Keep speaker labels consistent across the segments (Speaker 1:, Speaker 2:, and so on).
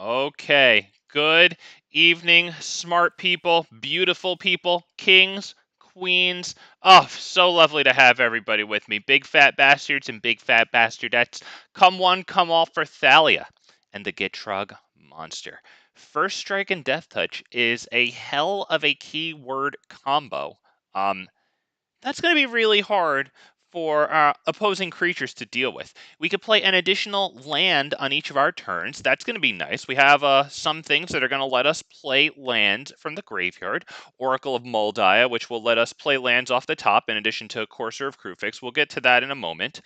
Speaker 1: Okay, good evening, smart people, beautiful people, kings, queens. Oh, so lovely to have everybody with me. Big fat bastards and big fat bastardettes. Come one, come all for Thalia and the Gitrog Monster. First Strike and Deathtouch is a hell of a keyword combo. That's going to be really hard for opposing creatures to deal with. We could play an additional land on each of our turns. That's going to be nice. We have some things that are going to let us play land from the graveyard. Oracle of Mul Daya, which will let us play lands off the top in addition to Courser of Kruphix. We'll get to that in a moment.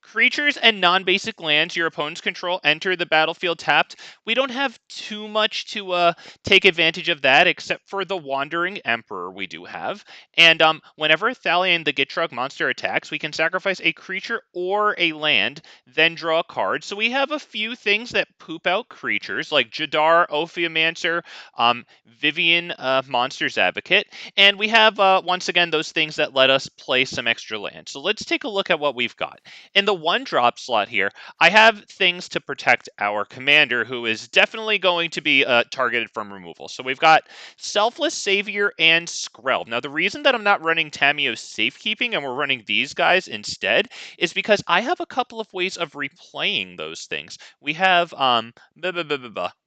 Speaker 1: Creatures and non-basic lands your opponents control enter the battlefield tapped. We don't have too much to take advantage of that except for the Wandering Emperor we do have. And whenever Thalia and the Gitrog monster attacks, we can sacrifice a creature or a land, then draw a card. So we have a few things that poop out creatures, like Jadar, Ophiomancer, Vivien, Monster's Advocate. And we have, once again, those things that let us play some extra land. So let's take a look at what we've got. In the 1-drop slot here, I have things to protect our commander, who is definitely going to be targeted from removal. So we've got Selfless Savior and Skrell. Now, the reason that I'm not running Tamiyo's Safekeeping and we're running these guys instead is because I have a couple of ways of replaying those things. We have,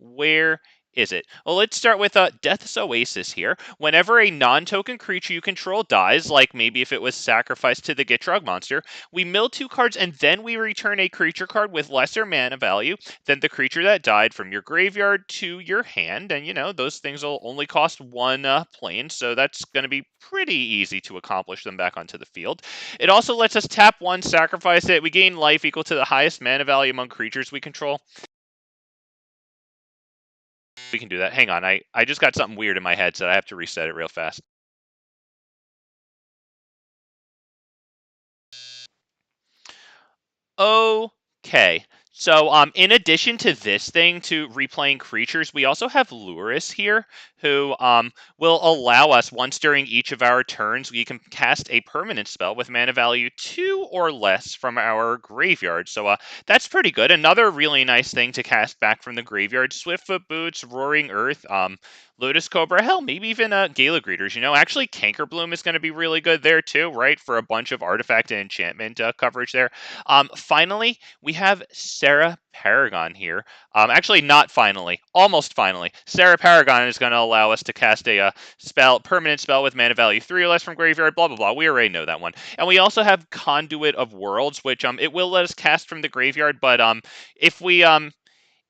Speaker 1: where is it? Well, let's start with Death's Oasis here. Whenever a non-token creature you control dies, like maybe if it was sacrificed to the Gitrog monster, we mill 2 cards and then we return a creature card with lesser mana value than the creature that died from your graveyard to your hand. And, you know, those things will only cost 1 plane, so that's going to be pretty easy to accomplish them back onto the field. It also lets us tap 1, sacrifice it. We gain life equal to the highest mana value among creatures we control. We can do that. Hang on, I just got something weird in my head, so I have to reset it real fast. Okay. So, in addition to this thing, to replaying creatures, we also have Lurrus here, who will allow us, once during each of our turns, we can cast a permanent spell with mana value 2 or less from our graveyard. So, that's pretty good. Another really nice thing to cast back from the graveyard: Swiftfoot Boots, Roaring Earth, Lotus Cobra, hell, maybe even Gala Greeters. You know, actually, Cankerbloom is going to be really good there too, right? For a bunch of artifact and enchantment coverage there. Finally, we have Sarah Paragon here. Actually, not finally, almost finally. Sarah Paragon is going to allow us to cast a permanent spell with mana value 3 or less from graveyard. Blah blah blah. We already know that one. And we also have Conduit of Worlds, which it will let us cast from the graveyard, but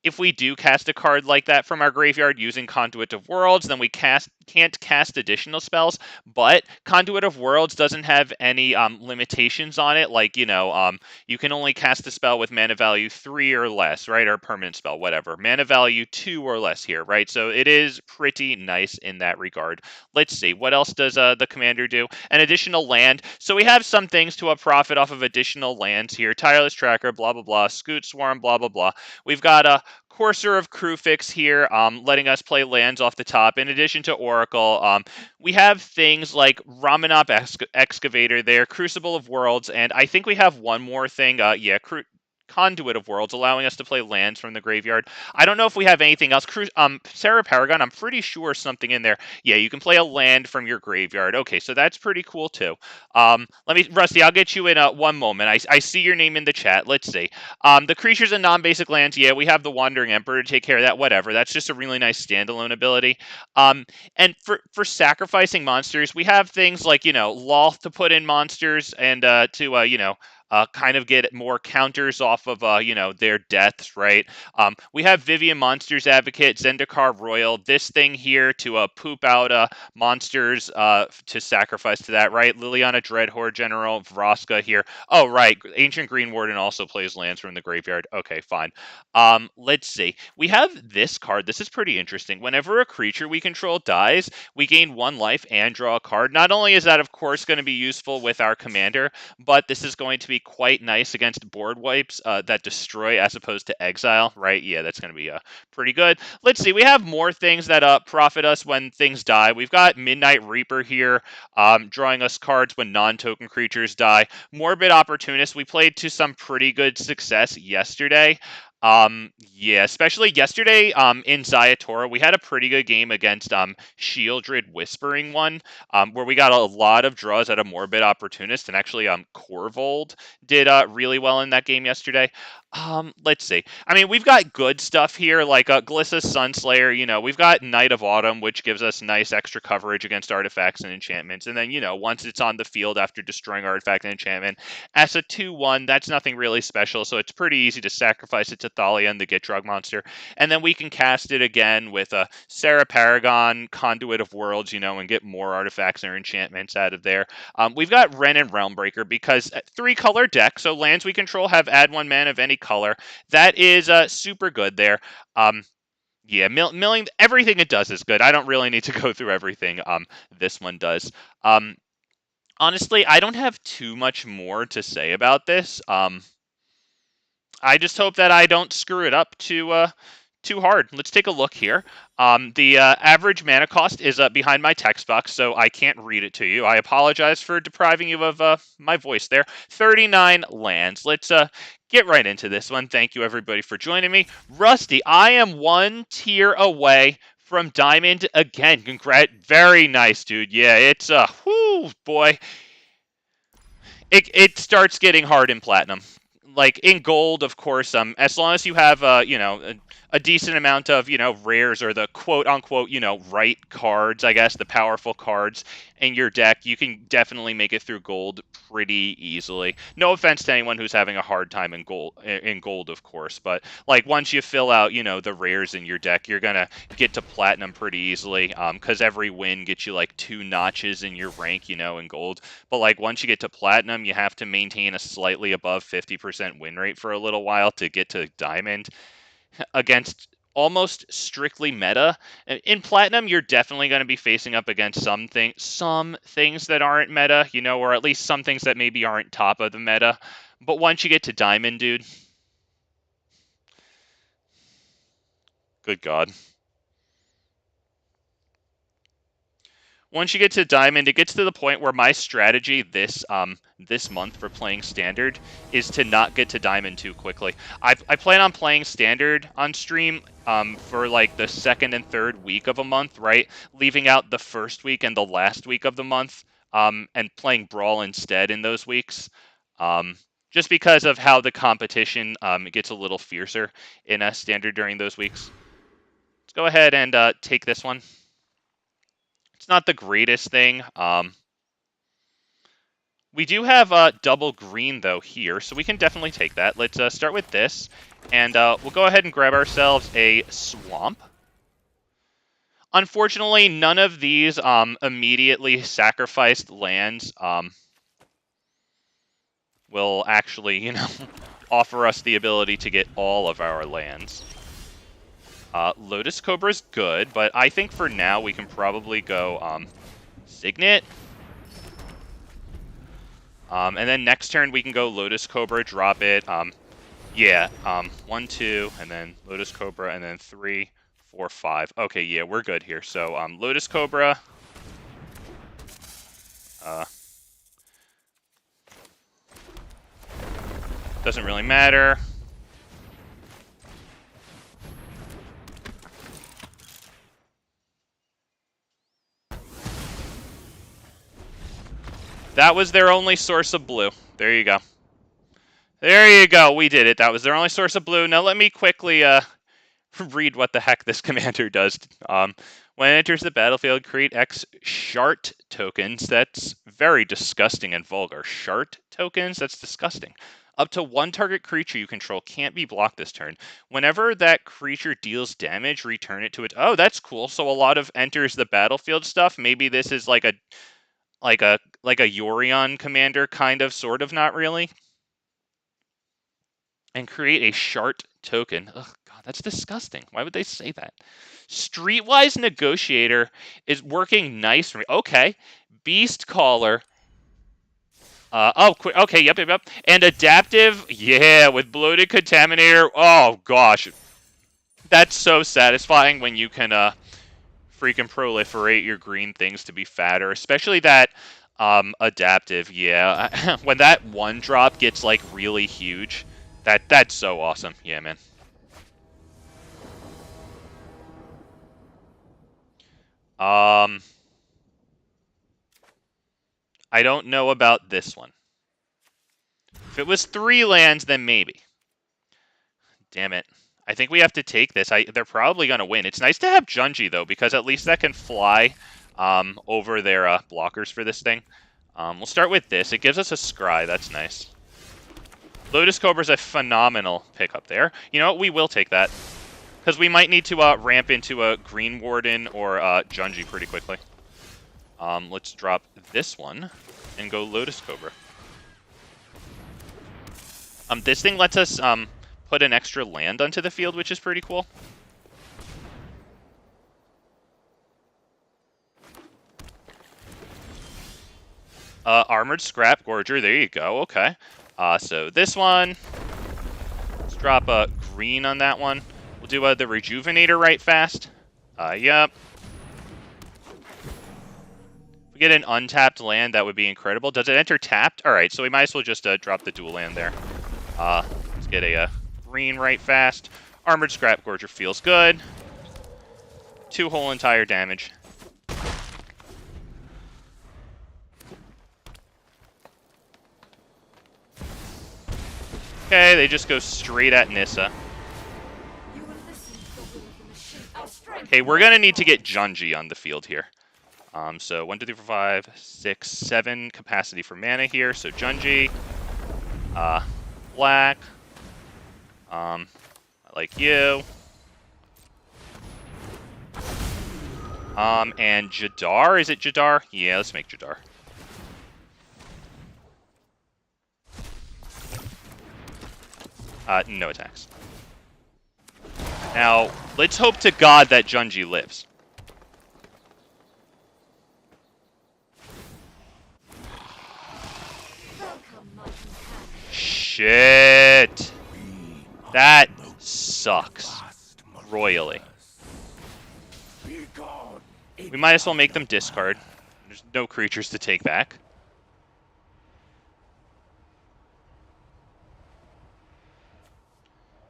Speaker 1: if we do cast a card like that from our graveyard using Conduit of Worlds, then we can't cast additional spells. But Conduit of Worlds doesn't have any limitations on it, like, you know, you can only cast a spell with mana value 3 or less, right? Or permanent spell, whatever. Mana value 2 or less here, right? So it is pretty nice in that regard. Let's see, what else does the commander do? An additional land. So we have some things to profit off of additional lands here. Tireless Tracker, blah, blah, blah. Scoot Swarm, blah, blah, blah. We've got a Courser of Kruphix here, letting us play lands off the top. In addition to Oracle, we have things like Ramunap Excavator there, Crucible of Worlds, and I think we have one more thing. Conduit of Worlds, allowing us to play lands from the graveyard. I don't know if we have anything else. Sarah Paragon, I'm pretty sure something in there. Yeah, you can play a land from your graveyard. Okay, so that's pretty cool too. Rusty, I'll get you in one moment. I see your name in the chat. Let's see. The creatures and non-basic lands, yeah, we have the Wandering Emperor to take care of that. Whatever. That's just a really nice standalone ability. And for sacrificing monsters, we have things like, you know, Loth to put in monsters and kind of get more counters off of, their deaths, right? We have Vivien Monster's Advocate, Zendikar Royal, this thing here to poop out monsters to sacrifice to that, right? Liliana Dreadhorde General, Vraska here. Oh, right. Ancient Green Warden also plays lands from the graveyard. Okay, fine. Let's see. We have this card. This is pretty interesting. Whenever a creature we control dies, we gain 1 life and draw a card. Not only is that, of course, going to be useful with our commander, but this is going to be quite nice against board wipes that destroy as opposed to exile, right? Yeah, that's going to be pretty good. Let's see. We have more things that profit us when things die. We've got Midnight Reaper here, drawing us cards when non-token creatures die. Morbid Opportunist. We played to some pretty good success yesterday. Yeah, especially yesterday, in Zayatora, we had a pretty good game against, Sheoldred Whispering one, where we got a lot of draws at a Morbid Opportunist, and actually, Corvold did, really well in that game yesterday. Let's see. I mean, we've got good stuff here, like, Glissa Sunslayer, you know, we've got Knight of Autumn, which gives us nice extra coverage against artifacts and enchantments, and then, you know, once it's on the field after destroying artifact and enchantment, as a 2/1, that's nothing really special, so it's pretty easy to sacrifice it to Thalia and the Gitrog Monster, and then we can cast it again with a Sarah Paragon, Conduit of Worlds, you know, and get more artifacts or enchantments out of there. We've got Wrenn and Realmbreaker because 3-color deck, so lands we control have add 1 mana of any color. That is super good there. Yeah, milling, everything it does is good. I don't really need to go through everything this one does. Honestly, I don't have too much more to say about this. I just hope that I don't screw it up too hard. Let's take a look here. The average mana cost is behind my text box, so I can't read it to you. I apologize for depriving you of my voice there. 39 lands. Let's get right into this one. Thank you, everybody, for joining me. Rusty, I am 1 tier away from Diamond again. Very nice, dude. Yeah, it's, whoo, boy. It starts getting hard in Platinum. Like in Gold, of course, as long as you have, you know, a decent amount of, you know, rares or the quote unquote, you know, right cards, I guess, the powerful cards in your deck, you can definitely make it through Gold pretty easily. No offense to anyone who's having a hard time in Gold, of course, but like once you fill out, you know, the rares in your deck, you're gonna get to Platinum pretty easily, because every win gets you like 2 notches in your rank, you know, in Gold. But like once you get to Platinum, you have to maintain a slightly above 50% win rate for a little while to get to Diamond against almost strictly meta. In Platinum, you're definitely going to be facing up against some things that aren't meta, you know, or at least some things that maybe aren't top of the meta. But once you get to Diamond, dude, good God. Once you get to Diamond, it gets to the point where my strategy this month for playing Standard is to not get to Diamond too quickly. I plan on playing Standard on stream for like the 2nd and 3rd week of a month, right? Leaving out the 1st week and the last week of the month, and playing Brawl instead in those weeks. Just because of how the competition gets a little fiercer in a Standard during those weeks. Let's go ahead and take this one. It's not the greatest thing. We do have double green, though, here, so we can definitely take that. Let's start with this, and we'll go ahead and grab ourselves a Swamp. Unfortunately, none of these immediately sacrificed lands will actually, you know, offer us the ability to get all of our lands. Lotus Cobra's good, but I think for now we can probably go Signet. And then next turn we can go Lotus Cobra, drop it. Yeah, 1, 2, and then Lotus Cobra, and then 3, 4, 5. Okay, yeah, we're good here. So Lotus Cobra. Doesn't really matter. That was their only source of blue. There you go. There you go. We did it. That was their only source of blue. Now let me quickly read what the heck this commander does. When it enters the battlefield, create X Shart tokens. That's very disgusting and vulgar. Shart tokens? That's disgusting. Up to 1 target creature you control can't be blocked this turn. Whenever that creature deals damage, return it to it. Oh, that's cool. So a lot of enters the battlefield stuff. Maybe this is like a Yorion commander, kind of, sort of, not really. And create a Shart token. Ugh, God, that's disgusting. Why would they say that? Streetwise Negotiator is working nice for me. Okay. Beast Caller. Okay, yep. And Adaptive, yeah, with Bloated Contaminator. Oh, gosh. That's so satisfying when you can freaking proliferate your green things to be fatter. Especially that Adaptive, yeah. When that 1-drop gets, like, really huge, that's so awesome. Yeah, man. I don't know about this one. If it was 3 lands, then maybe. Damn it. I think we have to take this. They're probably going to win. It's nice to have Junji, though, because at least that can fly over their blockers for this thing. We'll start with this. It gives us a Scry. That's nice. Lotus Cobra's a phenomenal pickup there. You know what? We will take that. Because we might need to ramp into a Green Warden or Junji pretty quickly. Let's drop this one and go Lotus Cobra. This thing lets us put an extra land onto the field, which is pretty cool. Armored Scrap Gorger, there you go, okay. So this one, let's drop a green on that one. We'll do the Rejuvenator right fast. Yep. If we get an untapped land, that would be incredible. Does it enter tapped? Alright, so we might as well just drop the dual land there. Let's get a green right fast. Armored Scrap Gorger feels good. 2 whole entire damage. Okay, they just go straight at Nissa. Okay, we're gonna need to get Junji on the field here. So 1, 2, 3, 4, 5, 6, 7 capacity for mana here. So Junji, black. I like you. And Jadar, is it Jadar? Yeah, let's make Jadar. No attacks. Now, let's hope to God that Junji lives. Shit! That sucks. Royally. We might as well make them discard. There's no creatures to take back.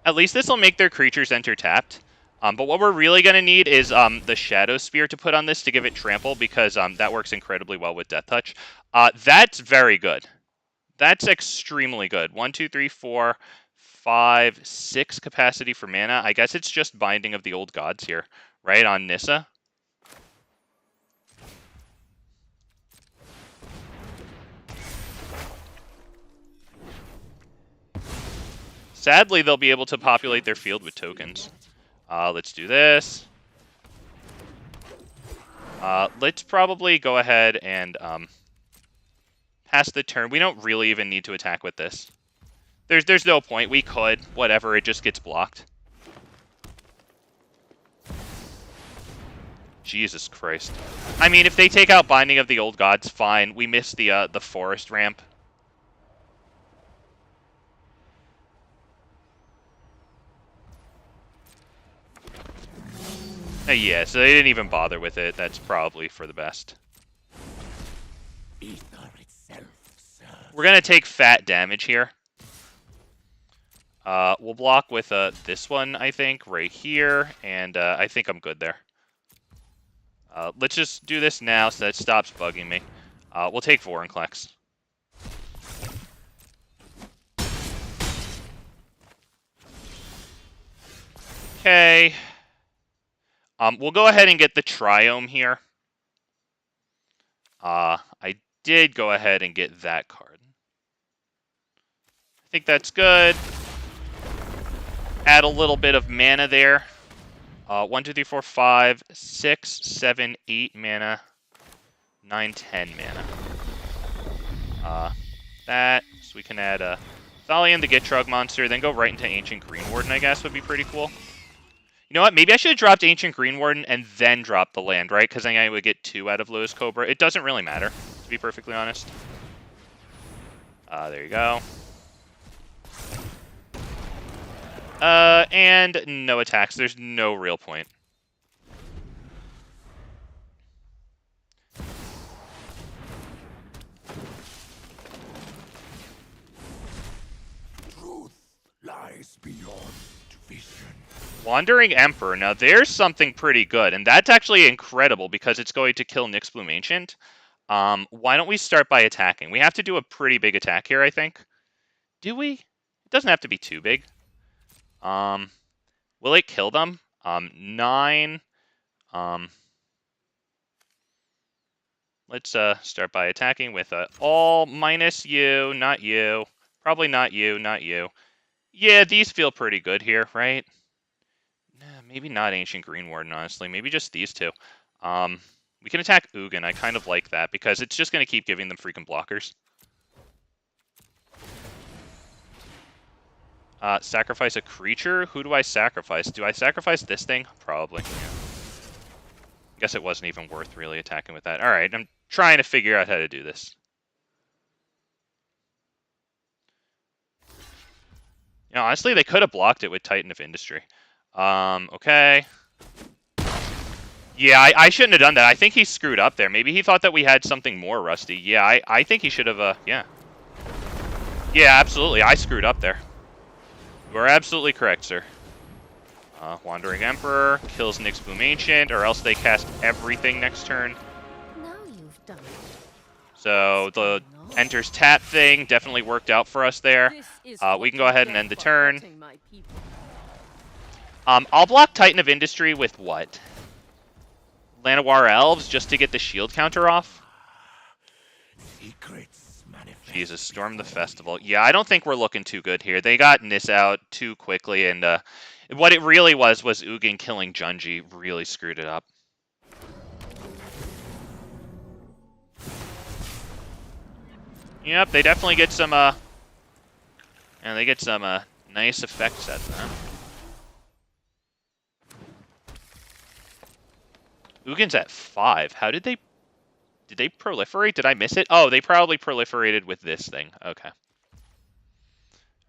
Speaker 1: At least this will make their creatures enter tapped. But what we're really going to need is the Shadowspear to put on this to give it trample, because that works incredibly well with Deathtouch. That's very good. That's extremely good. 1, 2, 3, 4, 5, 6 capacity for mana. I guess it's just Binding of the Old Gods here, right, on Nissa. Sadly, they'll be able to populate their field with tokens. Let's do this. Let's probably go ahead and pass the turn. We don't really even need to attack with this. There's no point. We could. Whatever. It just gets blocked. Jesus Christ. I mean, if they take out Binding of the Old Gods, fine. We missed the forest ramp. Yeah, so they didn't even bother with it. That's probably for the best. We're going to take fat damage here. We'll block with this one, I think, right here. And I think I'm good there. Let's just do this now so that stops bugging me. We'll take Vorinclex. Okay. We'll go ahead and get the Triome here. I did go ahead and get that card. I think that's good. Add a little bit of mana there. 1, 2, 3, 4, 5, 6, 7, 8 mana. 9, 10 mana. That, so we can add Thalia and the Gitrog Monster, then go right into Ancient Green Warden, I guess, would be pretty cool. You know what? Maybe I should have dropped Ancient Green Warden and then dropped the land, right? Because then I would get 2 out of Lotus Cobra. It doesn't really matter, to be perfectly honest. There you go. And no attacks. There's no real point.
Speaker 2: Truth lies beyond
Speaker 1: Wandering Emperor. Now, there's something pretty good, and that's actually incredible because it's going to kill Nyxbloom Ancient. Why don't we start by attacking? We have to do a pretty big attack here, I think. Do we? It doesn't have to be too big. Will it kill them? 9. Let's start by attacking with all minus you, not you. Probably not you, not you. Yeah, these feel pretty good here, right? Nah, maybe not Ancient Green Warden, honestly. Maybe just these two. We can attack Ugin. I kind of like that because it's just going to keep giving them freaking blockers. Sacrifice a creature? Who do I sacrifice? Do I sacrifice this thing? Probably. Yeah. Guess it wasn't even worth really attacking with that. Alright, I'm trying to figure out how to do this. You know, honestly, they could have blocked it with Titan of Industry. Okay. Yeah, I shouldn't have done that. I think he screwed up there. Maybe he thought that we had something more rusty. Yeah, I think he should have, yeah. Yeah, absolutely. I screwed up there. You are absolutely correct, sir. Wandering Emperor kills Nyxbloom Ancient, or else they cast everything next turn.
Speaker 2: Now you've done it.
Speaker 1: So the enters tap thing definitely worked out for us there. We can go ahead and end the turn. I'll block Titan of Industry with what? Llanowar Elves just to get the shield counter off? Jesus, Storm the Festival. Yeah, I don't think we're looking too good here. They got Nissa out too quickly, and what it really was Ugin killing Junji really screwed it up. Yep, they definitely get some, and they get some, nice effects at them. Ugin's at 5. How did they proliferate? Did I miss it? Oh, they probably proliferated with this thing. Okay.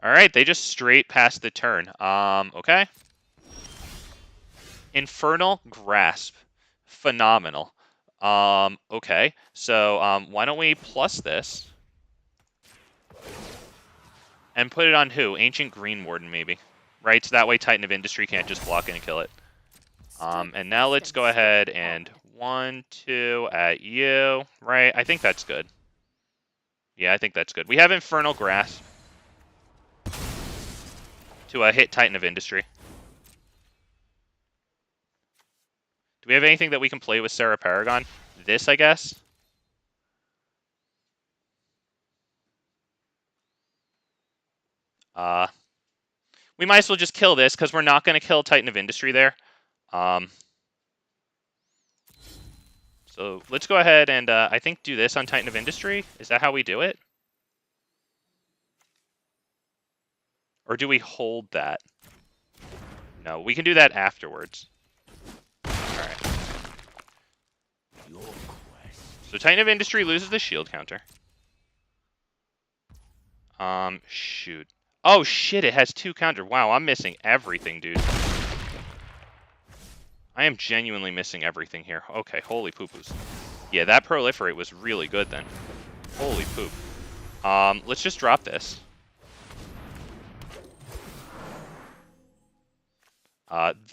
Speaker 1: Alright, they just straight passed the turn. Okay. Infernal Grasp. Phenomenal. Okay. So, why don't we plus this? And put it on who? Ancient Green Warden, maybe. Right? So that way Titan of Industry can't just block it and kill it. And now let's go ahead and 1, 2 at you. Right? I think that's good. Yeah, I think that's good. We have Infernal Grasp to hit Titan of Industry. Do we have anything that we can play with Sarah Paragon? This, I guess? We might as well just kill this, because we're not going to kill Titan of Industry there. So let's go ahead and, I think, do this on Titan of Industry. Is that how we do it? Or do we hold that? No, we can do that afterwards. Alright. So Titan of Industry loses the shield counter. Shoot. Oh, shit, it has 2 counter. Wow, I'm missing everything, dude. I am genuinely missing everything here. Okay, holy poo-poos. Yeah, that proliferate was really good then. Holy poop. Let's just drop this.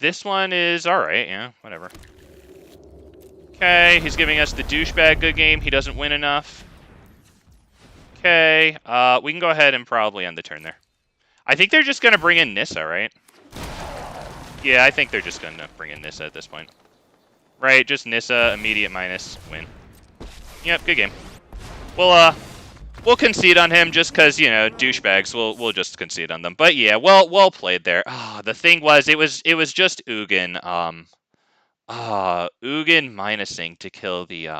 Speaker 1: This one is alright, yeah, whatever. Okay, he's giving us the douchebag good game. He doesn't win enough. Okay, we can go ahead and probably end the turn there. I think they're just going to bring in Nissa, right? Yeah, I think they're just going to bring in Nissa at this point. Right, just Nissa, immediate minus, win. Yep, good game. We'll concede on him just because, you know, douchebags. We'll just concede on them. But yeah, well played there. The thing was, it was just Ugin. Ugin minusing to kill the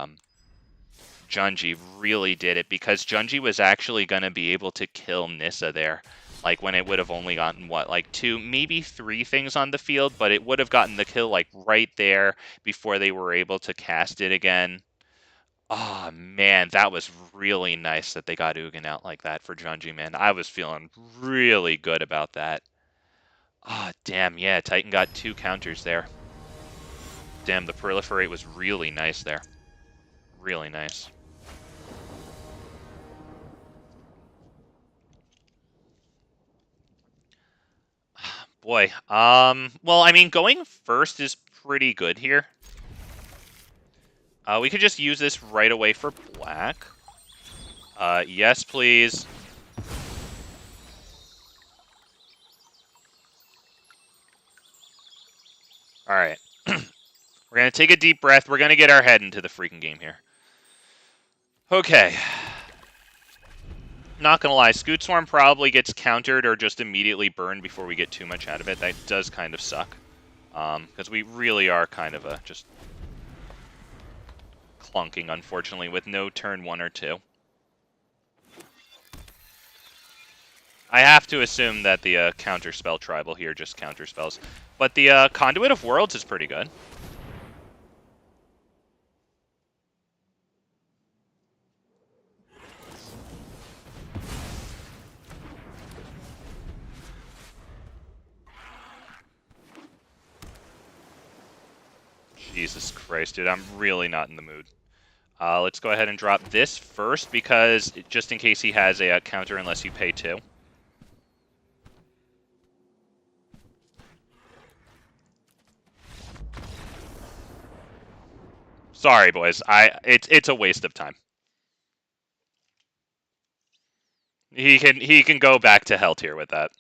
Speaker 1: Junji really did it, because Junji was actually going to be able to kill Nissa there. Like, when it would have only gotten, what, like 2, maybe 3 things on the field, but it would have gotten the kill, like, right there before they were able to cast it again. Oh, man, that was really nice that they got Ugin out like that for Junji, man. I was feeling really good about that. Ah, damn, yeah, Titan got 2 counters there. Damn, the proliferate was really nice there. Really nice. Boy. Well, I mean, going first is pretty good here. We could just use this right away for black. Yes, please. Alright. We're going to take a deep breath. We're going to get our head into the freaking game here. Okay. Not going to lie, Scoot Swarm probably gets countered or just immediately burned before we get too much out of it. That does kind of suck. Because we really are kind of just clunking, unfortunately, with no turn 1 or 2. I have to assume that the counterspell tribal here just counterspells. But the Conduit of Worlds is pretty good. Jesus Christ, dude, I'm really not in the mood. Let's go ahead and drop this first, because just in case he has a counter unless you pay 2. Sorry, boys. It's a waste of time. He can go back to hell tier with that.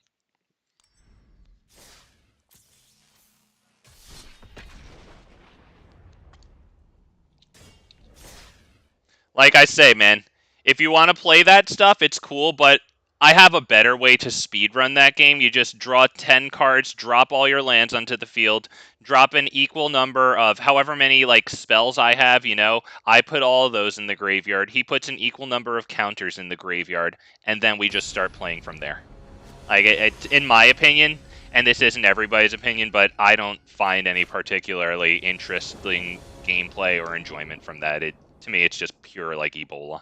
Speaker 1: Like I say, man, if you want to play that stuff, it's cool, but I have a better way to speedrun that game. You just draw 10 cards, drop all your lands onto the field, drop an equal number of however many like spells I have, you know. I put all of those in the graveyard. He puts an equal number of counters in the graveyard, and then we just start playing from there. Like, in my opinion, and this isn't everybody's opinion, but I don't find any particularly interesting gameplay or enjoyment from that. To me, it's just pure, like, Ebola.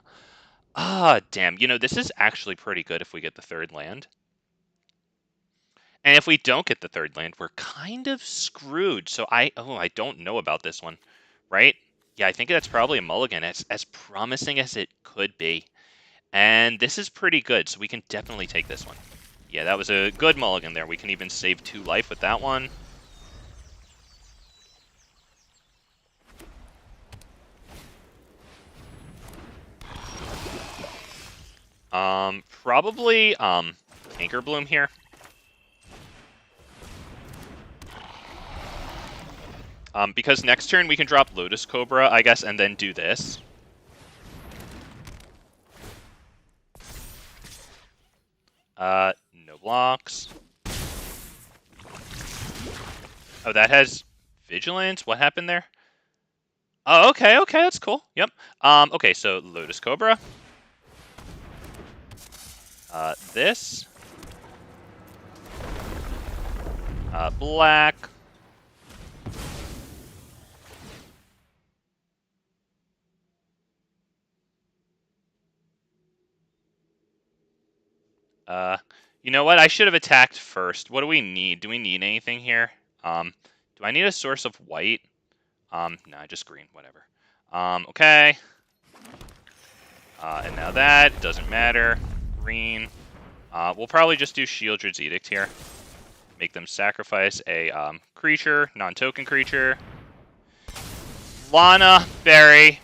Speaker 1: Ah, damn. You know, this is actually pretty good if we get the third land. And if we don't get the third land, we're kind of screwed. So I don't know about this one, right? Yeah, I think that's probably a mulligan, as promising as it could be. And this is pretty good, so we can definitely take this one. Yeah, that was a good mulligan there. We can even save 2 life with that one. Probably, Cankerbloom here. Because next turn we can drop Lotus Cobra, I guess, and then do this. No blocks. Oh, that has Vigilance? What happened there? Oh, okay, that's cool. Yep. Okay, so Lotus Cobra. This. Black. You know what? I should have attacked first. What do we need? Do we need anything here? Do I need a source of white? No, just green, whatever. Okay. And now that doesn't matter. Green. We'll probably just do Sheoldred's Edict here. Make them sacrifice a creature, non-token creature. Lana, Berry.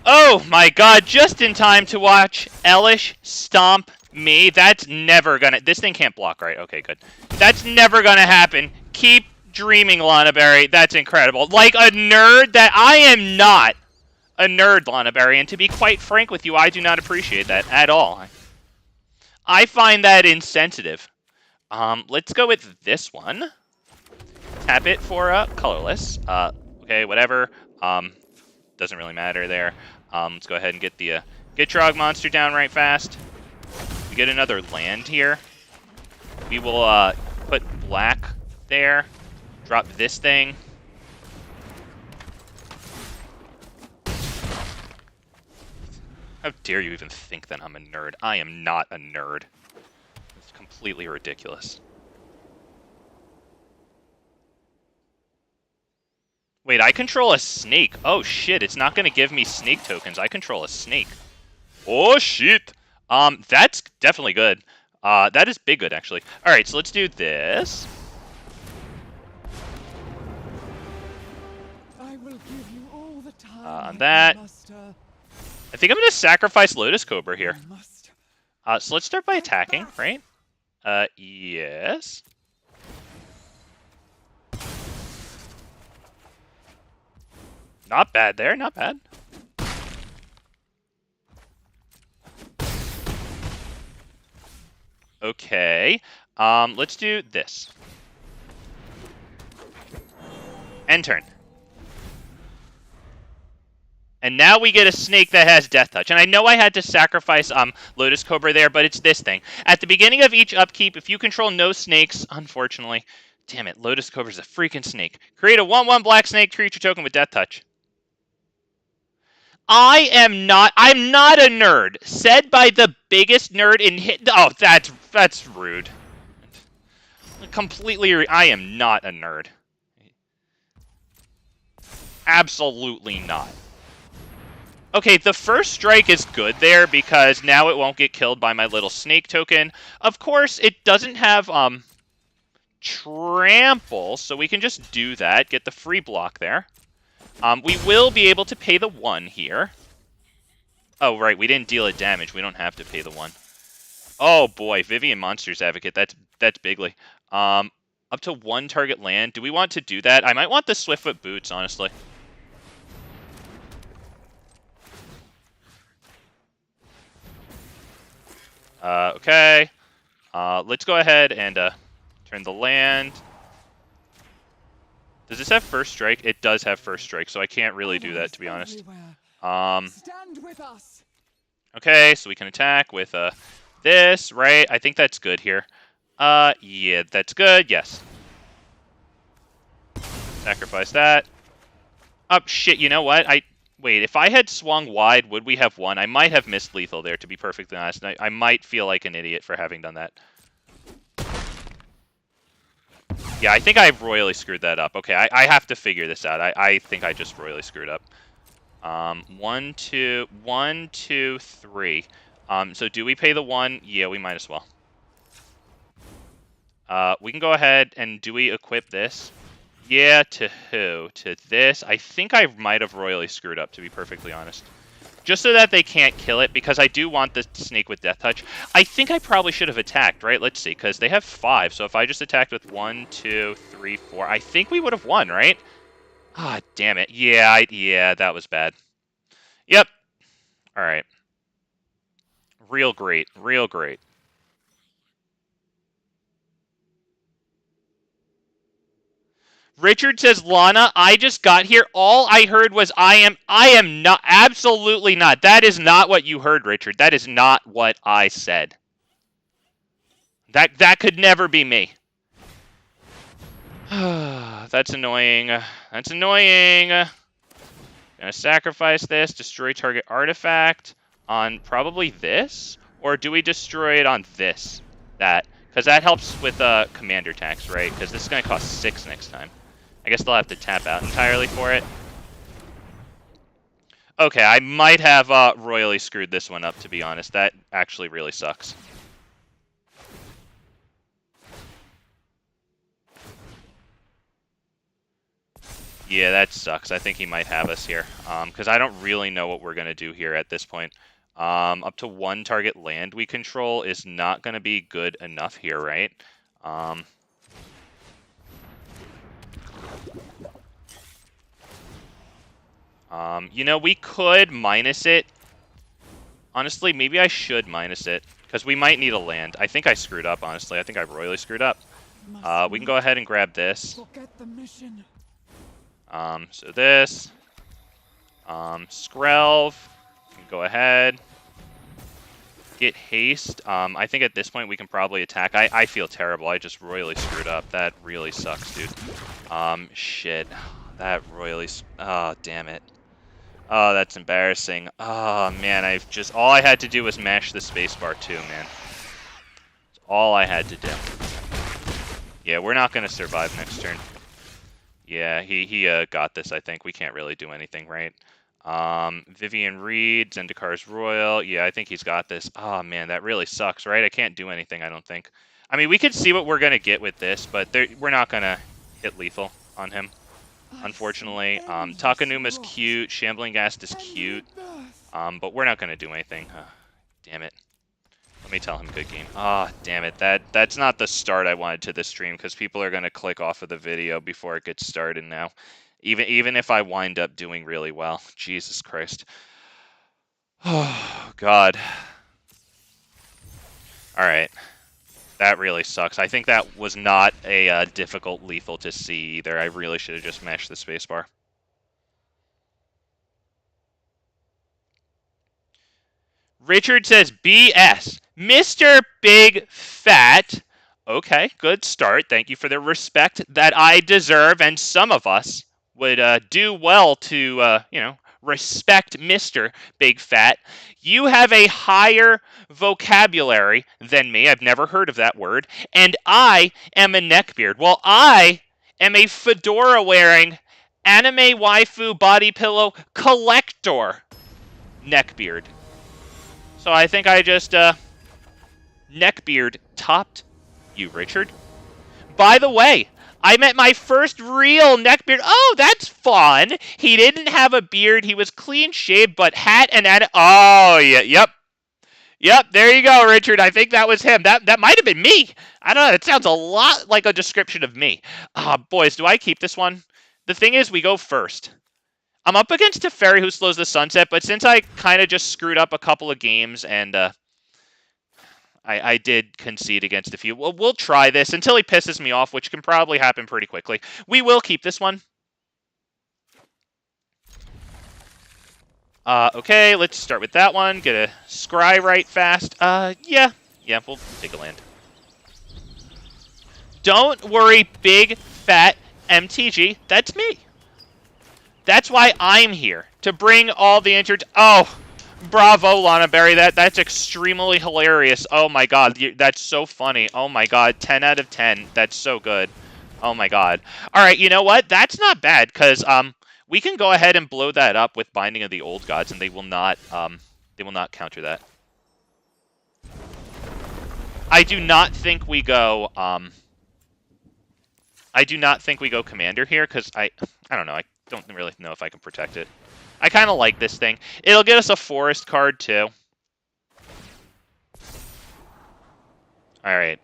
Speaker 1: Oh my god, just in time to watch Elish stomp me. That's never gonna... This thing can't block, right? Okay, good. That's never gonna happen. Keep dreaming, Lana Berry. That's incredible. Like a nerd that I am not a nerd, Lana Berry. And to be quite frank with you, I do not appreciate that at all. I find that insensitive. Let's go with this one. Tap it for colorless. Okay, whatever. Doesn't really matter there. Let's go ahead and get the Gitrog Monster down right fast. We get another land here. We will put black there. Drop this thing. How dare you even think that I'm a nerd? I am not a nerd. It's completely ridiculous. Wait, I control a snake. Oh shit, it's not gonna give me snake tokens. I control a snake. Oh shit. That's definitely good. That is big good, actually. Alright, so let's do this. On that. I think I'm going to sacrifice Lotus Cobra here. So let's start by attacking, right? Yes. Not bad there, not bad. Okay. Let's do this. End turn. And now we get a snake that has Deathtouch. And I know I had to sacrifice Lotus Cobra there, but it's this thing. At the beginning of each upkeep, if you control no snakes, unfortunately, damn it, Lotus Cobra's a freaking snake. Create a 1/1 black snake creature token with Deathtouch. I'm not a nerd. Said by the biggest nerd in hit. Oh, that's rude. Completely, I am not a nerd. Absolutely not. Okay, the first strike is good there because now it won't get killed by my little snake token. Of course, it doesn't have trample, so we can just do that, get the free block there. We will be able to pay the 1 here. Oh, right, we didn't deal it damage. We don't have to pay the 1. Oh boy, Vivien Monster's Advocate, that's bigly. Up to 1 target land. Do we want to do that? I might want the Swiftfoot Boots, honestly. Okay. Let's go ahead and turn the land. Does this have first strike? It does have first strike, so I can't really do that, to be honest. Okay, so we can attack with this, right? I think that's good here. Yeah, that's good, yes. Sacrifice that. Oh, shit, you know what? Wait, if I had swung wide, would we have won? I might have missed lethal there, to be perfectly honest. I might feel like an idiot for having done that. Yeah, I think I royally screwed that up. Okay, I have to figure this out. I think I just royally screwed up. 1, 2, 3. So do we pay the 1? Yeah, we might as well. We can go ahead and do we equip this? Yeah, to who? To this? I think I might have royally screwed up, to be perfectly honest. Just so that they can't kill it, because I do want the snake with Deathtouch. I think I probably should have attacked, right? Let's see, because they have 5. So if I just attacked with 1, 2, 3, 4, I think we would have won, right? Ah, damn it. Yeah, yeah, that was bad. Yep. All right. Real great. Real great. Richard says, Lana, I just got here. All I heard was I am not, absolutely not. That is not what you heard, Richard. That is not what I said. That could never be me. That's annoying. That's annoying. Gonna sacrifice this, destroy target artifact on probably this? Or do we destroy it on this? That. Because that helps with commander tax, right? Because this is going to cost 6 next time. I guess they'll have to tap out entirely for it. Okay, I might have royally screwed this one up, to be honest. That actually really sucks. Yeah, that sucks. I think he might have us here. Because I don't really know what we're going to do here at this point. Up to 1 target land we control is not going to be good enough here, right? You know, we could minus it. Honestly, maybe I should minus it. Because we might need a land. I think I screwed up, honestly. I think I royally screwed up. We can go ahead and grab this. So this. Skrelv. Go ahead. Get haste. I think at this point we can probably attack. I feel terrible. I just royally screwed up. That really sucks, dude. Shit. That royally... Oh, damn it. Oh, that's embarrassing. Oh, man, all I had to do was mash the spacebar too, man. That's all I had to do. Yeah, we're not going to survive next turn. Yeah, he got this, I think. We can't really do anything, right? Vivien Reed, Zendikar's Royal. Yeah, I think he's got this. Oh, man, that really sucks, right? I can't do anything, I don't think. I mean, we could see what we're going to get with this, but we're not going to hit lethal on him. unfortunately. Takanuma's cute. Shambling Ghast is cute. But we're not going to do anything. Damn it. Let me tell him good game. Ah, damn it. That's not the start I wanted to the stream, because people are going to click off of the video before it gets started now. Even if I wind up doing really well. Jesus Christ. Oh, God. Alright. That really sucks. I think that was not a difficult lethal to see either. I really should have just mashed the spacebar. Richard says, BS. Mr. Big Fat. Okay, good start. Thank you for the respect that I deserve, and some of us would do well to, respect Mr. Big Fat. You have a higher vocabulary than me. I've never heard of that word. And I am a neckbeard. Well, I am a fedora-wearing anime waifu body pillow collector neckbeard. So I think I just, neckbeard topped you, Richard. By the way, I met my first real neckbeard. Oh, that's fun. He didn't have a beard. He was clean shaved, but hat and oh, yeah, yep. Yep, there you go, Richard. I think that was him. That might have been me. I don't know. It sounds a lot like a description of me. Boys, do I keep this one? The thing is, we go first. I'm up against Teferi, who slows the sunset, but since I kind of just screwed up a couple of games and I did concede against a few, we'll try this until he pisses me off, which can probably happen pretty quickly. We will keep this one. Okay, let's start with that one. Get a scry right fast. Yeah, we'll take a land. Don't worry, big, fat MTG. That's me. That's why I'm here, to bring all the injured... Oh, bravo, Lana Berry. That's extremely hilarious. Oh, my God. That's so funny. Oh, my God. 10 out of 10. That's so good. Oh, my God. All right, you know what? That's not bad, because we can go ahead and blow that up with Binding of the Old Gods, and they will not counter that. I do not think we go... I do not think we go Commander here, because I don't know. I don't really know if I can protect it. I kind of like this thing. It'll get us a forest card, too. Alright.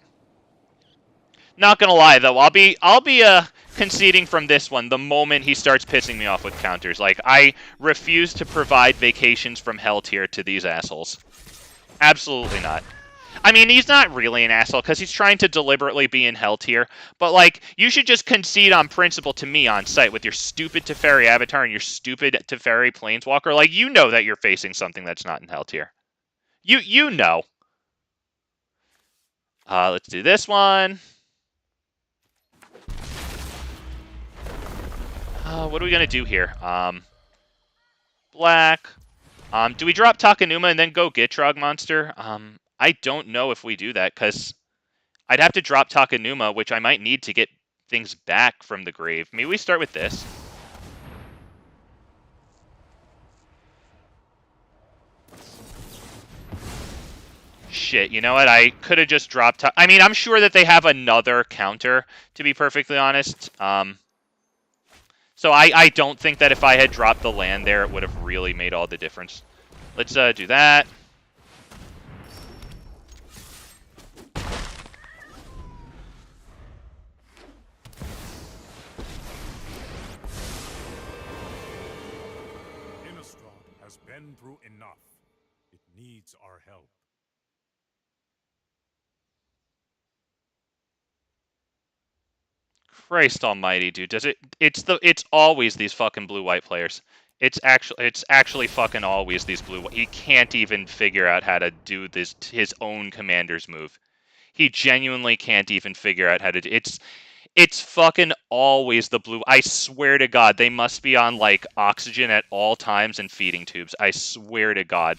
Speaker 1: Not gonna lie, though. I'll be conceding from this one the moment he starts pissing me off with counters. Like, I refuse to provide vacations from Hell tier to these assholes. Absolutely not. I mean, he's not really an asshole, because he's trying to deliberately be in Hell tier. But, like, you should just concede on principle to me on site with your stupid Teferi Avatar and your stupid Teferi Planeswalker. Like, you know that you're facing something that's not in Hell tier. You know. Let's do this one. What are we going to do here? Black. Do we drop Takenuma and then go Gitrog Monster? I don't know if we do that, because I'd have to drop Takenuma, which I might need to get things back from the grave. Maybe we start with this. Shit, you know what? I could have just dropped... I mean, I'm sure that they have another counter, to be perfectly honest. So I don't think that if I had dropped the land there, it would have really made all the difference. Let's do that.
Speaker 3: Has been through enough. It needs our help.
Speaker 1: Christ almighty, dude. It's always these fucking blue-white players. It's actually fucking always these blue. He can't even figure out how to do this his own commander's move. He genuinely can't even figure out how to do it's fucking always the blue. I swear to God, they must be on, like, oxygen at all times and feeding tubes. I swear to God.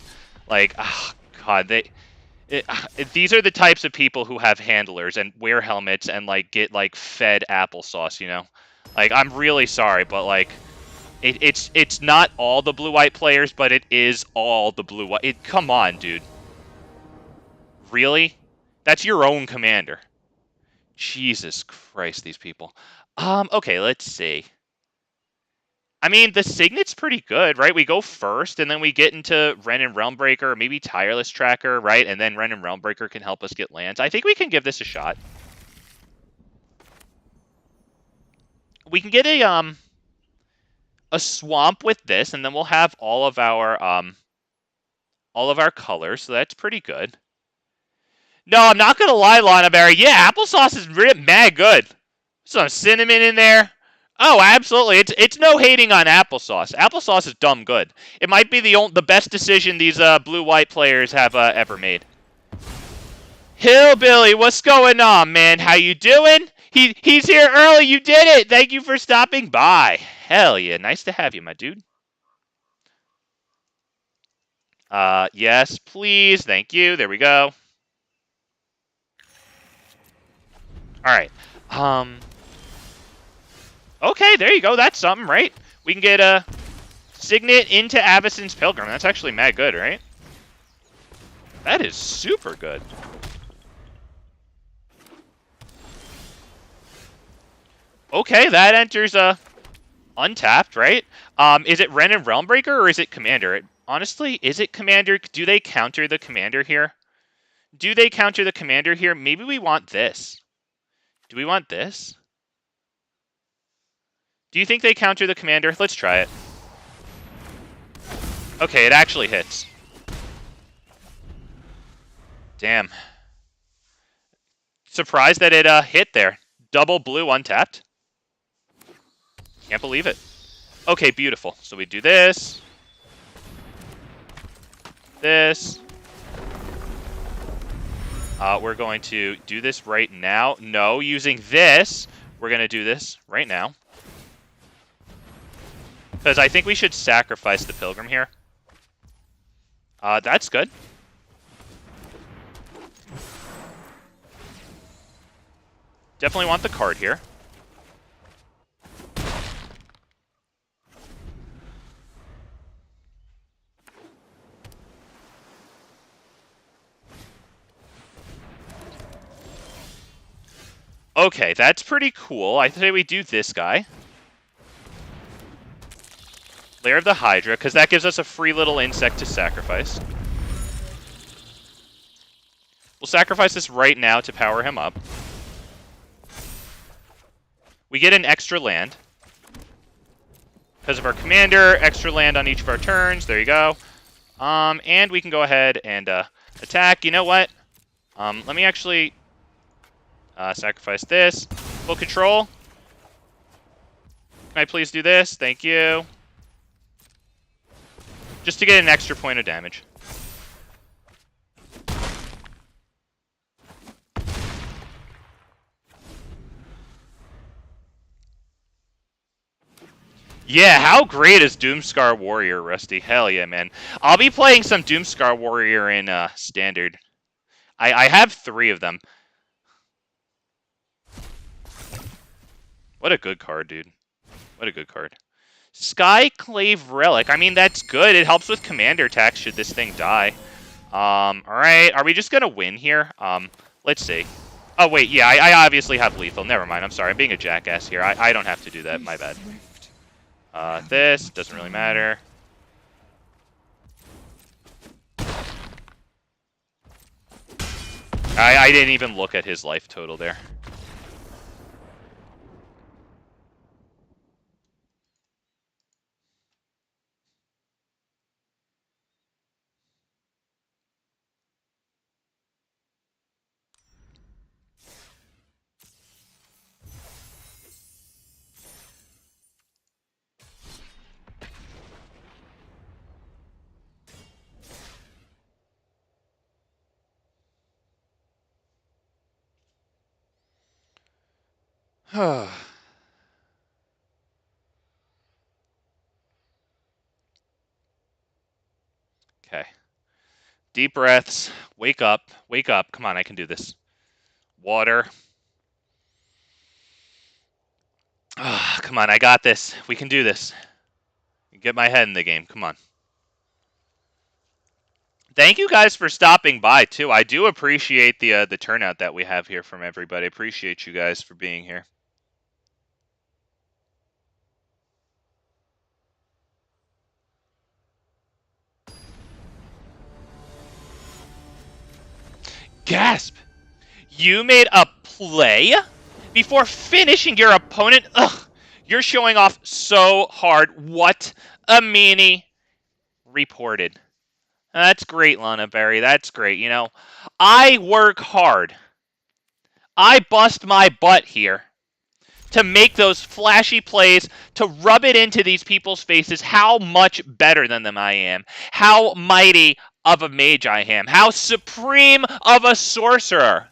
Speaker 1: Like, oh, God, these are the types of people who have handlers and wear helmets and, like, get, like, fed applesauce, you know? Like, I'm really sorry, but, like, it's not all the blue-white players, but it is all the blue-white. Come on, dude. Really? That's your own commander. Jesus Christ, these people. Okay, let's see. I mean, the Signet's pretty good, right? We go first, and then we get into Wrenn and Realmbreaker, or maybe Tireless Tracker, right? And then Wrenn and Realmbreaker can help us get lands. I think we can give this a shot. We can get a swamp with this, and then we'll have all of our colors, so that's pretty good. No, I'm not gonna lie, Lana Berry. Yeah, applesauce is mad good. Some cinnamon in there. Oh, absolutely. It's no hating on applesauce. Applesauce is dumb good. It might be the best decision these blue-white players have ever made. Hillbilly, what's going on, man? How you doing? He's here early. You did it. Thank you for stopping by. Hell yeah, nice to have you, my dude. Yes, please. Thank you. There we go. All right. Okay, there you go. That's something, right? We can get a Signet into ABZAN's Pilgrim. That's actually mad good, right? That is super good. Okay, that enters untapped, right? Is it Wrenn and Realmbreaker or is it Commander? Honestly, is it Commander? Do they counter the Commander here? Do they counter the Commander here? Maybe we want this. Do we want this? Do you think they counter the Commander? Let's try it. Okay, it actually hits. Damn. Surprised that it hit there. Double blue untapped. Can't believe it. Okay, beautiful. So we do this. This. We're going to do this right now. No, using this, we're going to do this right now. Because I think we should sacrifice the Pilgrim here. That's good. Definitely want the card here. Okay, that's pretty cool. I say we do this guy. Lair of the Hydra, because that gives us a free little insect to sacrifice. We'll sacrifice this right now to power him up. We get an extra land. Because of our commander, extra land on each of our turns. There you go. And we can go ahead and attack. You know what? Let me actually sacrifice this. Full control. Can I please do this? Thank you. Just to get an extra point of damage. Yeah, how great is Doomscar Warrior, Rusty? Hell yeah, man. I'll be playing some Doomscar Warrior in Standard. I have 3 of them. What a good card, dude. What a good card. Skyclave Relic. I mean, that's good. It helps with commander attacks should this thing die. Alright. Are we just going to win here? Let's see. Oh, wait. Yeah, I obviously have lethal. Never mind. I'm sorry. I'm being a jackass here. I don't have to do that. My bad. This doesn't really matter. I didn't even look at his life total there. Okay. Deep breaths. Wake up. Wake up. Come on, I can do this. Water. Come on, I got this. We can do this. Get my head in the game. Come on. Thank you guys for stopping by, too. I do appreciate the turnout that we have here from everybody. Appreciate you guys for being here. Gasp! You made a play before finishing your opponent? Ugh! You're showing off so hard. What a meanie. Reported. That's great, Lana Berry. That's great. You know, I work hard. I bust my butt here to make those flashy plays, to rub it into these people's faces how much better than them I am, how mighty of a mage I am, how supreme of a sorcerer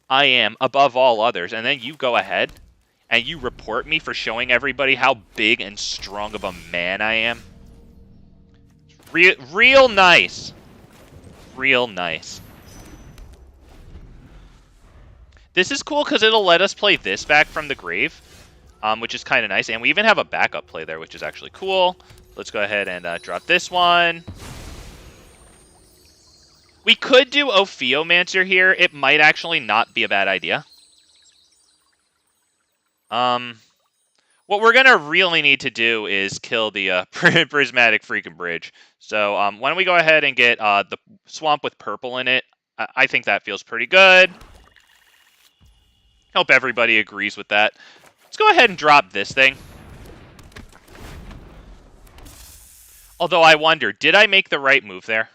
Speaker 1: I am above all others. And then you go ahead and you report me for showing everybody how big and strong of a man I am. Real nice. Real nice. This is cool because it'll let us play this back from the grave, which is kind of nice. And we even have a backup play there, which is actually cool. Let's go ahead and drop this one. We could do Ophiomancer here. It might actually not be a bad idea. What we're going to really need to do is kill the Prismatic freaking bridge. So why don't we go ahead and get the swamp with purple in it. I think that feels pretty good. Hope everybody agrees with that. Let's go ahead and drop this thing. Although I wonder, did I make the right move there?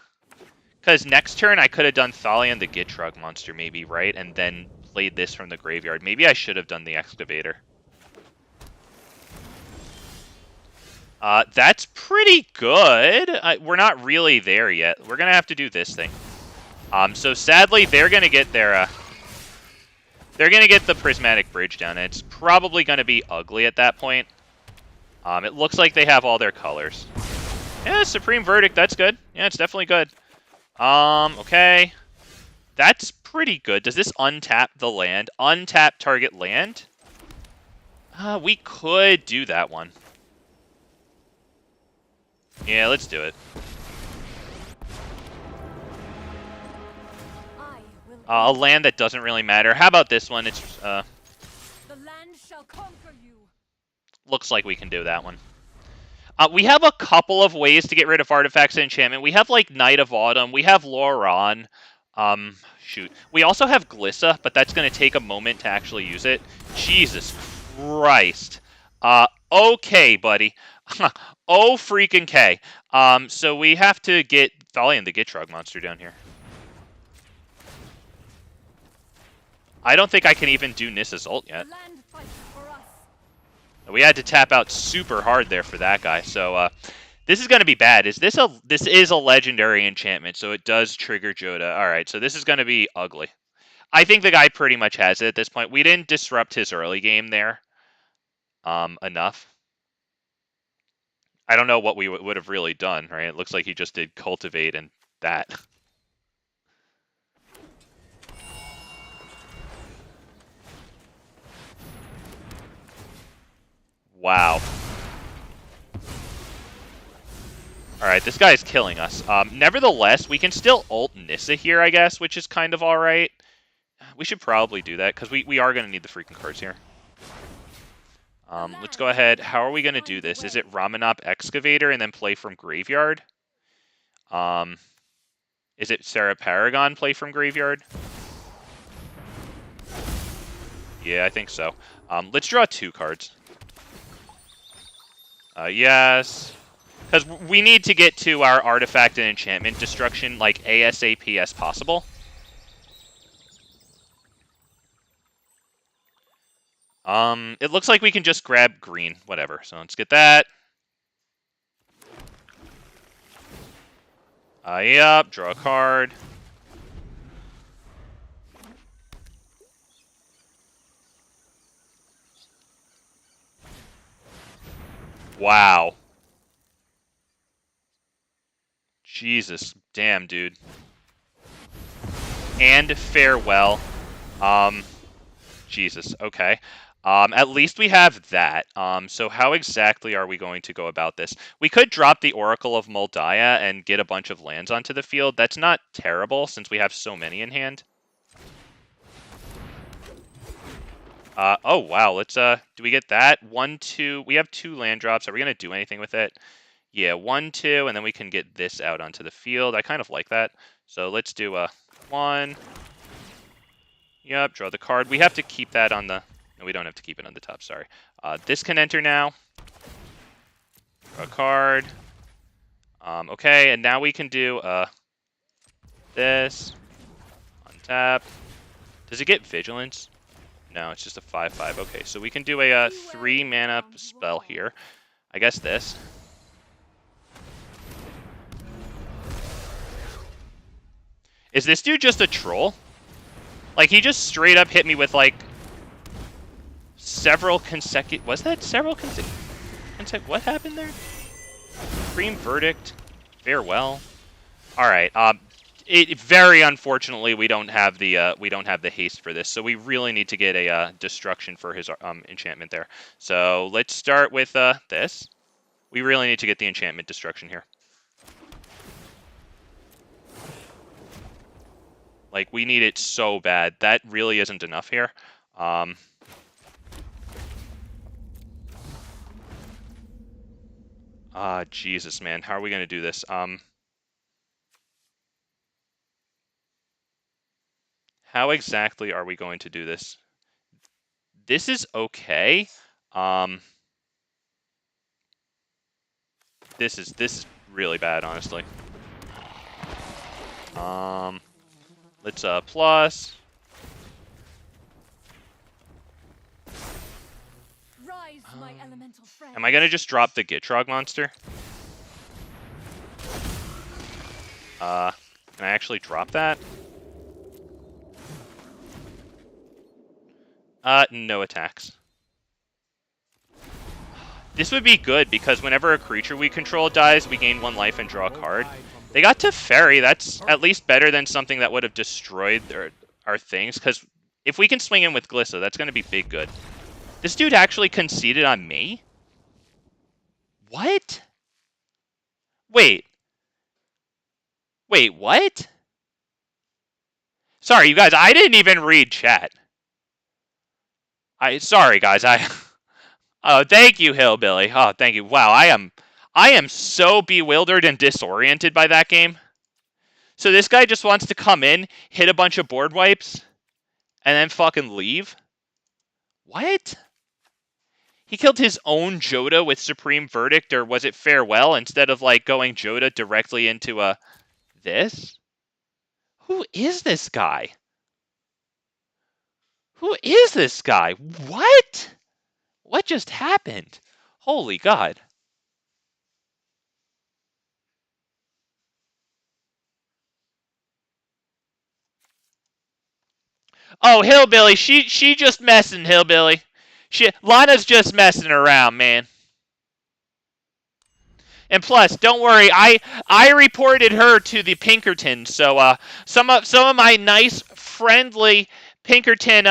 Speaker 1: Because next turn I could have done Thalia and the Gitrog Monster maybe, right? And then played this from the graveyard. Maybe I should have done the Excavator. That's pretty good. We're not really there yet. We're going to have to do this thing. So sadly, they're going to get their... They're going to get the Prismatic Bridge down, and it's probably going to be ugly at that point. It looks like they have all their colors. Yeah, Supreme Verdict, that's good. Yeah, it's definitely good. Okay. That's pretty good. Does this untap the land? Untap target land? We could do that one. Yeah, let's do it. A land that doesn't really matter. How about this one? It's
Speaker 2: The land shall conquer you.
Speaker 1: Looks like we can do that one. We have a couple of ways to get rid of artifacts and enchantment. We have like Night of Autumn. We have Loran. Shoot. We also have Glissa, but that's going to take a moment to actually use it. Jesus Christ. Okay, buddy. Oh, freaking K. So we have to get Thalia and the Gitrog Monster down here. I don't think I can even do Nissa's ult yet. We had to tap out super hard there for that guy. So this is going to be bad. This is a legendary enchantment, so it does trigger Joda. All right, so this is going to be ugly. I think the guy pretty much has it at this point. We didn't disrupt his early game there enough. I don't know what we would have really done, right? It looks like he just did Cultivate and that. Wow. Alright, this guy's killing us. Nevertheless, we can still ult Nissa here, I guess, which is kind of alright. We should probably do that, because we are going to need the freaking cards here. Let's go ahead. How are we going to do this? Is it Ramunap Excavator and then play from Graveyard? Is it Sarah Paragon play from Graveyard? Yeah, I think so. Let's draw 2 cards. Yes. Because we need to get to our artifact and enchantment destruction like ASAP as possible. It looks like we can just grab green, whatever. So let's get that. Yep, draw a card. Wow. Jesus, damn, dude. And farewell. Jesus, okay. At least we have that. So how exactly are we going to go about this? We could drop the Oracle of Mul Daya and get a bunch of lands onto the field. That's not terrible since we have so many in hand. Oh, wow. Let's, do we get that? 1, 2. We have 2 land drops. Are we going to do anything with it? Yeah, 1, 2, and then we can get this out onto the field. I kind of like that. So let's do a 1, Yep, draw the card. We have to keep that on the... No, we don't have to keep it on the top, sorry. This can enter now. Draw a card. Okay, and now we can do this. Untap. Does it get Vigilance? No, it's just a 5/5. Okay, so we can do a 3-mana spell here. I guess this. Is this dude just a troll? Like, he just straight up hit me with, like, several consecutive... Was that several consecutive... What happened there? Supreme Verdict. Farewell. Alright, very unfortunately, we don't have the haste for this, so we really need to get a destruction for his enchantment there. So let's start with this. We really need to get the enchantment destruction here. Like, we need it so bad. That really isn't enough here. Jesus, man. How are we going to do this? How exactly are we going to do this? This is okay. This is really bad, honestly. Let's plus.
Speaker 2: Rise, my elemental friend.
Speaker 1: Am I gonna just drop the Gitrog Monster? Can I actually drop that? No attacks. This would be good, because whenever a creature we control dies, we gain 1 life and draw a card. They got Teferi. That's at least better than something that would have destroyed our things, because if we can swing in with Glissa, that's going to be big good. This dude actually conceded on me? What? Wait. Wait, what? Sorry, you guys, I didn't even read chat. Sorry, guys, Oh, thank you, Hillbilly. Oh, thank you. Wow, I am so bewildered and disoriented by that game. So this guy just wants to come in, hit a bunch of board wipes, and then fucking leave? What? He killed his own Joda with Supreme Verdict, or was it Farewell, instead of, like, going Joda directly into this? Who is this guy? Who is this guy? What? What just happened? Holy God. Oh, Hillbilly, she just messing, Hillbilly. Lana's just messing around, man. And plus, don't worry, I reported her to the Pinkertons, so some of my nice, friendly Pinkerton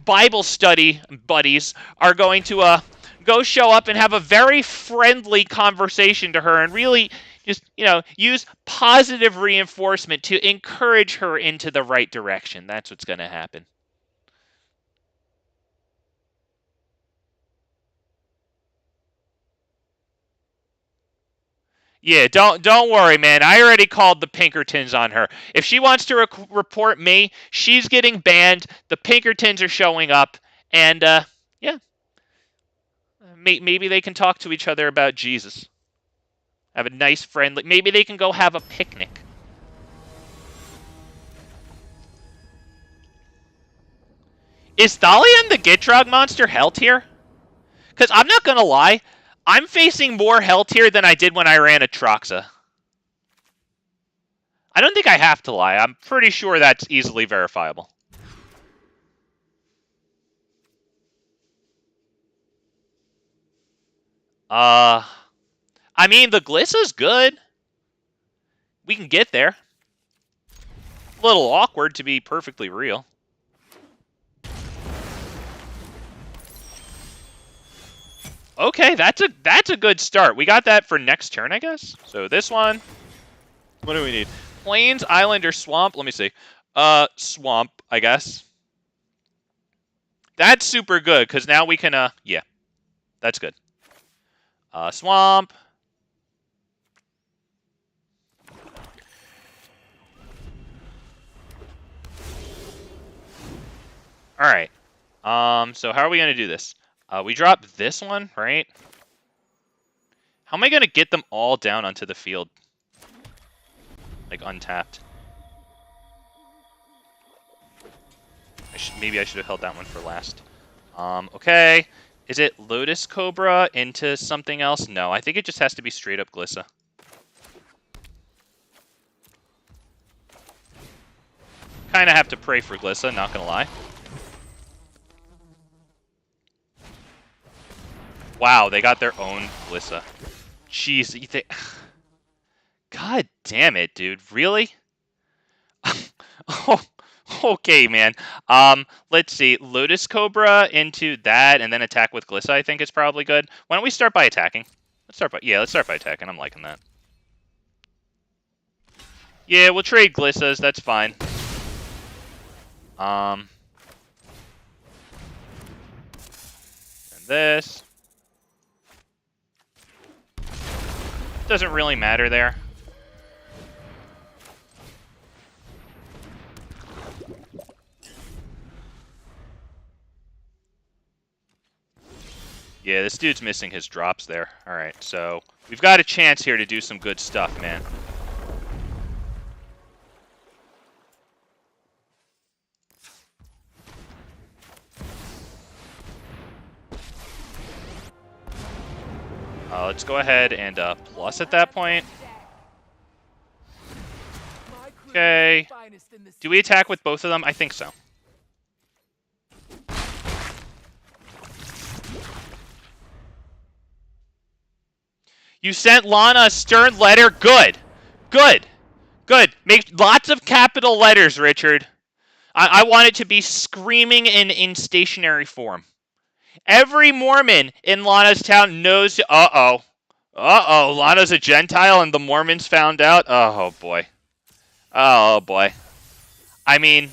Speaker 1: Bible study buddies are going to go show up and have a very friendly conversation to her and really just, use positive reinforcement to encourage her into the right direction. That's what's going to happen. Yeah, don't worry, man. I already called the Pinkertons on her. If she wants to report me, she's getting banned. The Pinkertons are showing up, and yeah, maybe they can talk to each other about Jesus. Have a nice friendly. Maybe they can go have a picnic. Is Thalia and the Gitrog Monster hell tier? Because I'm not gonna lie, I'm facing more hell tier than I did when I ran Atraxa. I don't think I have to lie. I'm pretty sure that's easily verifiable. I mean, the Glissa's good. We can get there. A little awkward, to be perfectly real. Okay, that's a good start. We got that for next turn, I guess. So this one, what do we need? Plains, Island, or Swamp? Let me see. Swamp, I guess. That's super good, because now we can, yeah. That's good. Swamp. Alright. So how are we going to do this? We drop this one, right? How am I going to get them all down onto the field? Like, untapped. Maybe I should have held that one for last. Okay. Is it Lotus Cobra into something else? No, I think it just has to be straight up Glissa. Kind of have to pray for Glissa, not gonna lie. Wow, they got their own Glissa. Jeez, you think... God damn it, dude. Really? Oh, okay, man. Let's see. Lotus Cobra into that, and then attack with Glissa, I think is probably good. Why don't we start by attacking? Let's start by attacking. I'm liking that. Yeah, we'll trade Glissas. That's fine. And this. Doesn't really matter there. Yeah, this dude's missing his drops there. Alright, so we've got a chance here to do some good stuff, man. Let's go ahead and plus at that point. Okay. Do we attack with both of them? I think so. You sent Lana a stern letter? Good. Good. Good. Make lots of capital letters, Richard. I want it to be screaming in stationary form. Every Mormon in Lana's town knows... Uh-oh. Uh-oh. Lana's a Gentile and the Mormons found out? Oh, boy. Oh, boy. I mean,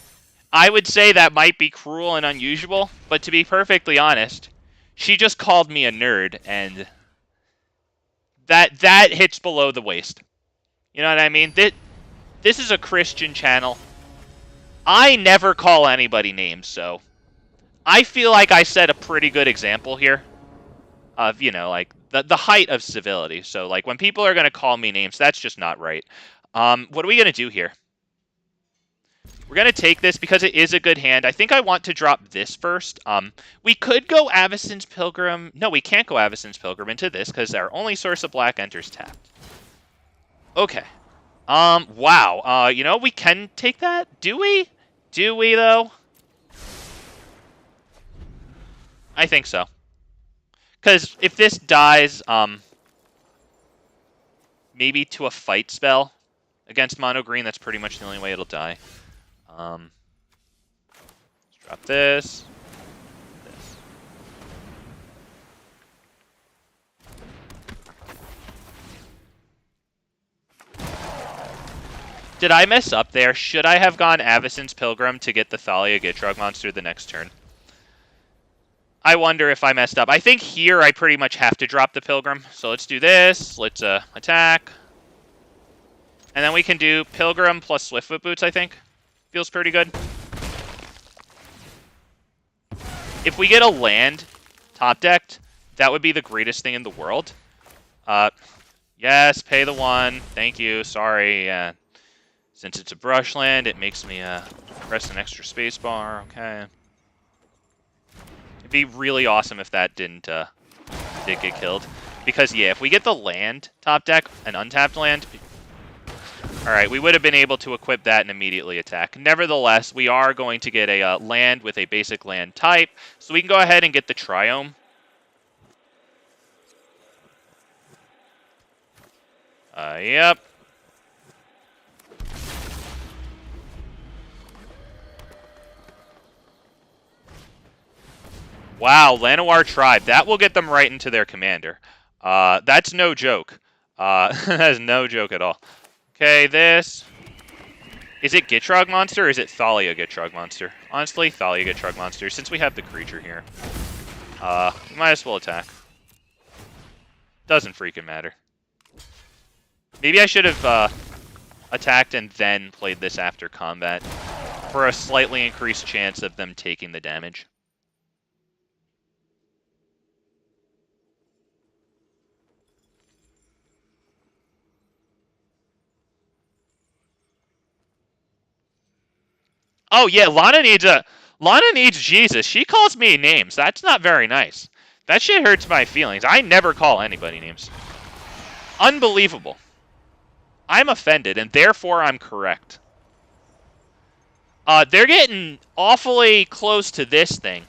Speaker 1: I would say that might be cruel and unusual, but to be perfectly honest, she just called me a nerd, and that hits below the waist. You know what I mean? This is a Christian channel. I never call anybody names, so I feel like I set a pretty good example here of, you know, like, the height of civility. So, like, when people are going to call me names, that's just not right. What are we going to do here? We're going to take this because it is a good hand. I think I want to drop this first. We could go ABZAN's Pilgrim. No, we can't go ABZAN's Pilgrim into this because our only source of black enters tapped. Okay. Wow. You know, we can take that. Do we? Do we, though? I think so. Because if this dies, maybe to a fight spell against mono green, that's pretty much the only way it'll die. Let's drop this. This. Did I mess up there? Should I have gone ABZAN's Pilgrim to get the Thalia Gitrog Monster the next turn? I wonder if I messed up. I think here I pretty much have to drop the Pilgrim. So let's do this. Let's attack. And then we can do Pilgrim plus Swiftfoot Boots, I think. Feels pretty good. If we get a land top decked, that would be the greatest thing in the world. Yes, pay the one. Thank you. Sorry. Since it's a brush land, it makes me press an extra space bar. Okay. It'd be really awesome if that did get killed. Because, yeah, if we get the land top deck, an untapped land... Alright, we would have been able to equip that and immediately attack. Nevertheless, we are going to get a land with a basic land type. So we can go ahead and get the Triome. Yep. Wow, Llanowar Tribe. That will get them right into their commander. That's no joke. That is no joke at all. Okay, this. Is it Gitrog Monster or is it Thalia Gitrog Monster? Honestly, Thalia Gitrog Monster, since we have the creature here. We might as well attack. Doesn't freaking matter. Maybe I should have attacked and then played this after combat. for a slightly increased chance of them taking the damage. Oh yeah, Lana needs Jesus. She calls me names. That's not very nice. That shit hurts my feelings. I never call anybody names. Unbelievable. I'm offended, and therefore I'm correct. They're getting awfully close to this thing.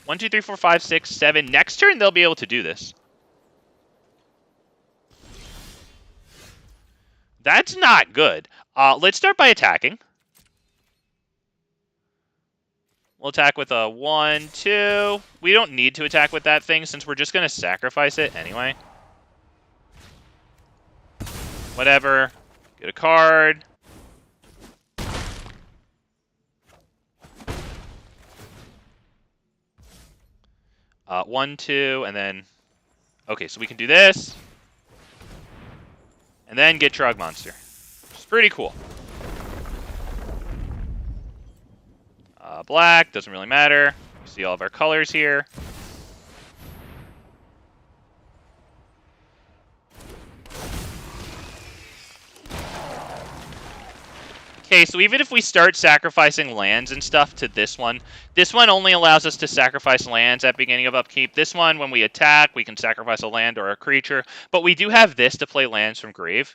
Speaker 1: 1, 2, 3, 4, 5, 6, 7. Next turn, they'll be able to do this. That's not good. Let's start by attacking. We'll attack with a 1, 2. We don't need to attack with that thing since we're just going to sacrifice it anyway. Whatever. Get a card. One, 2, and then... Okay, so we can do this. And then get Gitrog Monster. Which is pretty cool. Black, doesn't really matter. You see all of our colors here. Okay, so even if we start sacrificing lands and stuff to this one only allows us to sacrifice lands at beginning of upkeep. This one, when we attack, we can sacrifice a land or a creature. But we do have this to play lands from grave.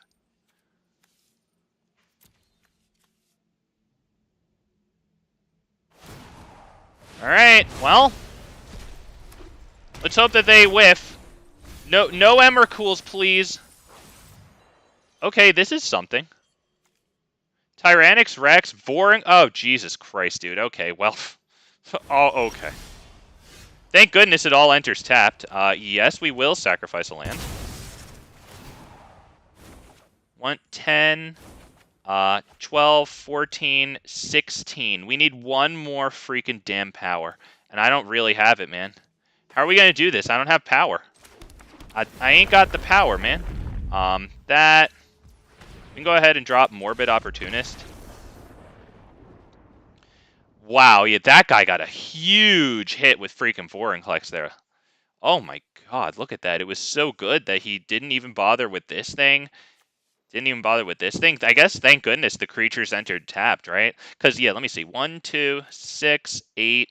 Speaker 1: Alright, well. Let's hope that they whiff. No Emrakul's, please. Okay, this is something. Tyrannix Rex, Voring. Oh, Jesus Christ, dude. Okay, well. Oh, okay. Thank goodness it all enters tapped. Yes, we will sacrifice a land. 1, 10, 12, 14, 16. We need one more freaking damn power. And I don't really have it, man. How are we going to do this? I don't have power. I ain't got the power, man. That... We can go ahead and drop Morbid Opportunist. Wow, yeah, that guy got a huge hit with freaking Vorinclex there. Oh my god, look at that. It was so good that he didn't even bother with this thing. Didn't even bother with this thing. I guess, thank goodness, the creatures entered tapped, right? Because, yeah, let me see. 1, 2, 6, 8,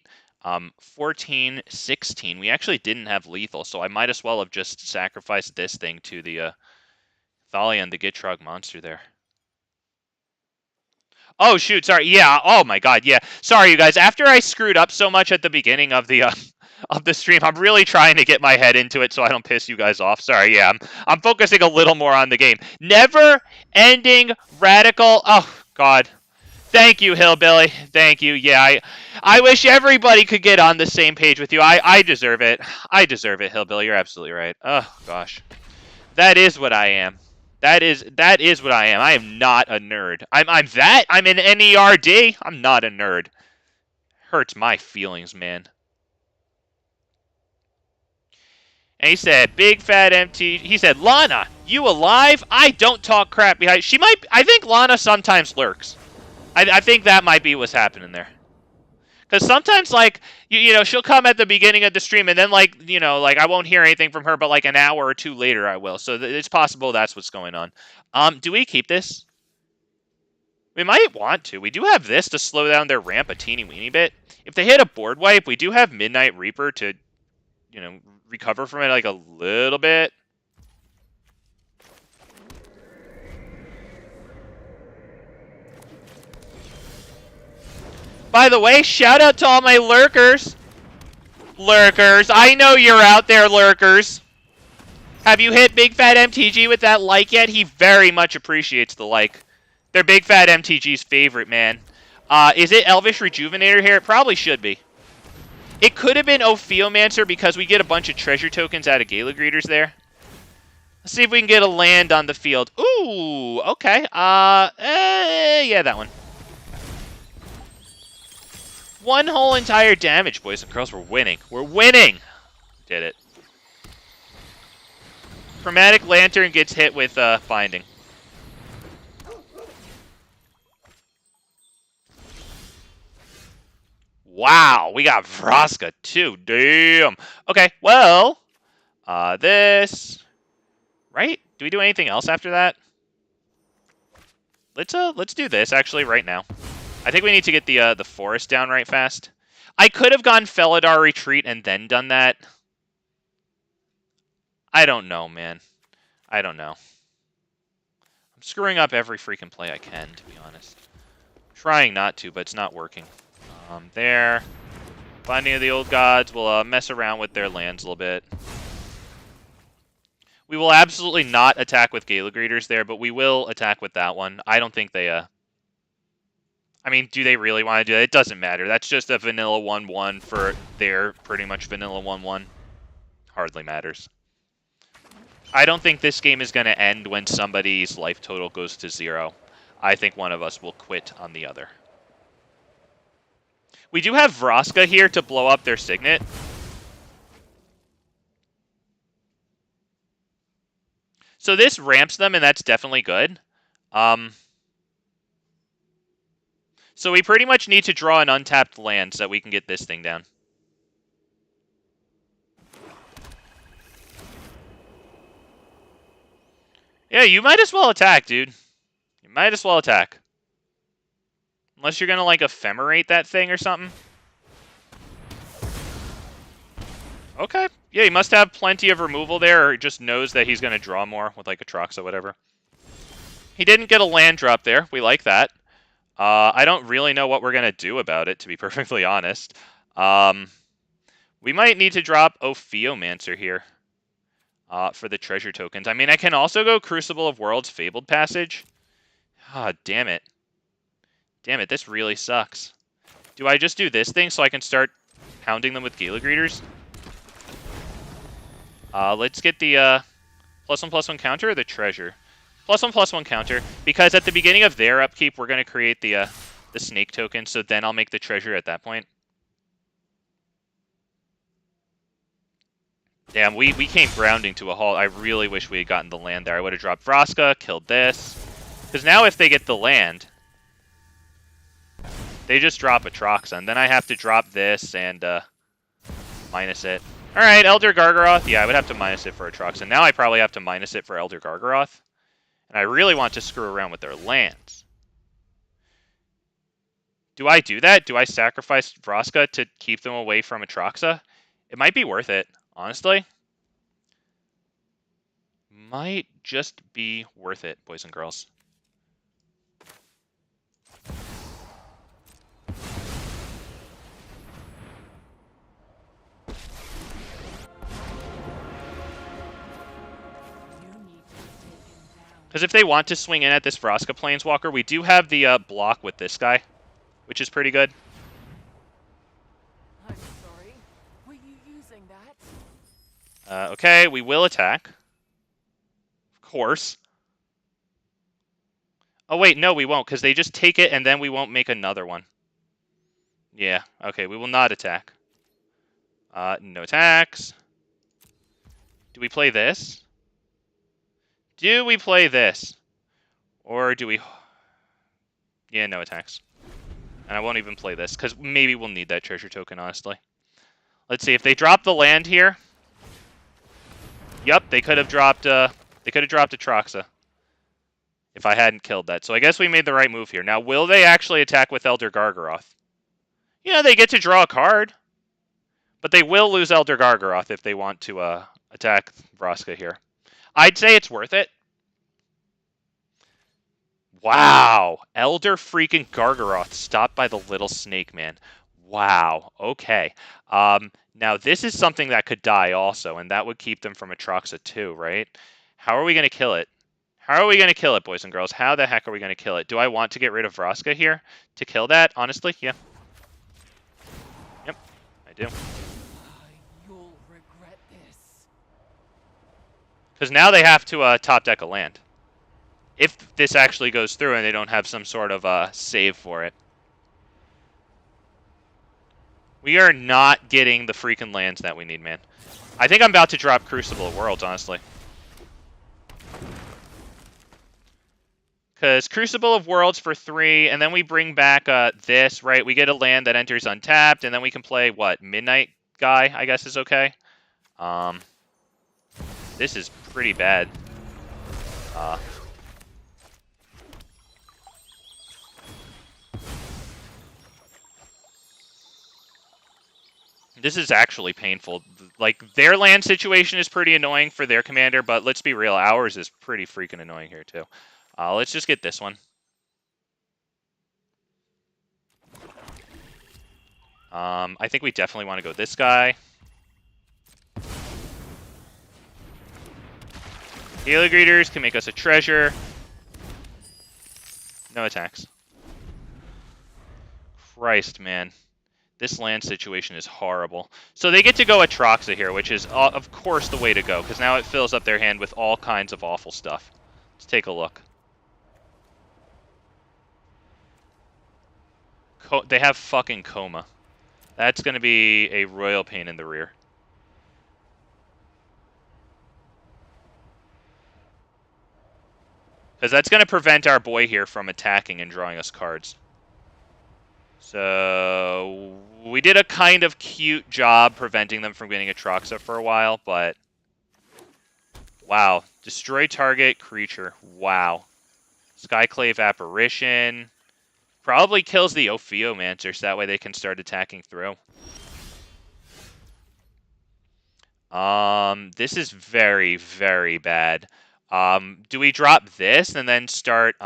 Speaker 1: 14, 16. We actually didn't have lethal, so I might as well have just sacrificed this thing to the Thalia and the Gitrog Monster there. Oh, shoot, sorry. Yeah, oh my god, yeah. Sorry, you guys. After I screwed up so much at the beginning of the stream, I'm really trying to get my head into it so I don't piss you guys off. Sorry, yeah. I'm focusing a little more on the game. Never-ending radical... Oh, god. Thank you, Hillbilly. Thank you. Yeah, I wish everybody could get on the same page with you. I deserve it. I deserve it, Hillbilly. You're absolutely right. Oh, gosh. That is what I am. That is what I am. I am not a nerd. I'm that. I'm an NERD. I'm not a nerd. Hurts my feelings, man. And he said, big fat MT. He said, Lana, you alive? I don't talk crap behind. She might. I think Lana sometimes lurks. I think that might be what's happening there. Because sometimes, like, you know, she'll come at the beginning of the stream, and then, like, you know, like, I won't hear anything from her, but, like, an hour or two later I will. So it's possible that's what's going on. Do we keep this? We might want to. We do have this to slow down their ramp a teeny-weeny bit. If they hit a board wipe, we do have Midnight Reaper to, you know, recover from it, like, a little bit. By the way, shout out to all my lurkers. Lurkers, I know you're out there, lurkers. Have you hit Big Fat MTG with that like yet? He very much appreciates the like. They're Big Fat MTG's favorite, man. Is it Elvish Rejuvenator here? It probably should be. It could have been Ophiomancer because we get a bunch of treasure tokens out of Gala Greeters there. Let's see if we can get a land on the field. Ooh, okay. Yeah, that one. One whole entire damage, boys and girls. We're winning. We're winning! Did it. Chromatic Lantern gets hit with Binding. Wow, we got Vraska too. Damn. Okay, well, this, right? Do we do anything else after that? Let's do this actually right now. I think we need to get the forest down right fast. I could have gone Felidar Retreat and then done that. I don't know, man. I don't know. I'm screwing up every freaking play I can, to be honest. Trying not to, but it's not working. There. Binding of the Old Gods. We'll mess around with their lands a little bit. We will absolutely not attack with Gala Greeters there, but we will attack with that one. I don't think they... I mean, do they really want to do that? It doesn't matter. That's just a vanilla 1-1 for their pretty much vanilla 1-1. Hardly matters. I don't think this game is going to end when somebody's life total goes to 0. I think one of us will quit on the other. We do have Vraska here to blow up their Signet. So this ramps them, and that's definitely good. So we pretty much need to draw an untapped land so that we can get this thing down. Yeah, you might as well attack, dude. You might as well attack. Unless you're going to, like, ephemerate that thing or something. Okay. Yeah, he must have plenty of removal there, or just knows that he's going to draw more with, like, Atraxa or whatever. He didn't get a land drop there. We like that. I don't really know what we're going to do about it, to be perfectly honest. We might need to drop Ophiomancer here for the treasure tokens. I mean, I can also go Crucible of Worlds, Fabled Passage. Ah, damn it. Damn it, this really sucks. Do I just do this thing so I can start pounding them with Gala Greeters? Let's get the +1/+1 counter or the treasure. +1/+1 counter, because at the beginning of their upkeep, we're going to create the snake token, so then I'll make the treasure at that point. Damn, we came grounding to a halt. I really wish we had gotten the land there. I would have dropped Vraska, killed this. Because now if they get the land, they just drop Atraxa, and then I have to drop this and minus it. Alright, Elder Gargaroth. Yeah, I would have to minus it for Atraxa. Now I probably have to minus it for Elder Gargaroth. And I really want to screw around with their lands. Do I do that? Do I sacrifice Vraska to keep them away from Atraxa? It might be worth it, honestly. Might just be worth it, boys and girls. Because if they want to swing in at this Vraska Planeswalker, we do have the block with this guy, which is pretty good.
Speaker 2: I'm sorry. Were you using that?
Speaker 1: Okay, we will attack. Of course. Oh, wait, no, we won't, because they just take it, and then we won't make another one. Yeah, okay, we will not attack. No attacks. Do we play this? Do we play this? Or do we... Yeah, no attacks. And I won't even play this, because maybe we'll need that treasure token, honestly. Let's see, if they drop the land here... Yep, they could have dropped Atraxa. If I hadn't killed that. So I guess we made the right move here. Now, will they actually attack with Elder Gargaroth? Yeah, they get to draw a card. But they will lose Elder Gargaroth if they want to attack Vraska here. I'd say it's worth it. Wow. Elder freaking Gargaroth stopped by the little snake, man. Wow. Okay. Now, this is something that could die also, and that would keep them from Atraxa too, right? How are we going to kill it? How are we going to kill it, boys and girls? How the heck are we going to kill it? Do I want to get rid of Vraska here to kill that? Honestly, yeah. Yep, I do.
Speaker 2: You'll regret this.
Speaker 1: Because now they have to top deck a land. If this actually goes through and they don't have some sort of save for it. We are not getting the freaking lands that we need, man. I think I'm about to drop Crucible of Worlds, honestly. Because Crucible of Worlds for 3, and then we bring back this, right? We get a land that enters untapped, and then we can play, what, Midnight Guy, I guess is okay. This is pretty bad. This is actually painful. Like, their land situation is pretty annoying for their commander, but let's be real, ours is pretty freaking annoying here, too. Let's just get this one. I think we definitely want to go this guy. Gala Greeters can make us a treasure. No attacks. Christ, man. This land situation is horrible. So they get to go Atraxa here, which is, of course, the way to go, because now it fills up their hand with all kinds of awful stuff. Let's take a look. They have fucking Coma. That's going to be a royal pain in the rear. Because that's going to prevent our boy here from attacking and drawing us cards. So we did a kind of cute job preventing them from getting Atraxa for a while, but wow. Destroy target creature. Wow. Skyclave Apparition. Probably kills the Ophiomancer, so that way they can start attacking through. This is very, very bad. Do we drop this and then start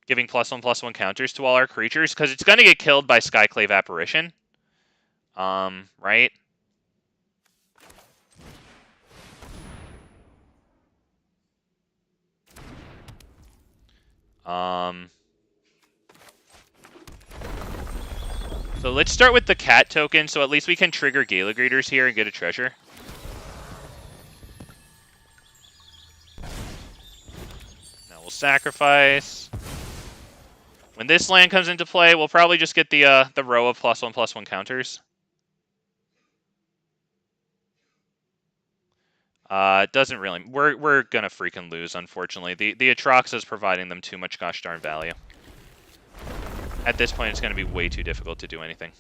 Speaker 1: giving +1/+1 counters to all our creatures? Because it's going to get killed by Skyclave Apparition. Right? So let's start with the cat token, so at least we can trigger Gala Greeters here and get a treasure. Now we'll sacrifice. When this land comes into play, we'll probably just get the row of +1/+1 counters. It doesn't really... We're gonna freaking lose, unfortunately. The Atraxa is providing them too much gosh darn value. At this point, it's going to be way too difficult to do anything.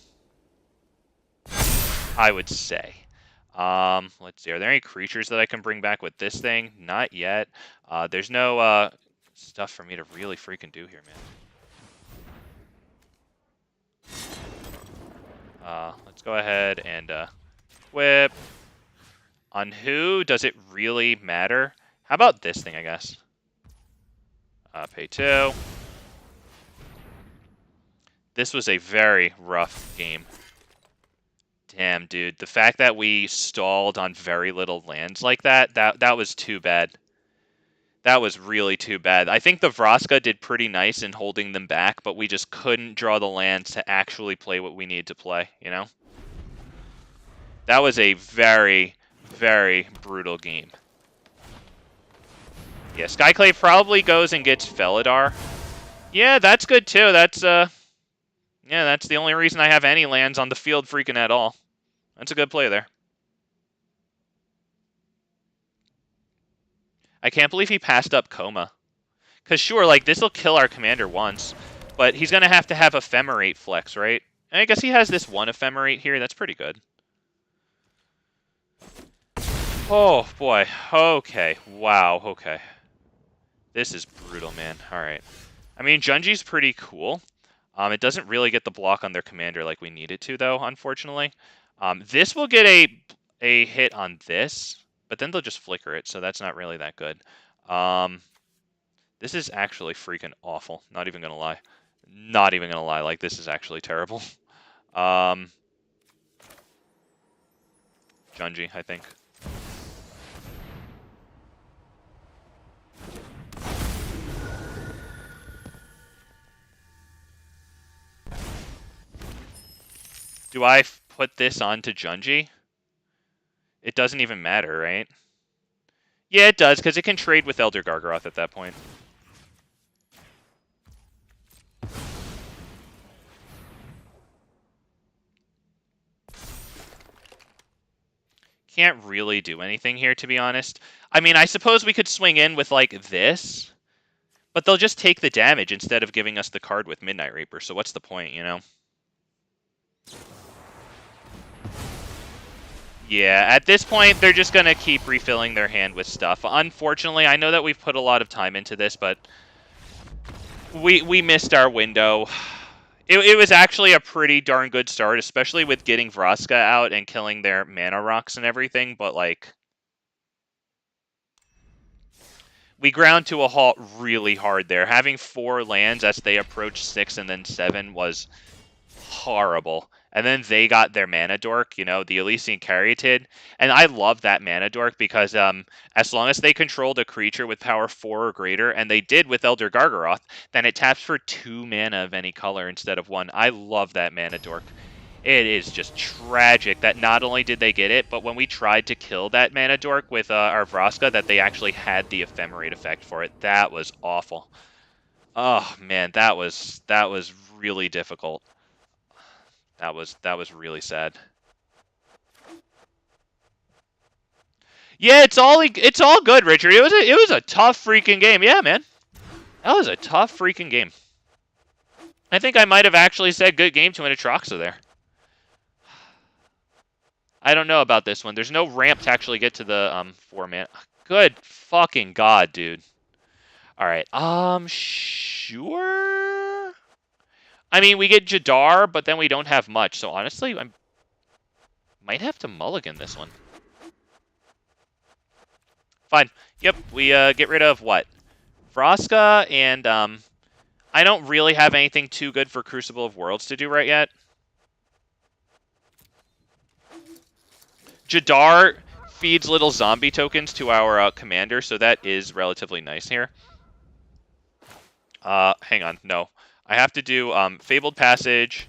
Speaker 1: I would say. Let's see. Are there any creatures that I can bring back with this thing? Not yet. There's no stuff for me to really freaking do here, man. Let's go ahead and equip. On who does it really matter? How about this thing, I guess? Pay 2. This was a very rough game. Damn, dude. The fact that we stalled on very little lands like that was too bad. That was really too bad. I think the Vraska did pretty nice in holding them back, but we just couldn't draw the lands to actually play what we needed to play, you know? That was a very, very brutal game. Yeah, Skyclave probably goes and gets Felidar. Yeah, that's good too. Yeah, that's the only reason I have any lands on the field freaking at all. That's a good play there. I can't believe he passed up Coma. Because sure, like, this will kill our commander once, but he's going to have Ephemerate flex, right? And I guess he has this one Ephemerate here. That's pretty good. Oh, boy. Okay. Wow. Okay. This is brutal, man. All right. I mean, Junji's pretty cool. It doesn't really get the block on their commander like we need it to, though, unfortunately. This will get a hit on this, but then they'll just flicker it, so that's not really that good. This is actually freaking awful. Not even going to lie. Not even going to lie. Like, this is actually terrible. Junji, I think. Do I put this onto Junji? It doesn't even matter, right? Yeah, it does, because it can trade with Elder Gargaroth at that point. Can't really do anything here, to be honest. I mean, I suppose we could swing in with, like, this. But they'll just take the damage instead of giving us the card with Midnight Reaper, so what's the point, you know? Yeah, at this point, they're just going to keep refilling their hand with stuff. Unfortunately, I know that we've put a lot of time into this, but we missed our window. It was actually a pretty darn good start, especially with getting Vraska out and killing their mana rocks and everything, but, like, we ground to a halt really hard there. Having 4 lands as they approach 6 and then 7 was horrible. And then they got their mana dork, you know, the Ilysian Caryatid. And I love that mana dork because as long as they controlled a creature with power 4 or greater, and they did with Elder Gargaroth, then it taps for 2 mana of any color instead of 1. I love that mana dork. It is just tragic that not only did they get it, but when we tried to kill that mana dork with our Vraska, that they actually had the ephemerate effect for it. That was awful. Oh man, that was really difficult. That was really sad. Yeah, it's all good, Richard. It was a tough freaking game. Yeah, man. That was a tough freaking game. I think I might have actually said good game to an Atraxa there. I don't know about this one. There's no ramp to actually get to the 4-man. Good fucking god, dude. All right. Sure. I mean, we get Jadar, but then we don't have much. So honestly, I might have to mulligan this one. Fine. Yep, we get rid of what? Vraska, and I don't really have anything too good for Crucible of Worlds to do right yet. Jadar feeds little zombie tokens to our commander, so that is relatively nice here. Hang on, no. I have to do Fabled Passage,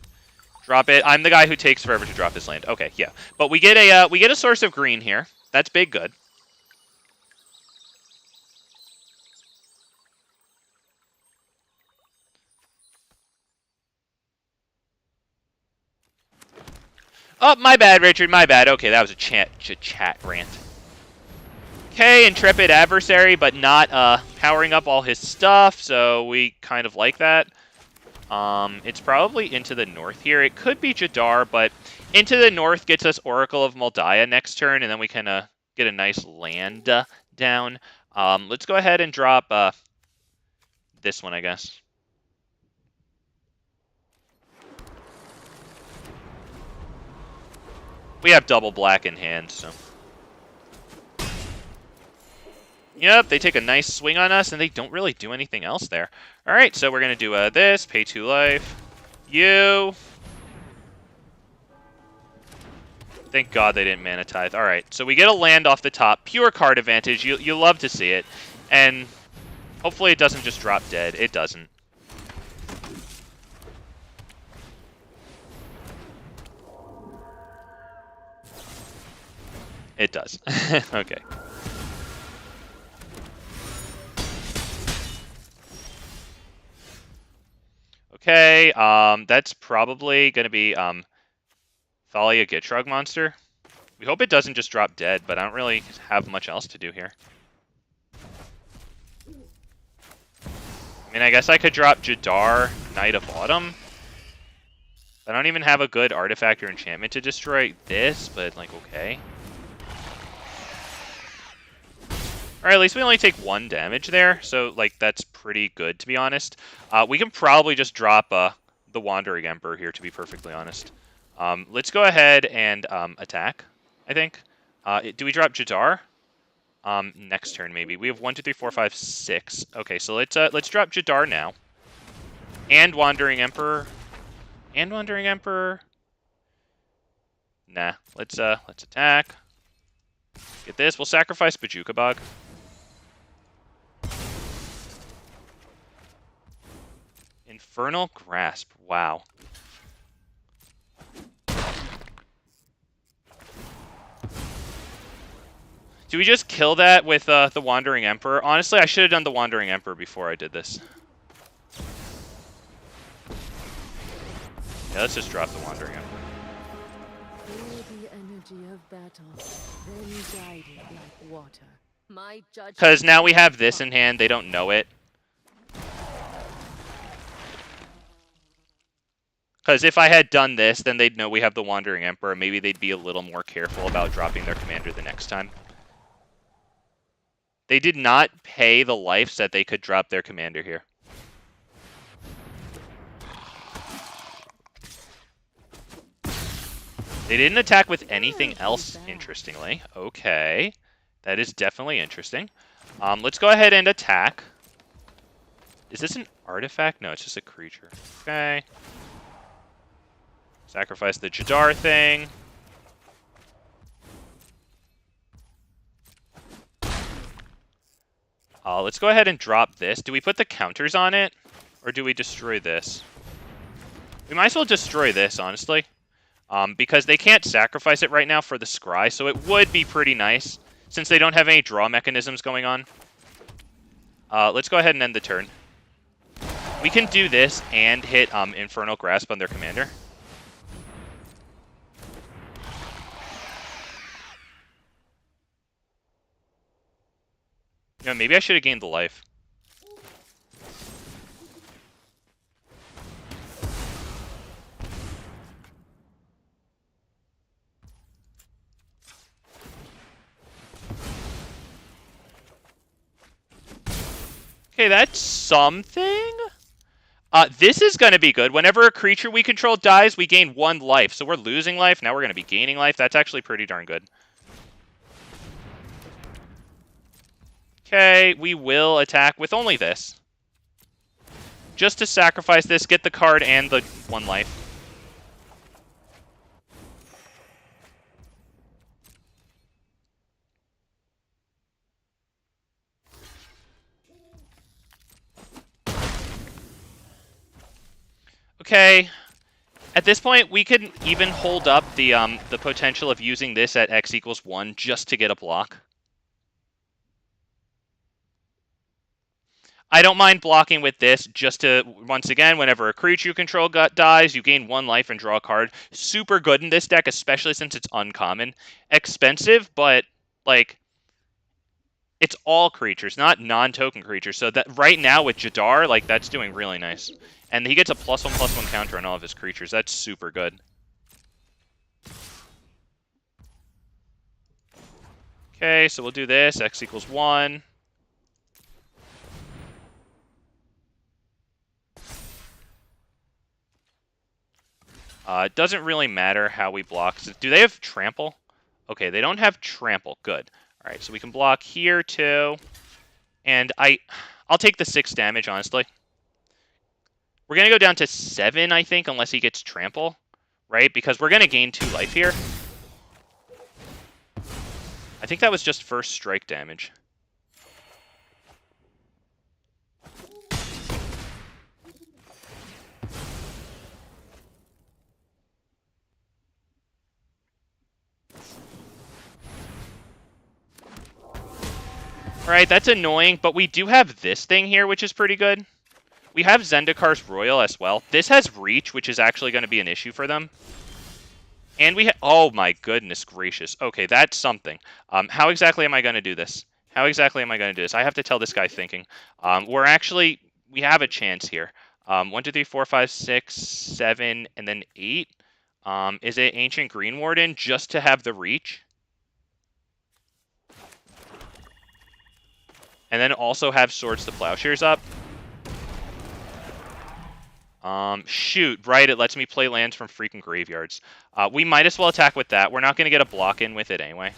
Speaker 1: drop it. I'm the guy who takes forever to drop his land. Okay, yeah. But we get a source of green here. That's big good. Oh, my bad, Richard, my bad. Okay, that was a chat rant. Okay, Intrepid Adversary, but not powering up all his stuff, so we kind of like that. It's probably into the north here. It could be Jadar, but into the north gets us Oracle of Mul Daya next turn, and then we can get a nice land down. Let's go ahead and drop this one, I guess. We have double black in hand, so... Yep, they take a nice swing on us, and they don't really do anything else there. Alright, so we're going to do this, pay 2 life. You... Thank God they didn't Mana Tithe. Alright, so we get a land off the top. Pure card advantage. You love to see it. And hopefully it doesn't just drop dead. It doesn't. It does. Okay. Okay, that's probably going to be Thalia Gitrog Monster. We hope it doesn't just drop dead, but I don't really have much else to do here. I mean, I guess I could drop Jadar, Knight of Autumn. I don't even have a good artifact or enchantment to destroy this, but, like, okay. Alright, at least we only take 1 damage there, so, like, that's pretty good, to be honest. We can probably just drop the Wandering Emperor here, to be perfectly honest. Let's go ahead and attack, I think. Do we drop Jadar? Next turn, maybe. We have 1, 2, 3, 4, 5, 6. Okay, so let's drop Jadar now. And Wandering Emperor. And Wandering Emperor. Nah, let's attack. Get this. We'll sacrifice Bajuka Bog. Infernal Grasp. Wow. Do we just kill that with the Wandering Emperor? Honestly, I should have done the Wandering Emperor before I did this. Yeah, let's just drop the Wandering Emperor.
Speaker 2: The energy of battle, then guided like water. My judgment.
Speaker 1: Because now we have this in hand, they don't know it. Because if I had done this, then they'd know we have the Wandering Emperor. Maybe they'd be a little more careful about dropping their commander the next time. They did not pay the life so that they could drop their commander here. They didn't attack with anything else, interestingly. Okay. That is definitely interesting. Let's go ahead and attack. Is this an artifact? No, it's just a creature. Okay. Sacrifice the Jadar thing. Let's go ahead and drop this. Do we put the counters on it? Or do we destroy this? We might as well destroy this, honestly. Because they can't sacrifice it right now for the Scry, so it would be pretty nice, since they don't have any draw mechanisms going on. Let's go ahead and end the turn. We can do this and hit Infernal Grasp on their commander. You know, maybe I should have gained the life. Okay, that's something. This is going to be good. Whenever a creature we control dies, we gain 1 life. So we're losing life. Now we're going to be gaining life. That's actually pretty darn good. Okay, we will attack with only this. Just to sacrifice this, get the card and the 1 life. Okay, at this point, we could even hold up the potential of using this at x equals 1 just to get a block. I don't mind blocking with this just to, once again, whenever a creature you control dies, you gain 1 life and draw a card. Super good in this deck, especially since it's uncommon. Expensive, but, like, it's all creatures, not non-token creatures. So that right now with Jadar, like, that's doing really nice. And he gets a +1/+1 counter on all of his creatures. That's super good. Okay, so we'll do this. X equals 1. It doesn't really matter how we block. Do they have trample? Okay, they don't have trample. Good. All right, so we can block here too. And I'll take the 6 damage, honestly. We're going to go down to 7, I think, unless he gets trample, right? Because we're going to gain 2 life here. I think that was just first strike damage. Alright, that's annoying, but we do have this thing here, which is pretty good. We have Zendikar's Royal as well. This has Reach, which is actually going to be an issue for them. And we oh my goodness gracious. Okay, that's something. How exactly am I going to do this? How exactly am I going to do this? I have to tell this guy thinking. We have a chance here. 1, 2, 3, 4, 5, 6, 7, and then 8. Is it Ancient Green Warden just to have the Reach? And then also have Swords to Plowshares up. Shoot, right, it lets me play lands from freaking graveyards. We might as well attack with that. We're not going to get a block in with it anyway.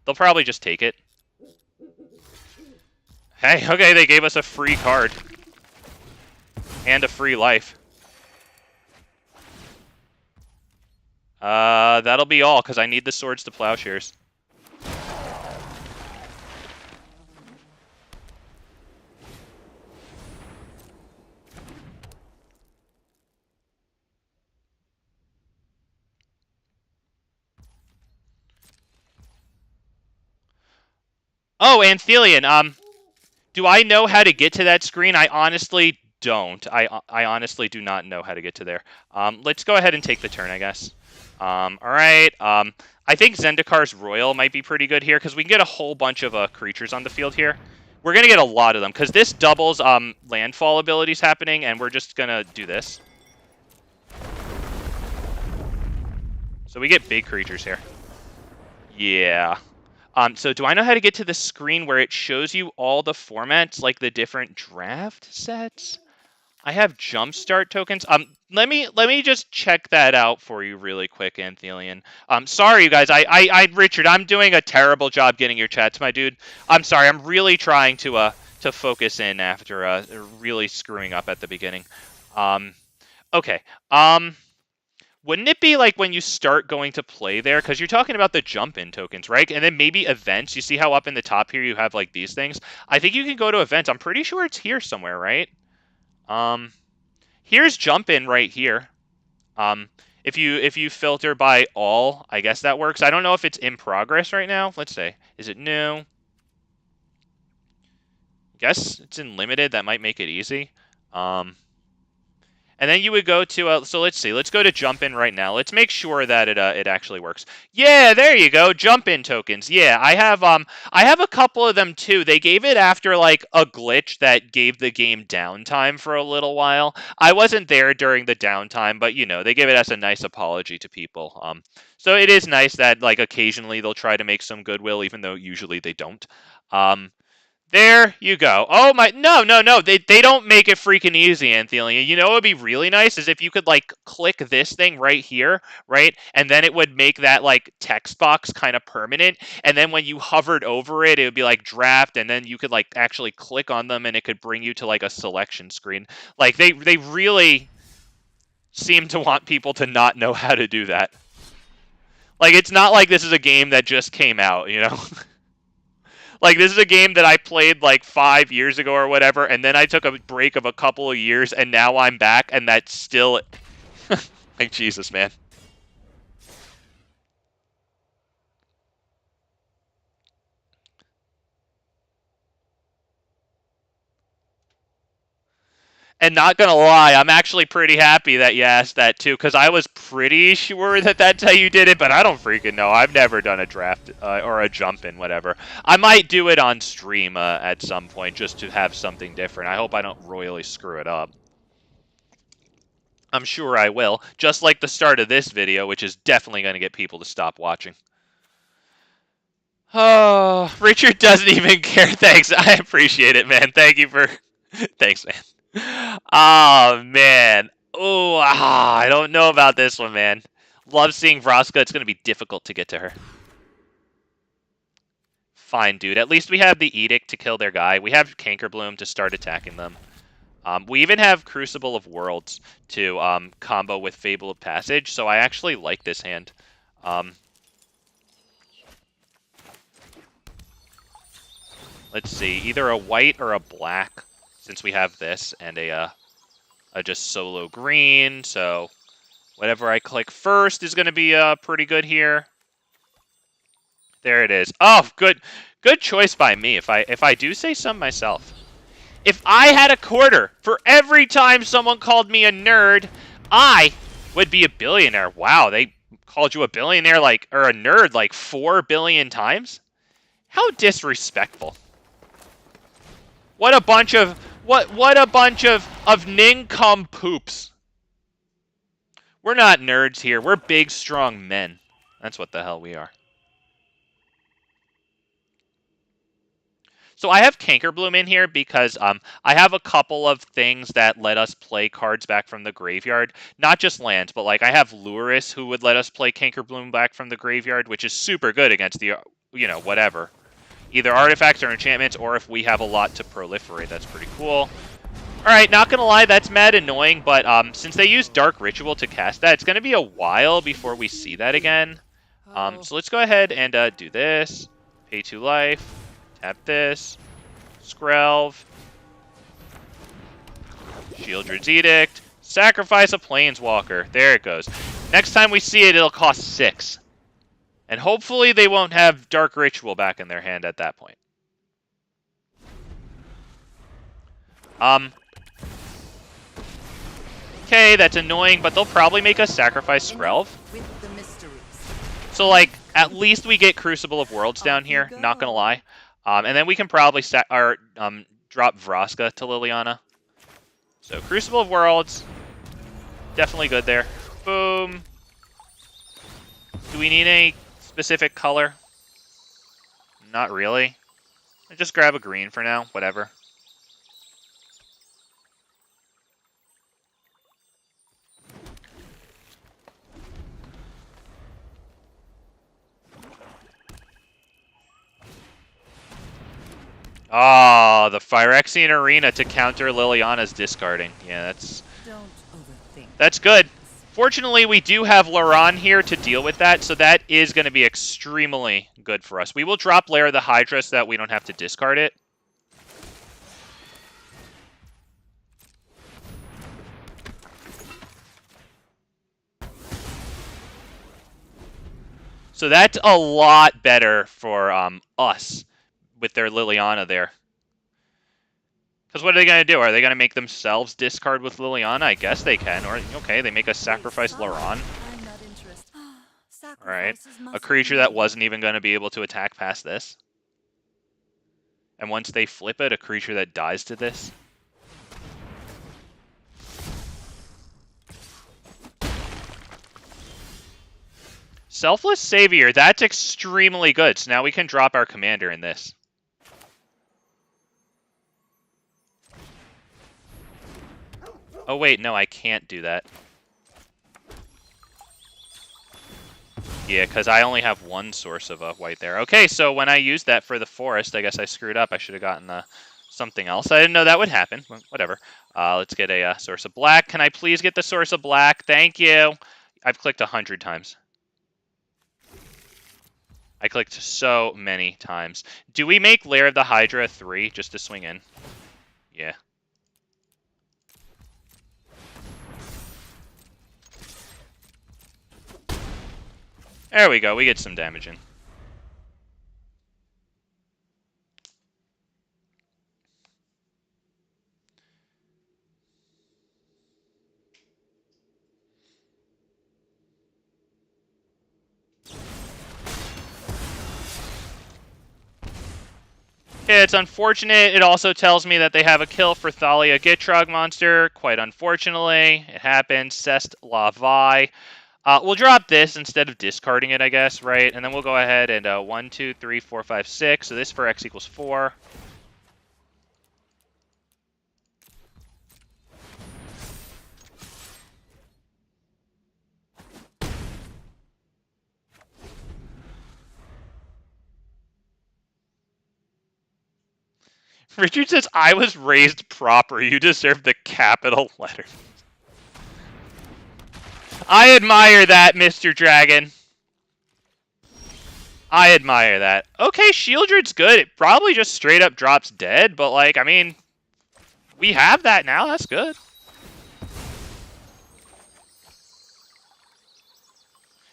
Speaker 1: They'll probably just take it. Hey, okay, they gave us a free card. And a free life. That'll be all, because I need the Swords to Plowshares. Oh, Anthelion, do I know how to get to that screen? I honestly don't. I honestly do not know how to get to there. Let's go ahead and take the turn, I guess. Alright, I think Zendikar's Royal might be pretty good here, because we can get a whole bunch of creatures on the field here. We're going to get a lot of them, because this doubles landfall abilities happening, and we're just going to do this. So we get big creatures here. Yeah. So do I know how to get to the screen where it shows you all the formats, like the different draft sets? I have jumpstart tokens. Let me just check that out for you really quick, Anthelian. Sorry, you guys. Richard, I'm doing a terrible job getting your chats, my dude. I'm sorry. I'm really trying to focus in after really screwing up at the beginning. Okay. Wouldn't it be like when you start going to play there? Because you're talking about the jump-in tokens, right? And then maybe events. You see how up in the top here you have like these things? I think you can go to events. I'm pretty sure it's here somewhere, right? Here's jump-in right here. If you filter by all, I guess that works. I don't know if it's in progress right now. Let's say, is it new? Guess it's in limited. That might make it easy. And then you would go to, so let's see, let's go to jump in right now. Let's make sure that it actually works. Yeah, there you go, jump in tokens. Yeah, I have a couple of them too. They gave it after like a glitch that gave the game downtime for a little while. I wasn't there during the downtime, but you know, they give it as a nice apology to people. So it is nice that like occasionally they'll try to make some goodwill, even though usually they don't. There you go. Oh my, no. They don't make it freaking easy, Anthelia. You know what would be really nice is if you could like click this thing right here, right? And then it would make that like text box kind of permanent. And then when you hovered over it, it would be like draft. And then you could like actually click on them and it could bring you to like a selection screen. Like they really seem to want people to not know how to do that. Like it's not like this is a game that just came out, you know? Like, this is a game that I played, like, 5 years ago or whatever, and then I took a break of a couple of years, and now I'm back, and that's still... like, Jesus, man. And not gonna lie, I'm actually pretty happy that you asked that, too, because I was pretty sure that that's how you did it, but I don't freaking know. I've never done a draft or a jump-in, whatever. I might do it on stream at some point, just to have something different. I hope I don't royally screw it up. I'm sure I will, just like the start of this video, which is definitely going to get people to stop watching. Oh, Richard doesn't even care. Thanks. I appreciate it, man. Thank you for... Thanks, man. Oh, man. Oh, I don't know about this one, man. Love seeing Vraska. It's going to be difficult to get to her. Fine, dude. At least we have the Edict to kill their guy. We have Cankerbloom to start attacking them. We even have Crucible of Worlds to combo with Fable of Passage, so I actually like this hand. Let's see. Either a white or a black, since we have this, and a just solo green, so whatever I click first is going to be pretty good here. There it is. Oh, good choice by me, if I do say so myself. If I had a quarter for every time someone called me a nerd, I would be a billionaire. Wow, they called you a billionaire or a nerd like 4 billion times? How disrespectful. What a bunch of nincompoops. We're not nerds here. We're big, strong men. That's what the hell we are. So I have Cankerbloom in here because I have a couple of things that let us play cards back from the graveyard. Not just lands, but like I have Lurrus who would let us play Cankerbloom back from the graveyard, which is super good against the, you know, whatever. Either artifacts or enchantments, or if we have a lot to proliferate, that's pretty cool. Alright, not gonna lie, that's mad annoying, but since they use Dark Ritual to cast that, it's gonna be a while before we see that again. So let's go ahead and do this. Pay 2 life. Tap this. Skrelv. Sheoldred's Edict. Sacrifice a Planeswalker. There it goes. Next time we see it, it'll cost 6. And hopefully they won't have Dark Ritual back in their hand at that point. Okay, that's annoying, but they'll probably make us sacrifice Skrelv. So, like, at least we get Crucible of Worlds down here, not gonna lie. And then we can probably drop Vraska to Liliana. So, Crucible of Worlds. Definitely good there. Boom. Do we need any specific color? Not really. I just grab a green for now, whatever. Oh, the Phyrexian Arena to counter Liliana's discarding. Yeah, that's good. Fortunately, we do have Laron here to deal with that, so that is going to be extremely good for us. We will drop Lair of the Hydra so that we don't have to discard it. So that's a lot better for us with their Liliana there. Because what are they going to do? Are they going to make themselves discard with Liliana? I guess they can. Or, okay, they make us sacrifice Laron. Alright. A creature that wasn't even going to be able to attack past this. And once they flip it, a creature that dies to this. Selfless Savior, that's extremely good. So now we can drop our commander in this. Oh wait, no, I can't do that. Yeah, because I only have one source of white there. Okay, so when I used that for the forest, I guess I screwed up. I should have gotten something else. I didn't know that would happen. Whatever. Let's get a source of black. Can I please get the source of black? Thank you. I've clicked 100 times. I clicked so many times. Do we make Lair of the Hydra 3 just to swing in? Yeah. There we go. We get some damage in. It's unfortunate. It also tells me that they have a kill for Thalia Gitrog Monster. Quite unfortunately. It happens. Cest la vie. We'll drop this instead of discarding it, I guess, right? And then we'll go ahead and 1, 2, 3, 4, 5, 6. So this for X equals 4. Richard says, I was raised proper. You deserve the capital letter. I admire that, Mr. Dragon. I admire that. Okay, Sheoldred's good. It probably just straight up drops dead, but, like, I mean, we have that now. That's good.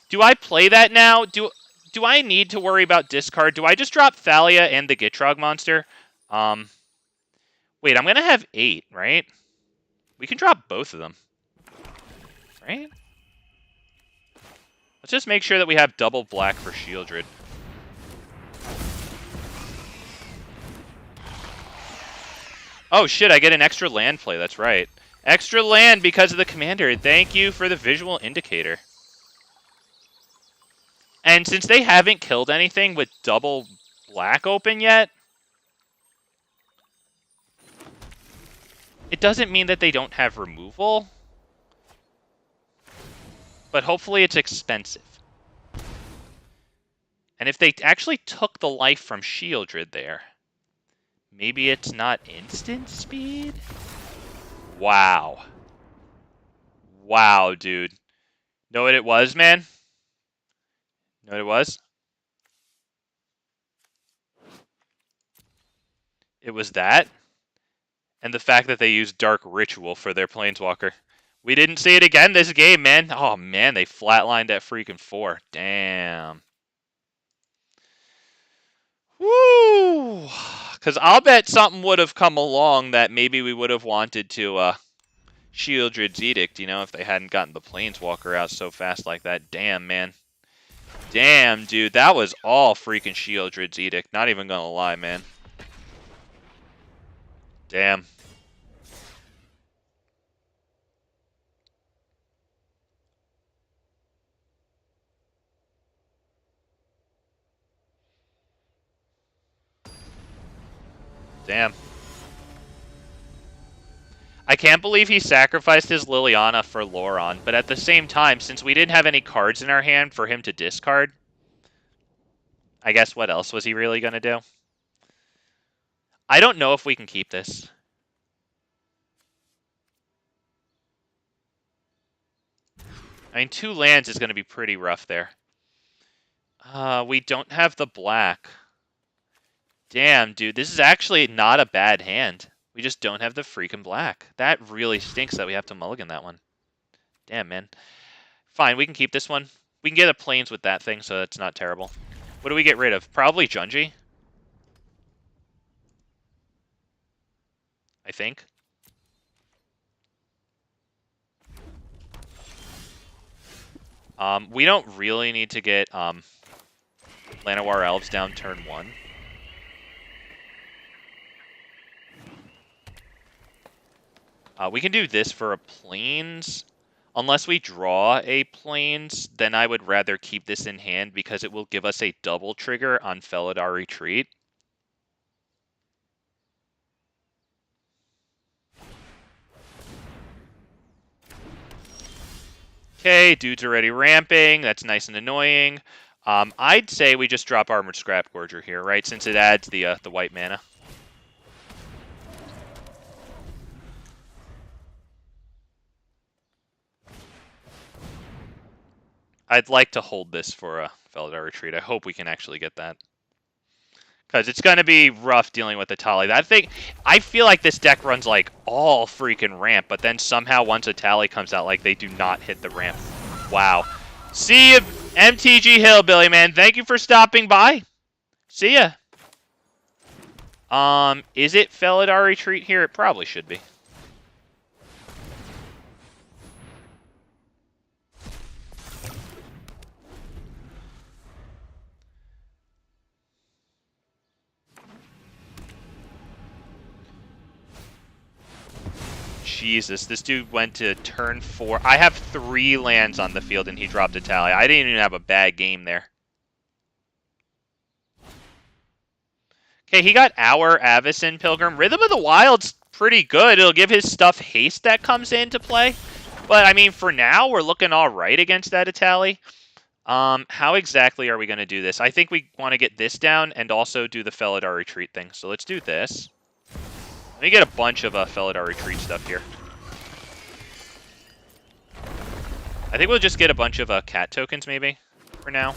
Speaker 1: Do I play that now? Do I need to worry about discard? Do I just drop Thalia and the Gitrog Monster? Wait, I'm going to have 8, right? We can drop both of them. Right? Let's just make sure that we have double black for Sheoldred. Oh shit, I get an extra land play, that's right. Extra land because of the commander. Thank you for the visual indicator. And since they haven't killed anything with double black open yet, it doesn't mean that they don't have removal. But hopefully it's expensive. And if they actually took the life from Sheoldred there, maybe it's not instant speed? Wow. Wow, dude. Know what it was, man? Know what it was? It was that, and the fact that they used Dark Ritual for their Planeswalker. We didn't see it again this game, man. Oh, man, they flatlined that freaking 4. Damn. Woo! Because I'll bet something would have come along that maybe we would have wanted to Sheoldred's Edict, you know, if they hadn't gotten the Planeswalker out so fast like that. Damn, man. Damn, dude. That was all freaking Sheoldred's Edict. Not even gonna lie, man. Damn. damn. I can't believe he sacrificed his Liliana for Loron, but at the same time, since we didn't have any cards in our hand for him to discard, I guess what else was he really going to do? I don't know if we can keep this. I mean, 2 lands is going to be pretty rough there. We don't have the black. Damn, dude, this is actually not a bad hand. We just don't have the freaking black. That really stinks that we have to mulligan that one. Damn, man. Fine, we can keep this one. We can get a plains with that thing, so that's not terrible. What do we get rid of? Probably Junji. I think. We don't really need to get Llanowar Elves down turn 1. We can do this for a plains. Unless we draw a plains, then I would rather keep this in hand because it will give us a double trigger on Felidar Retreat. Okay, dude's already ramping. That's nice and annoying. I'd say we just drop Armored Scrap Gorger here, right? Since it adds the white mana. I'd like to hold this for a Felidar Retreat. I hope we can actually get that. Because it's going to be rough dealing with the Tali. That thing, I feel like this deck runs like all freaking ramp, but then somehow once a Tali comes out, like they do not hit the ramp. Wow. See ya, MTG Hillbilly, man. Thank you for stopping by. See ya. Is it Felidar Retreat here? It probably should be. Jesus, this dude went to turn 4. I have 3 lands on the field and he dropped a Thalia. I didn't even have a bad game there. Okay, he got our ABZAN Pilgrim. Rhythm of the Wild's pretty good. It'll give his stuff haste that comes into play. But, I mean, for now, we're looking all right against that Atali. How exactly are we going to do this? I think we want to get this down and also do the Felidar Retreat thing. So let's do this. Let me get a bunch of Felidar Retreat stuff here. I think we'll just get a bunch of cat tokens, maybe, for now.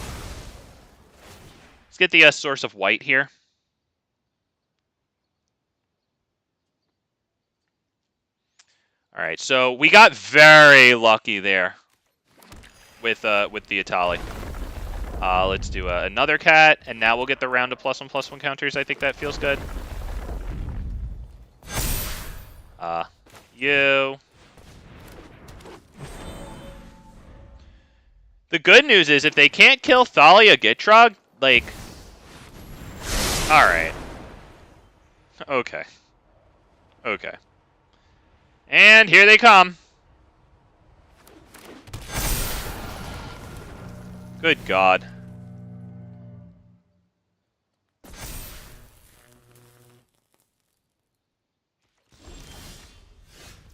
Speaker 1: Let's get the Source of White here. All right, so we got very lucky there with the Atali. Let's do another cat, and now we'll get the round of +1/+1 counters. I think that feels good. You. The good news is if they can't kill Thalia Gitrog, like... Alright. Okay. Okay. And here they come. Good God.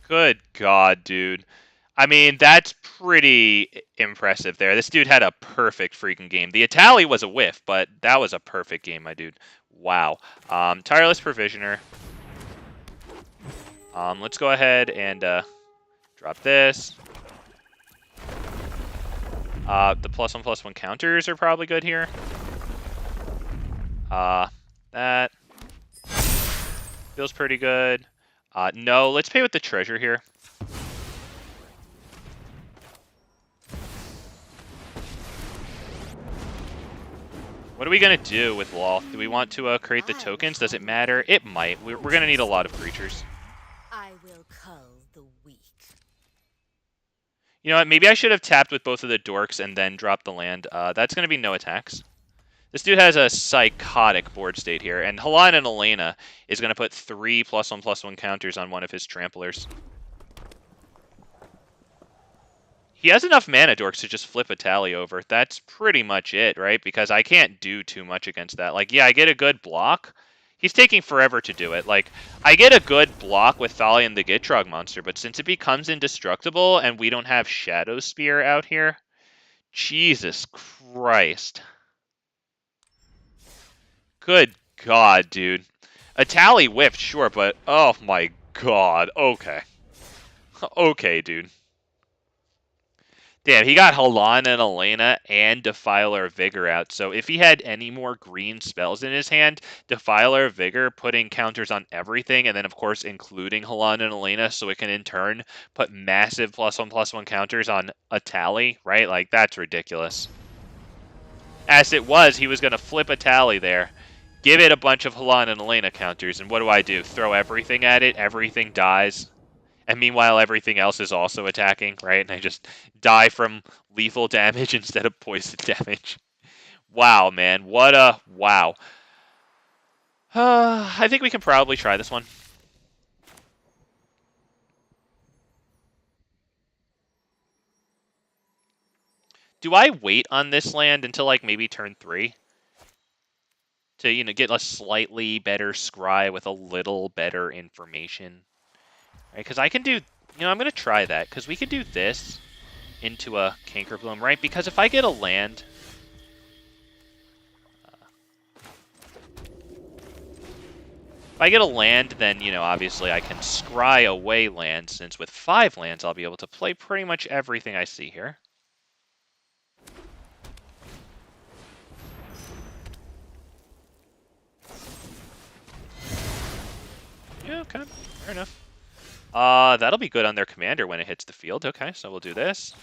Speaker 1: Good God, dude. I mean, that's pretty impressive there. This dude had a perfect freaking game. The Atali was a whiff, but that was a perfect game, my dude. Wow. Tireless Provisioner. Let's go ahead and drop this. The +1/+1 counters are probably good here. That feels pretty good. No, let's pay with the treasure here. What are we going to do with Loth? Do we want to create the tokens? Does it matter? It might. We're going to need a lot of creatures.
Speaker 2: I will cull the weak.
Speaker 1: You know what? Maybe I should have tapped with both of the dorks and then dropped the land. That's going to be no attacks. This dude has a psychotic board state here, and Halan and Elena is going to put 3 +1/+1 counters on one of his tramplers. He has enough mana dorks to just flip a Tally over. That's pretty much it, right? Because I can't do too much against that. Like, yeah, I get a good block. He's taking forever to do it. Like, I get a good block with Thalia and the Gitrog Monster, but since it becomes indestructible and we don't have Shadowspear out here, Jesus Christ. Good God, dude. A Tally whiffed, sure, but oh my God. Okay. Okay, dude. Damn, he got Halan and Elena and Defiler of Vigor out, so if he had any more green spells in his hand, Defiler of Vigor putting counters on everything, and then of course including Halan and Elena, so it can in turn put massive +1/+1 counters on a Tally, right? Like, that's ridiculous. As it was, he was going to flip a Tally there, give it a bunch of Halan and Elena counters, and what do? Throw everything at it, everything dies. And meanwhile, everything else is also attacking, right? And I just die from lethal damage instead of poison damage. Wow, man. What a... Wow. I think we can probably try this one. Do I wait on this land until, like, maybe turn 3? To, you know, get a slightly better scry with a little better information? Right, because I can do... You know, I'm going to try that, because we could do this into a Cankerbloom, right? Because if I get a land... if I get a land, then, you know, obviously I can scry away lands, since with 5 lands I'll be able to play pretty much everything I see here. Yeah, okay. Fair enough. That'll be good on their commander when it hits the field. Okay, so we'll do this.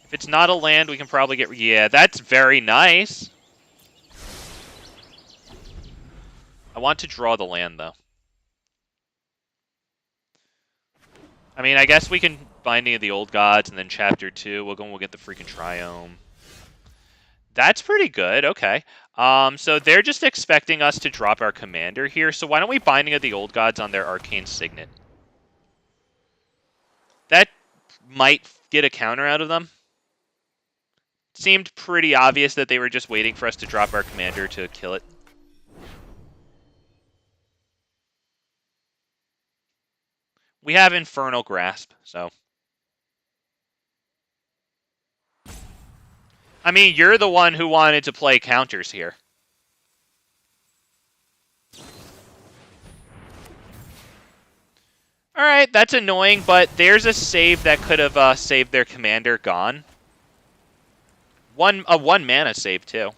Speaker 1: If it's not a land, we can probably get... Yeah, that's very nice. I want to draw the land, though. I mean, I guess we can Binding of the Old Gods, and then Chapter 2, we'll get the freaking Triome. That's pretty good, okay. So they're just expecting us to drop our commander here, so why don't we Binding of the Old Gods on their Arcane Signet? That might get a counter out of them. Seemed pretty obvious that they were just waiting for us to drop our commander to kill it. We have Infernal Grasp, so... I mean, you're the one who wanted to play counters here. Alright, that's annoying, but there's a save that could have saved their commander gone. A 1 mana save, too.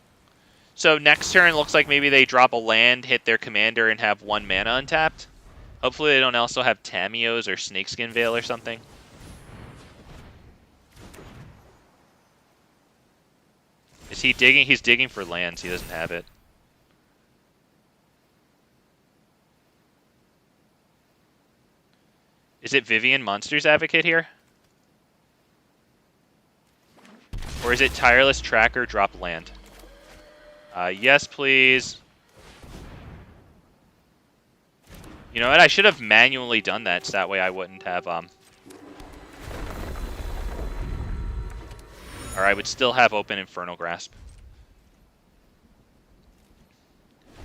Speaker 1: So next turn, looks like maybe they drop a land, hit their commander, and have 1 mana untapped. Hopefully they don't also have Tamiyo's or Snakeskin Veil or something. Is he digging? He's digging for lands. He doesn't have it. Is it Vivien Monsters Advocate here? Or is it Tireless Tracker drop land? Yes, please. You know what? I should have manually done that, so that way I wouldn't have, or I would still have open Infernal Grasp.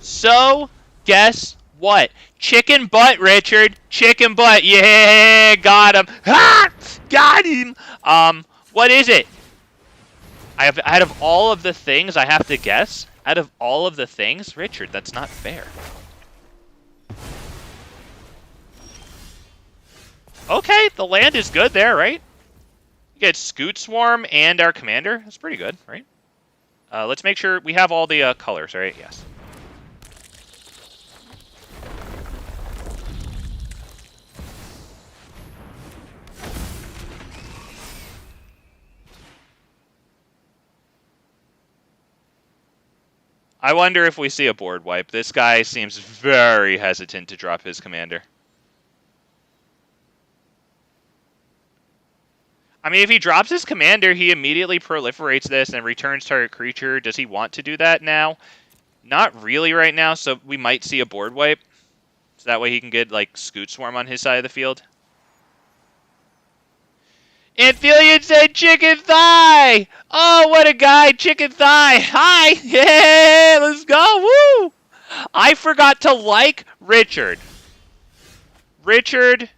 Speaker 1: So, guess what? Chicken butt, Richard. Chicken butt. Yeah, got him. Ah! Got him. What is it? Out of all of the things I have to guess, out of all of the things, Richard, that's not fair. Okay, the land is good there, right? You get Scoot Swarm and our commander. That's pretty good, right? Let's make sure we have all the colors, right? Yes. I wonder if we see a board wipe. This guy seems very hesitant to drop his commander. I mean, if he drops his commander, he immediately proliferates this and returns target creature. Does he want to do that now? Not really right now, so we might see a board wipe. So that way he can get, like, Scoot Swarm on his side of the field. Ilysian said chicken thigh! Oh, what a guy! Chicken thigh! Hi! Yeah, let's go! Woo! I forgot to like Richard. Richard.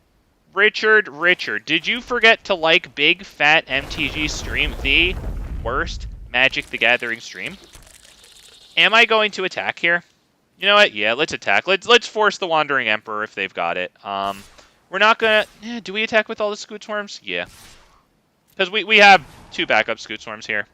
Speaker 1: Did you forget to like Big Fat MTG stream? The worst Magic the Gathering stream? Am I going to attack here? You know what? Yeah, let's attack. Let's force the Wandering Emperor if they've got it. We're not gonna... do we attack with all the Scoot Swarms? Yeah. Because we have 2 backup Scoot Swarms here.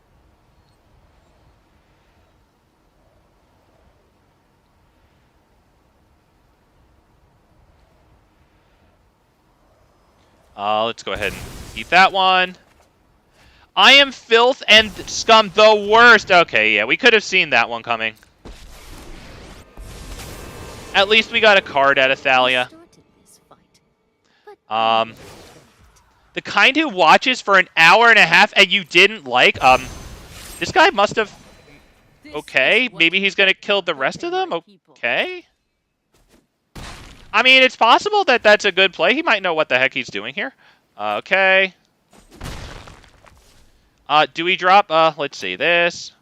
Speaker 1: Let's go ahead and eat that one. I am filth and scum, the worst. Okay, yeah, we could have seen that one coming. At least we got a card out of Thalia. The kind who watches for an hour and a half and you didn't like, this guy must have... Okay, maybe he's gonna kill the rest of them? Okay. I mean, it's possible that that's a good play. He might know what the heck he's doing here. Okay. Do we drop, let's see, this.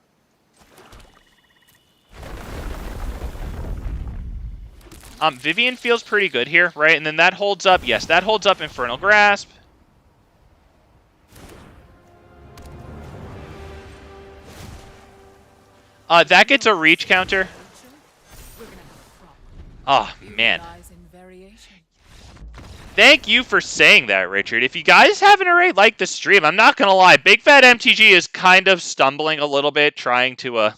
Speaker 1: Vivien feels pretty good here, right? And then that holds up, yes, that holds up Infernal Grasp. That gets a reach counter. Oh, man. Thank you for saying that, Richard. If you guys haven't already liked the stream, I'm not gonna lie, Big Fat MTG is kind of stumbling a little bit, trying to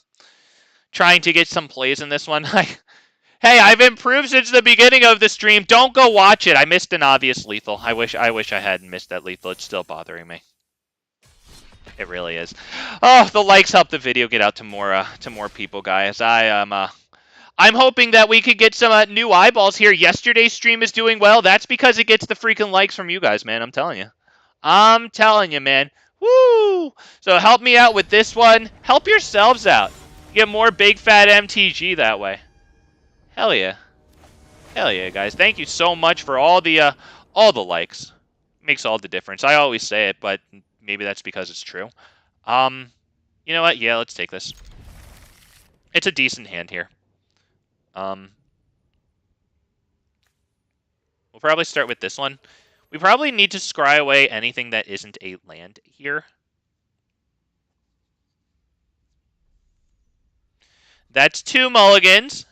Speaker 1: get some plays in this one. Hey, I've improved since the beginning of the stream. Don't go watch it. I missed an obvious lethal. I wish I hadn't missed that lethal. It's still bothering me. It really is. Oh, the likes help the video get out to more people, guys. I'm hoping that we could get some new eyeballs here. Yesterday's stream is doing well. That's because it gets the freaking likes from you guys, man. I'm telling you. I'm telling you, man. Woo! So help me out with this one. Help yourselves out. Get more Big Fat MTG that way. Hell yeah. Hell yeah, guys. Thank you so much for all the likes. Makes all the difference. I always say it, but maybe that's because it's true. You know what? Yeah, let's take this. It's a decent hand here. We'll probably start with this one. We probably need to scry away anything that isn't a land here. That's 2 mulligans.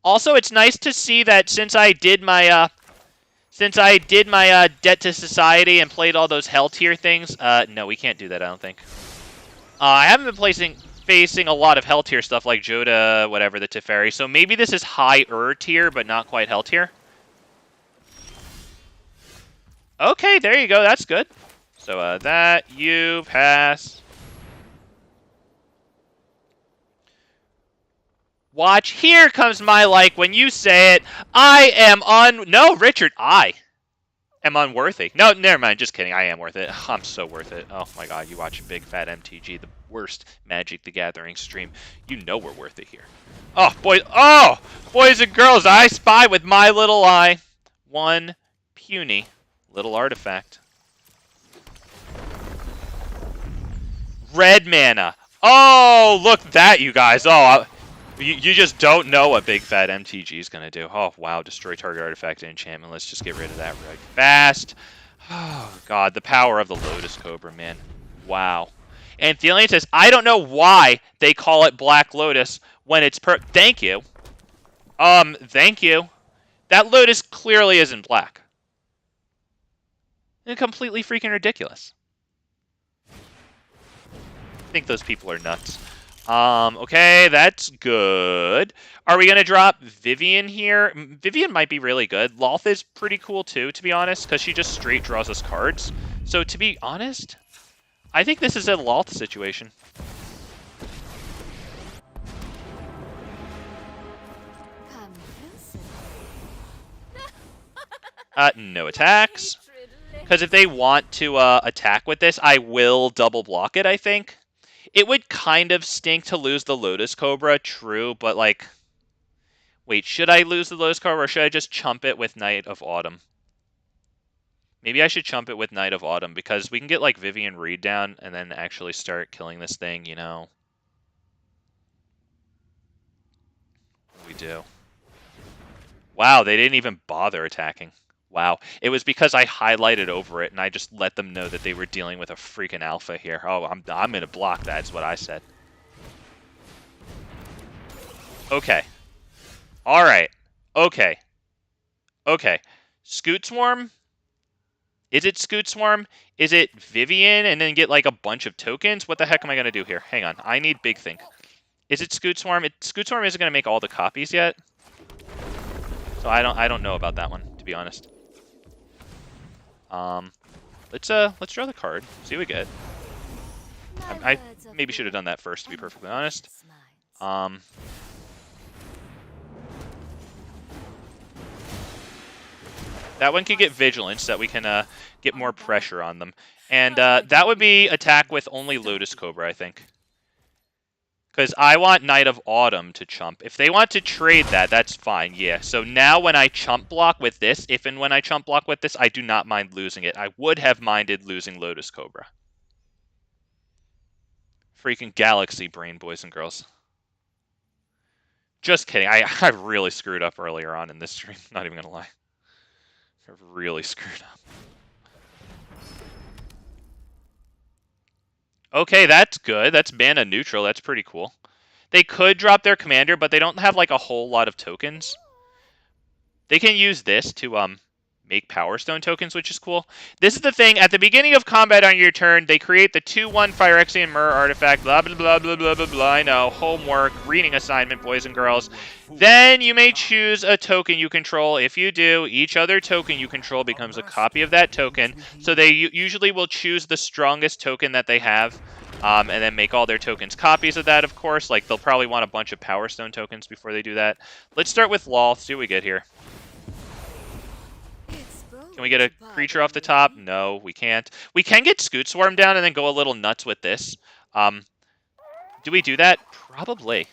Speaker 1: Also, it's nice to see that since I did my Debt to Society and played all those Hell tier things, no, we can't do that, I don't think. I haven't been facing a lot of Hell tier stuff like Joda, whatever, the Teferi, so maybe this is higher tier, but not quite Hell tier. Okay, there you go, that's good. So, that, you, pass. Watch, here comes my like when you say it. I am no, Richard, I am unworthy. No, never mind, just kidding. I am worth it. I'm so worth it. Oh my god, you watch Big Fat MTG, the worst Magic the Gathering stream. You know we're worth it here. Oh, boys and girls, I spy with my little eye. One puny little artifact. Red mana. Oh, look that, you guys. Oh, you just don't know what Big Fat MTG is going to do. Oh, wow. Destroy target artifact and enchantment. Let's just get rid of that really fast. Oh, God. The power of the Lotus Cobra, man. Wow. And Thelian says, I don't know why they call it Black Lotus when it's Thank you. Thank you. That Lotus clearly isn't black. It's completely freaking ridiculous. I think those people are nuts. Okay, that's good. Are we going to drop Vivien here? Vivien might be really good. Loth is pretty cool too, to be honest, because she just straight draws us cards. So to be honest, I think this is a Loth situation. No attacks. Because if they want to attack with this, I will double block it, I think. It would kind of stink to lose the Lotus Cobra, true, but like... Wait, should I lose the Lotus Cobra or should I just chump it with Night of Autumn? Maybe I should chump it with Night of Autumn because we can get like Vivien Reed down and then actually start killing this thing, you know. do. Wow, they didn't even bother attacking. Wow. It was because I highlighted over it, and I just let them know that they were dealing with a freaking alpha here. Oh, I'm going to block that, is what I said. Okay. All right. Okay. Okay. Scoot Swarm? Is it Scoot Swarm? Is it Vivien and then get like a bunch of tokens? What the heck am I going to do here? Hang on. I need Big Think. Is it Scoot Swarm? Scoot Swarm isn't going to make all the copies yet. So I don't know about that one, to be honest. Let's draw the card. See what we get. I maybe should have done that first, to be perfectly honest. That one can get Vigilance, so that we can get more pressure on them. And that would be attack with only Lotus Cobra, I think. Because I want Knight of Autumn to chump. If they want to trade that, that's fine, yeah. So now when I chump block with this, if and when I chump block with this, I do not mind losing it. I would have minded losing Lotus Cobra. Freaking Galaxy Brain, boys and girls. Just kidding. I really screwed up earlier on in this stream. Not even going to lie. I really screwed up. Okay, that's good. That's mana neutral. That's pretty cool. They could drop their commander, but they don't have like a whole lot of tokens. They can use this to make Power Stone tokens, which is cool. This is the thing. At the beginning of combat on your turn, they create the 2/1 Phyrexian Mirror artifact. Blah, blah, blah, blah, blah, blah, blah. I know. Homework. Reading assignment, boys and girls. Then you may choose a token you control. If you do, each other token you control becomes a copy of that token. So they usually will choose the strongest token that they have. And then make all their tokens copies of that, of course. Like, they'll probably want a bunch of Power Stone tokens before they do that. Let's start with Lol. See what we get here. Can we get a creature off the top? No, we can't. We can get Scoot Swarm down and then go a little nuts with this. Do we do that? Probably.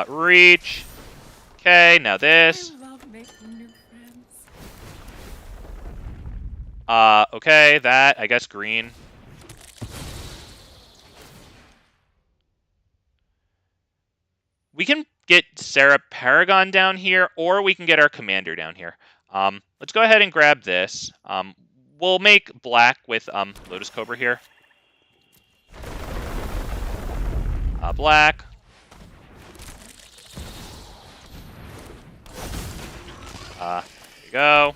Speaker 1: Reach. Okay, now this. Okay, that. I guess green. We can get Sarah Paragon down here, or we can get our commander down here. Let's go ahead and grab this. We'll make black with Lotus Cobra here. Black. There you go.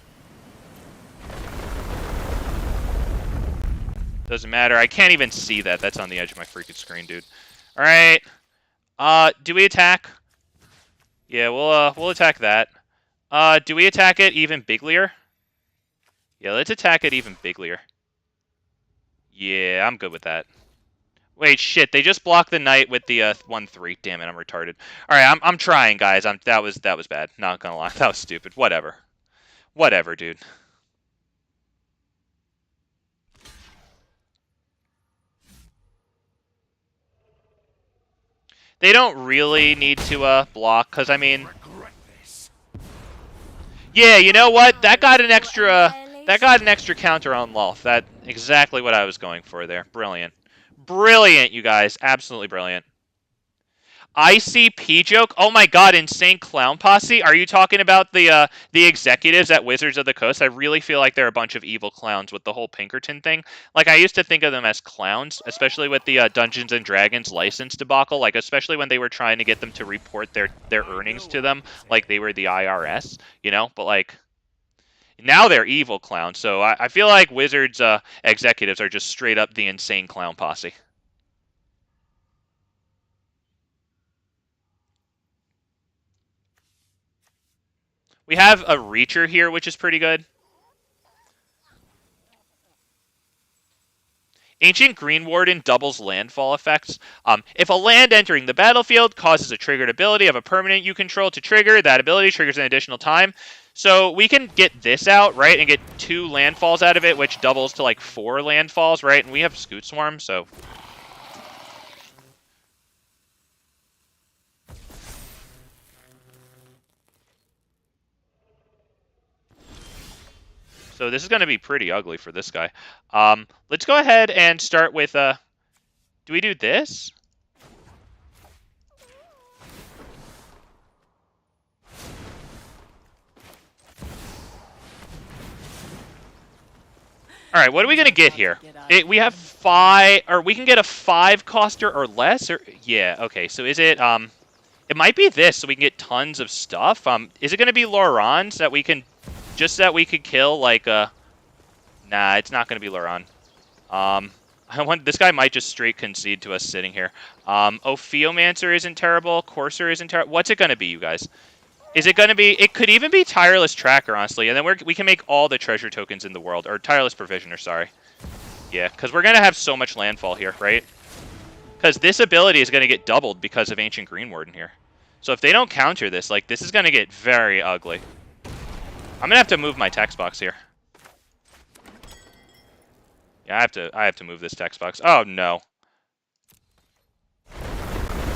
Speaker 1: Doesn't matter. I can't even see that. That's on the edge of my freaking screen, dude. All right. Do we attack? Yeah, we'll attack that. Do we attack it even biglier? Yeah, let's attack it even biglier. Yeah, I'm good with that. Wait, shit, they just blocked the knight with the 1/3. Damn it, I'm retarded. All right, I'm trying, guys. That was bad. Not gonna lie, that was stupid. Whatever. Whatever, dude. They don't really need to block, because, I mean... Yeah, you know what? That got an extra counter on Lolth. That's exactly what I was going for there. Brilliant. Brilliant, you guys. Absolutely brilliant. ICP joke? Oh my god, Insane Clown Posse? Are you talking about the executives at Wizards of the Coast? I really feel like they're a bunch of evil clowns with the whole Pinkerton thing. Like, I used to think of them as clowns, especially with the Dungeons & Dragons license debacle, like, especially when they were trying to get them to report their earnings to them, like they were the IRS, you know? But, like, now they're evil clowns, so I feel like Wizards executives are just straight up the Insane Clown Posse. We have a Reacher here, which is pretty good. Ancient Green Warden doubles landfall effects. If a land entering the battlefield causes a triggered ability of a permanent you control to trigger, that ability triggers an additional time. So we can get this out, right, and get 2 landfalls out of it, which doubles to like 4 landfalls, right? And we have Scoot Swarm, so... So this is going to be pretty ugly for this guy. Let's go ahead and start with... do Do we do this? All right, what are we gonna get here? We have 5, or we can get a 5-coster or less, or yeah, okay. So is it it might be this, so we can get tons of stuff. Is it gonna be Loran so that we can just so that we could kill like Nah, it's not gonna be Loran. This guy might just straight concede to us sitting here. Ophiomancer isn't terrible. Courser isn't terrible. What's it gonna be, you guys? Is it going to be... It could even be Tireless Tracker, honestly. And then we can make all the treasure tokens in the world. Or Tireless Provisioner, sorry. Yeah, because we're going to have so much landfall here, right? Because this ability is going to get doubled because of Ancient Green Warden here. So if they don't counter this, like, this is going to get very ugly. I'm going to have to move my text box here. Yeah, I have to move this text box. Oh, no.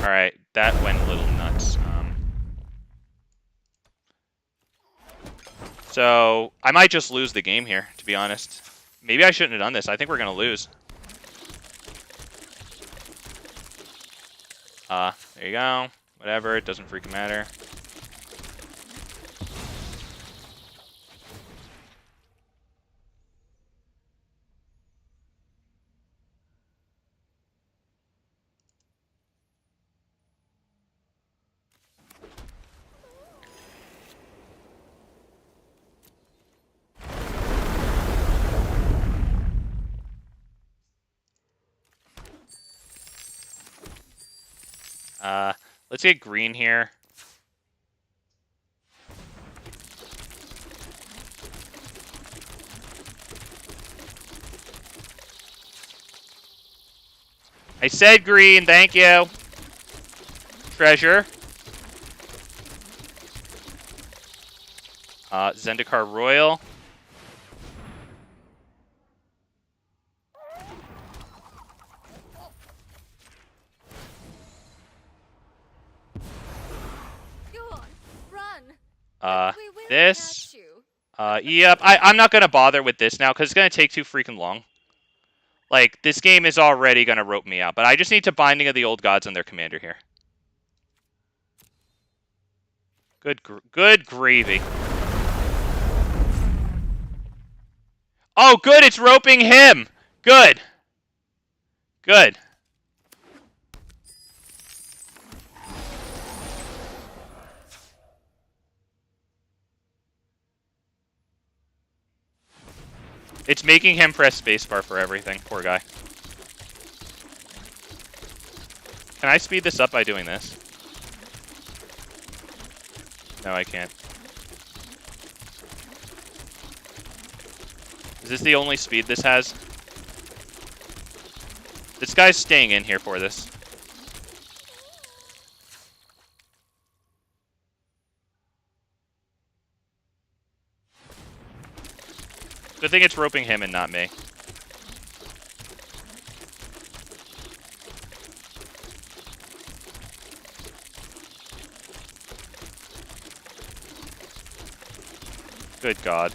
Speaker 1: Alright, that went a little nuts. So, I might just lose the game here, to be honest. Maybe I shouldn't have done this. I think we're going to lose. There you go. Whatever, it doesn't freaking matter. Let's get green here. I said green, thank you. Treasure. Zendikar Royal. This. Yep, I'm not going to bother with this now because it's going to take too freaking long. Like, this game is already going to rope me out, but I just need to Binding of the Old Gods on their commander here. Good gravy. Oh, good, it's roping him. Good. Good. It's making him press spacebar for everything. Poor guy. Can I speed this up by doing this? No, I can't. Is this the only speed this has? This guy's staying in here for this. Good thing it's roping him and not me. Good God.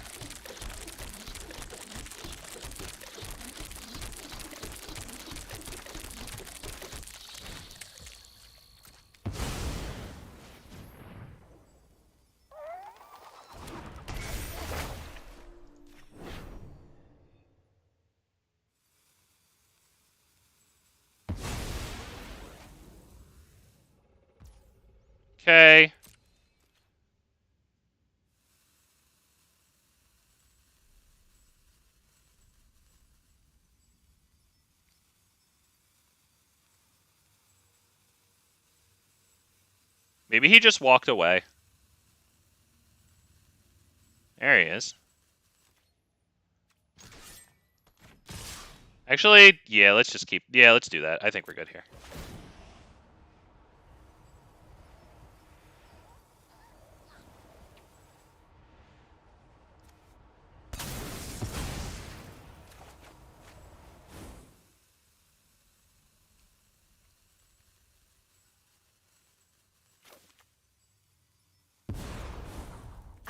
Speaker 1: Okay. Maybe he just walked away. There he is. Actually, yeah, let's just keep... Yeah, let's do that. I think we're good here.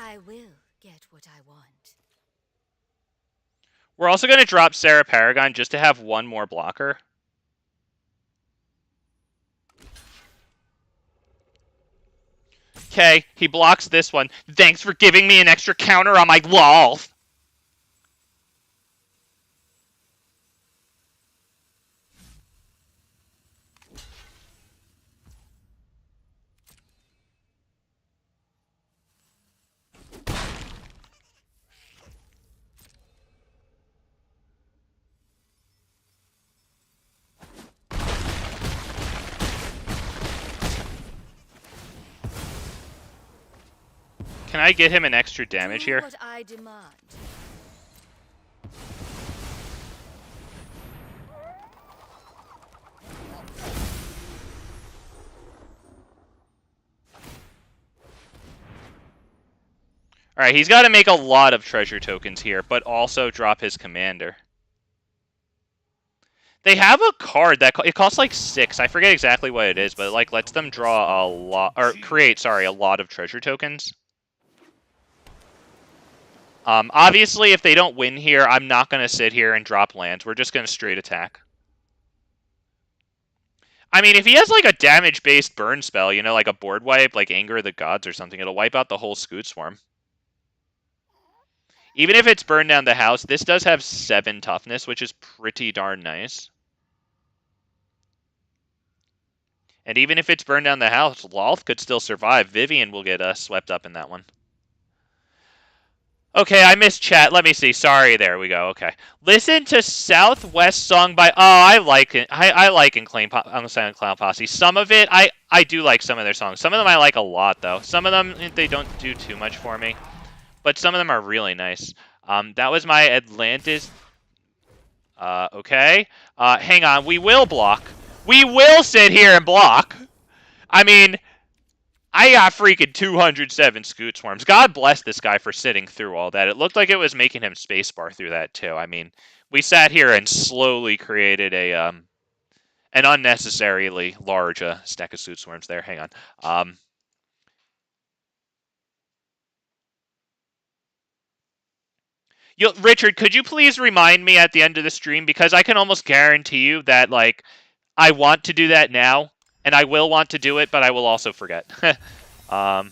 Speaker 4: I will get what I want.
Speaker 1: We're also going to drop Sarah Paragon just to have one more blocker. Okay, he blocks this one. Thanks for giving me an extra counter on my lol. Can I get him an extra damage
Speaker 4: Do
Speaker 1: here?
Speaker 4: what I demand.
Speaker 1: Alright, he's got to make a lot of treasure tokens here, but also drop his commander. They have a card that it costs like 6. I forget exactly what it is, but it like lets them draw a lot, or create, sorry, a lot of treasure tokens. Obviously, if they don't win here, I'm not going to sit here and drop lands. We're just going to straight attack. I mean, if he has like a damage-based burn spell, you know, like a board wipe, like Anger of the Gods or something, it'll wipe out the whole Scoot Swarm. Even if it's burned down the house, this does have 7 toughness, which is pretty darn nice. And even if it's burned down the house, Lolth could still survive. Vivien will get swept up in that one. Okay, I missed chat. Let me see. Sorry, there we go. Okay. Listen to Southwest Song by... Oh, I like it. I like Silent Clown Posse. Some of it, I do like some of their songs. Some of them I like a lot, though. Some of them, they don't do too much for me. But some of them are really nice. That was my Atlantis... okay. Hang on. We will block. We will sit here and block. I mean... I got freaking 207 Scoot Swarms. God bless this guy for sitting through all that. It looked like it was making him spacebar through that, too. I mean, we sat here and slowly created a an unnecessarily large stack of Scoot Swarms there. Hang on. Richard, could you please remind me at the end of the stream? Because I can almost guarantee you that, like, I want to do that now. And I will want to do it, but I will also forget. I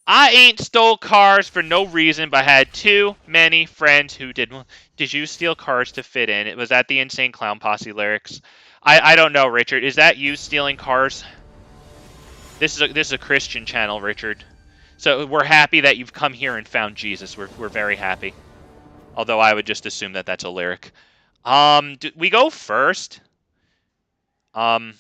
Speaker 1: ain't stole cars for no reason, but had too many friends who did. Did you steal cars to fit in? It was at the Insane Clown Posse lyrics. I don't know, Richard. Is that you stealing cars? This is a Christian channel, Richard. So we're happy that you've come here and found Jesus. We're very happy. Although I would just assume that that's a lyric. Do we go first? I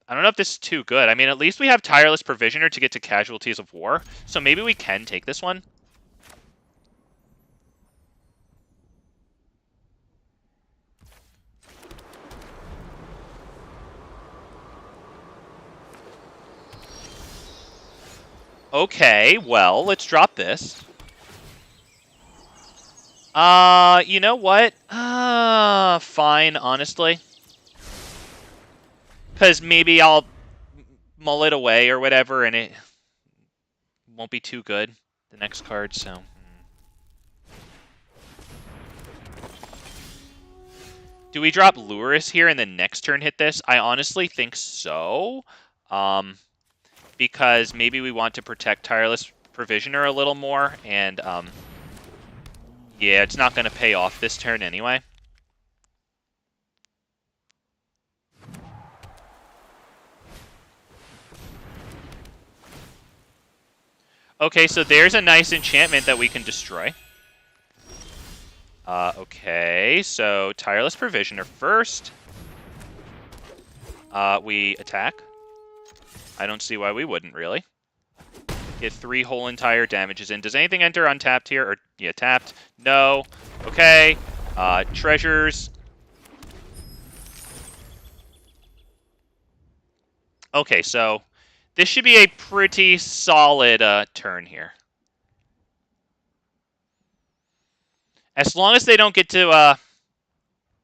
Speaker 1: don't know if this is too good. I mean, at least we have Tireless Provisioner to get to Casualties of War, so maybe we can take this one. Okay, well, let's drop this. You know what? Fine, honestly. Because maybe I'll mull it away or whatever, and it won't be too good, the next card, so... Do we drop Lurrus here and then next turn hit this? I honestly think so. Because maybe we want to protect Tireless Provisioner a little more, and, yeah, it's not going to pay off this turn anyway. Okay, so there's a nice enchantment that we can destroy. Okay, so Tireless Provisioner first. We attack. I don't see why we wouldn't, really. Get 3 whole entire damages in. Does anything enter untapped here? Or, yeah, tapped. No. Okay. Treasures. Okay, so this should be a pretty solid turn here. As long as they don't get to,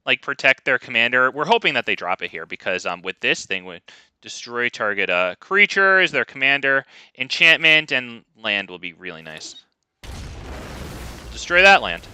Speaker 1: like, protect their commander. We're hoping that they drop it here because with this thing, would destroy target creature is their commander. Enchantment and land will be really nice. Destroy that land.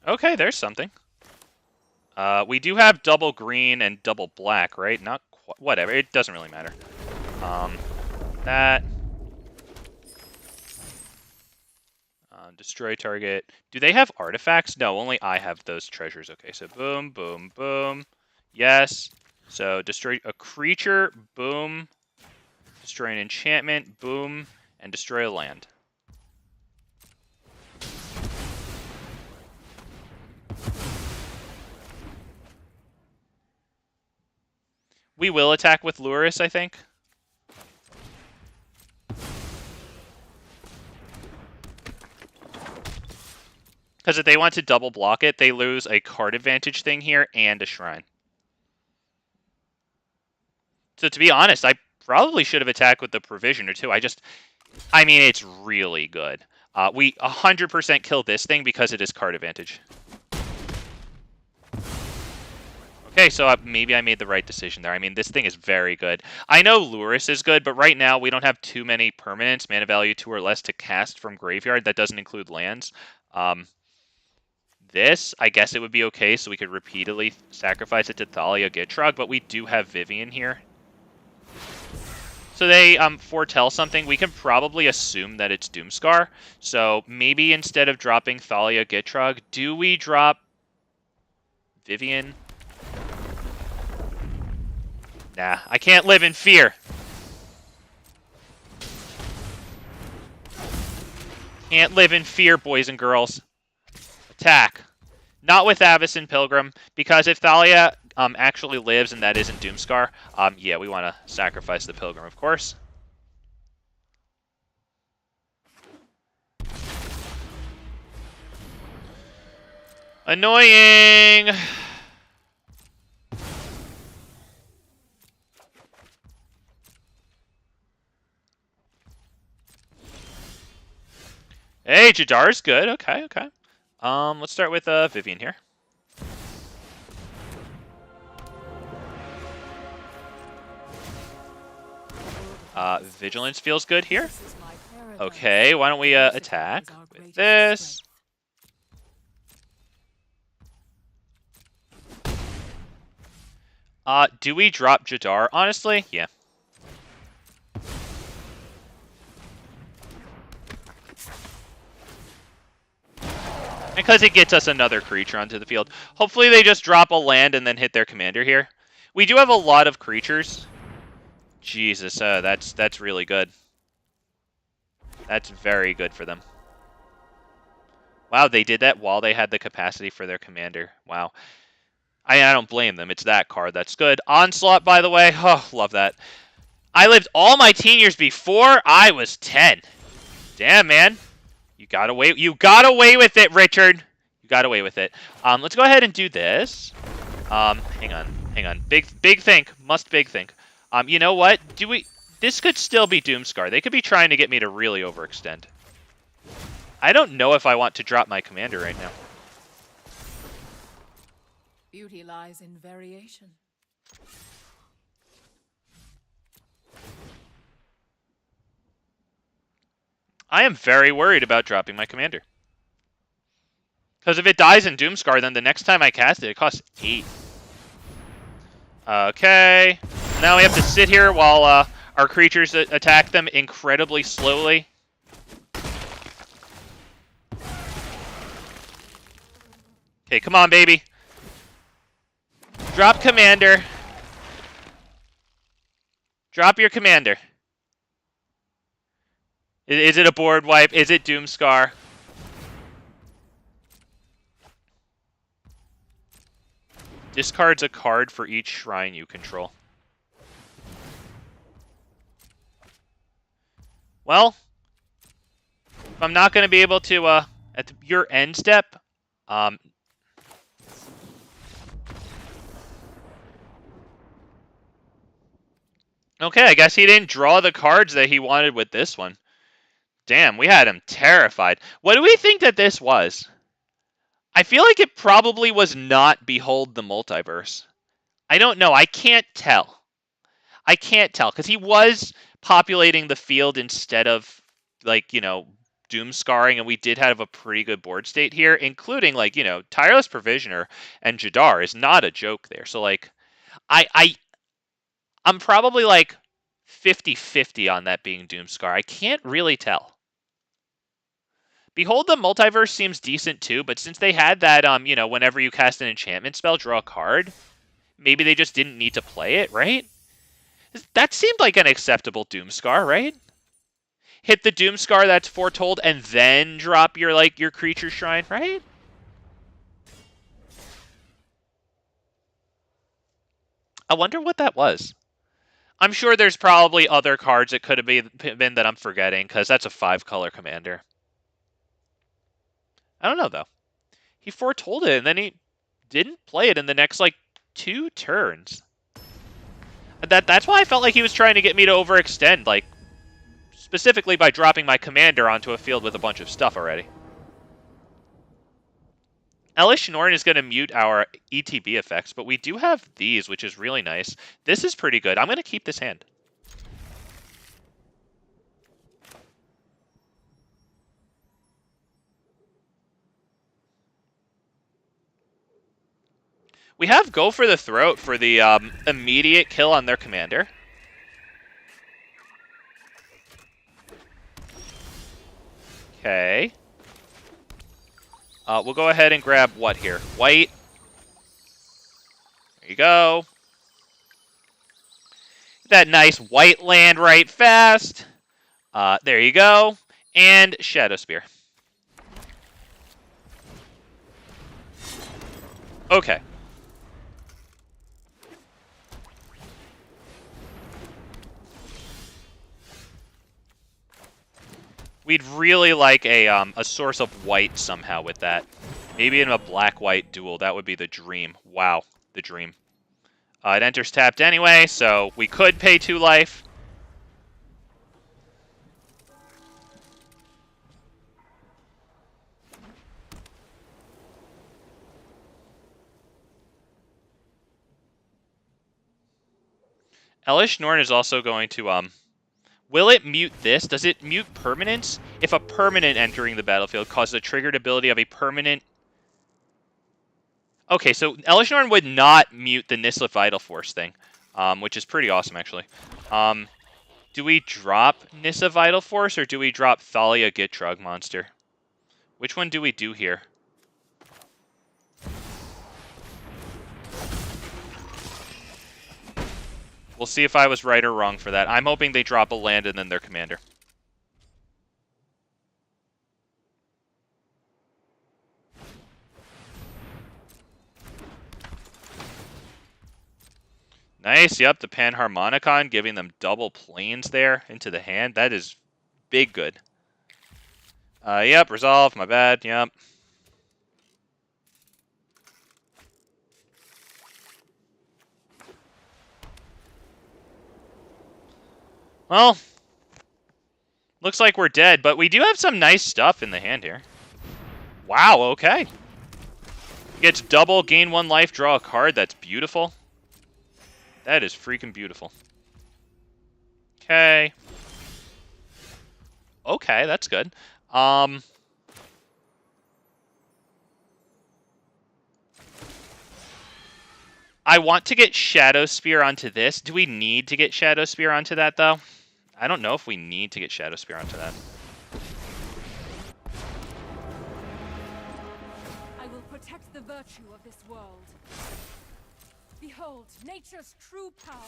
Speaker 1: Okay, there's something. We do have double green and double black, right? Not whatever. It doesn't really matter. That. Destroy target. Do they have artifacts? No, only I have those treasures. Okay, so boom, boom, boom. Yes. So destroy a creature. Boom. Destroy an enchantment. Boom. And destroy a land. We will attack with Lurrus, I think. Because if they want to double block it, they lose a card advantage thing here and a shrine. So to be honest, I probably should have attacked with the Provisioner too. I mean, it's really good. We 100% kill this thing because it is card advantage. Okay, so maybe I made the right decision there. I mean, this thing is very good. I know Lurrus is good, but right now we don't have too many permanents, mana value 2 or less, to cast from graveyard. That doesn't include lands. This, I guess it would be okay, so we could repeatedly sacrifice it to Thalia Gitrog, but we do have Vivien here. So they foretell something. We can probably assume that it's Doomscar. So maybe instead of dropping Thalia Gitrog, do we drop Vivien? Nah, I can't live in fear. Can't live in fear, boys and girls. Attack. Not with ABZAN Pilgrim, because if Thalia actually lives and that isn't Doomscar, yeah, we want to sacrifice the Pilgrim, of course. Annoying! Hey, Jadar's good. Okay, okay. Let's start with Vivien here. Vigilance feels good here. Okay, why don't we attack with this? Do we drop Jadar? Honestly, yeah. Because it gets us another creature onto the field. Hopefully they just drop a land and then hit their commander here. We do have a lot of creatures. Jesus, that's really good. That's very good for them. Wow, they did that while they had the capacity for their commander. Wow. I don't blame them. It's that card. That's good. Onslaught, by the way. Oh, love that. I lived all my teen years before I was 10. Damn, man. You got away with it, Richard. You got away with it. Let's go ahead and do this. Hang on. Big think. Must big think. You know what? This could still be Doomscar. They could be trying to get me to really overextend. I don't know if I want to drop my commander right now.
Speaker 2: Beauty lies in variation.
Speaker 1: I am very worried about dropping my commander. Because if it dies in Doomscar, then the next time I cast it, it costs 8. Okay. Now we have to sit here while our creatures attack them incredibly slowly. Okay, come on, baby. Drop commander. Drop your commander. Is it a board wipe? Is it Doomscar? Discards a card for each shrine you control. Well, if I'm not going to be able to, at your end step, okay, I guess he didn't draw the cards that he wanted with this one. Damn, we had him terrified. What do we think that this was? I feel like it probably was not Behold the Multiverse. I don't know. I can't tell. Because he was populating the field instead of, like, you know, doom scarring, and we did have a pretty good board state here, including, like, you know, Tireless Provisioner and Jadar is not a joke there. So, like, I'm probably, like, 50-50 on that being Doomscar. I can't really tell. Behold the Multiverse seems decent too, but since they had that, you know, whenever you cast an enchantment spell, draw a card, maybe they just didn't need to play it, right? That seemed like an acceptable Doomscar, right? Hit the Doomscar that's foretold and then drop your, like, your creature shrine, right? I wonder what that was. I'm sure there's probably other cards it could have been that I'm forgetting, because that's a 5-color commander. I don't know, though. He foretold it, and then he didn't play it in the next, like, 2 turns. That's why I felt like he was trying to get me to overextend, like, specifically by dropping my commander onto a field with a bunch of stuff already. Elish Norn is going to mute our ETB effects, but we do have these, which is really nice. This is pretty good. I'm going to keep this hand. We have Go for the Throat for the immediate kill on their commander. Okay. We'll go ahead and grab what here? White. There you go. That nice white land right fast. There you go. And Shadowspear. Okay. We'd really like a source of white somehow with that. Maybe in a black-white duel. That would be the dream. Wow, the dream. It enters tapped anyway, so we could pay 2 life. Elish Norn is also going to will it mute this? Does it mute permanents? If a permanent entering the battlefield causes a triggered ability of a permanent... Okay, so Elish Norn would not mute the Nissa Vital Force thing, which is pretty awesome, actually. Do we drop Nissa Vital Force, or do we drop Thalia Gitrog Monster? Which one do we do here? We'll see if I was right or wrong for that. I'm hoping they drop a land and then their commander. Nice, yep, the Panharmonicon, giving them double planes there into the hand. That is big good. Yep, resolve, my bad, yep. Well, looks like we're dead, but we do have some nice stuff in the hand here. Wow, okay. Gets double, gain 1 life, draw a card. That's beautiful. That is freaking beautiful. Okay. Okay, that's good. I want to get Shadowspear onto this. Do we need to get Shadowspear onto that, though? I don't know if we need to get Shadowspear onto that.
Speaker 2: I will protect the virtue of this world. Behold, nature's true power.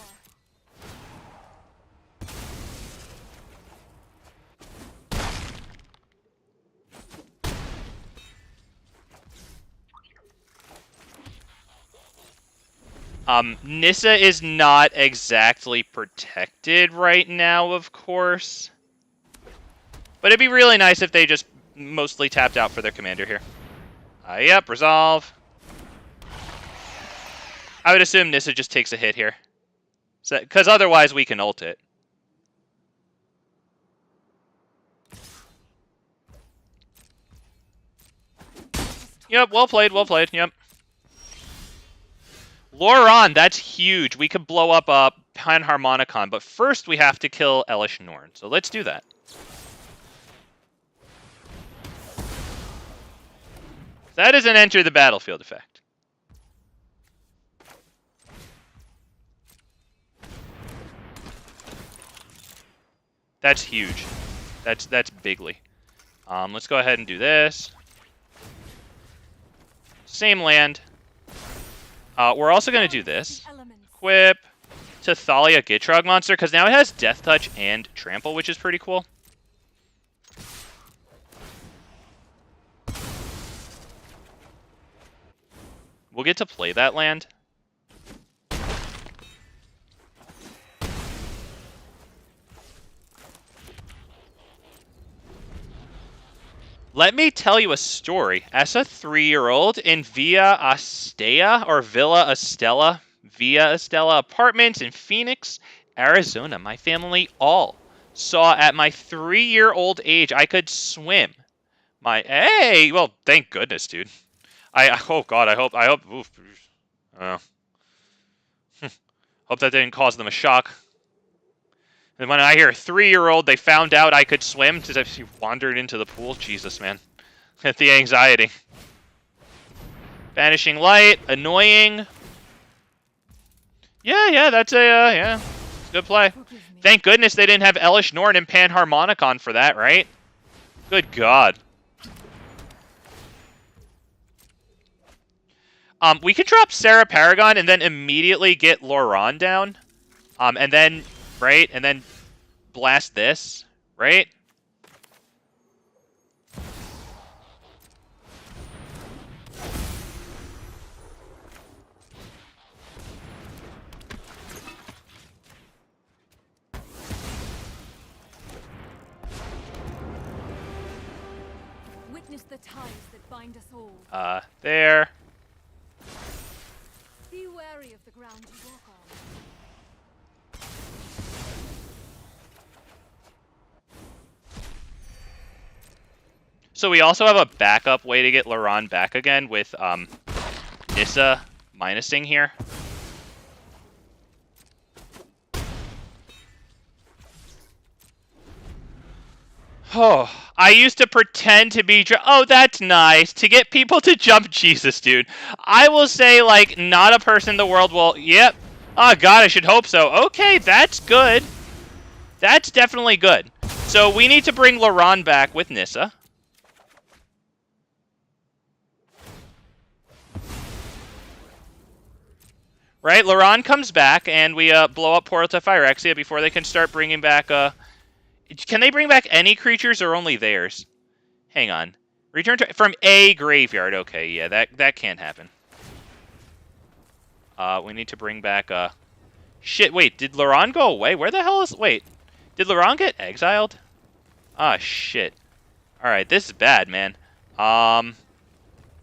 Speaker 1: Nissa is not exactly protected right now, of course. But it'd be really nice if they just mostly tapped out for their commander here. Yep, resolve. I would assume Nissa just takes a hit here. Because otherwise we can ult it. Yep, well played, yep. Loran, that's huge. We could blow up a Panharmonicon, but first we have to kill Elish Norn. So let's do that. That is an enter the battlefield effect. That's huge. That's bigly. Let's go ahead and do this. Same land. We're also going to do this. Equip to Thalia Gitrog Monster, because now it has Deathtouch and Trample, which is pretty cool. We'll get to play that land. Let me tell you a story. As a 3-year-old in Villa Estella apartments in Phoenix, Arizona, my family all saw at my 3-year-old age I could swim. Hey, well, thank goodness, dude. Oh God, I hope. Oof, hope that didn't cause them a shock. And when I hear 3-year-old, they found out I could swim because she wandered into the pool. Jesus, man. The anxiety. Banishing Light. Annoying. Yeah, that's a good play. Thank goodness they didn't have Elish Norn and Panharmonicon for that, right? Good God. We could drop Sarah Paragon and then immediately get Loran down. And then... right? And then blast this, right?
Speaker 2: Witness the ties that bind us all.
Speaker 1: There.
Speaker 2: Be wary of the ground you walk on.
Speaker 1: So we also have a backup way to get Loran back again with Nissa minusing here. Oh, I used to pretend to be... oh, that's nice. To get people to jump Jesus, dude. I will say, like, not a person in the world will... yep. Oh, God, I should hope so. Okay, that's good. That's definitely good. So we need to bring Loran back with Nissa. Right, Loran comes back, and we blow up Portal to Phyrexia before they can start bringing back... can they bring back any creatures or only theirs? Hang on. Return to... from a graveyard. Okay, yeah, that can't happen. We need to bring back... shit, wait, did Loran go away? Where the hell is... wait, did Loran get exiled? Ah, shit. Alright, this is bad, man.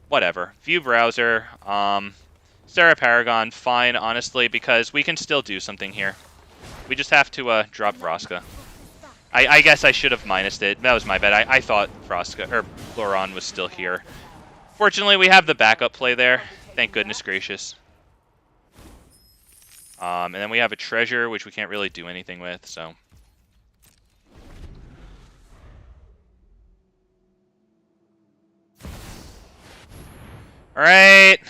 Speaker 1: Whatever. View browser. Sarah Paragon, fine, honestly, because we can still do something here. We just have to drop Vraska. I guess I should have minused it. That was my bad. I thought Vraska or Loran was still here. Fortunately, we have the backup play there. Thank goodness gracious. And then we have a treasure, which we can't really do anything with, so... Alright.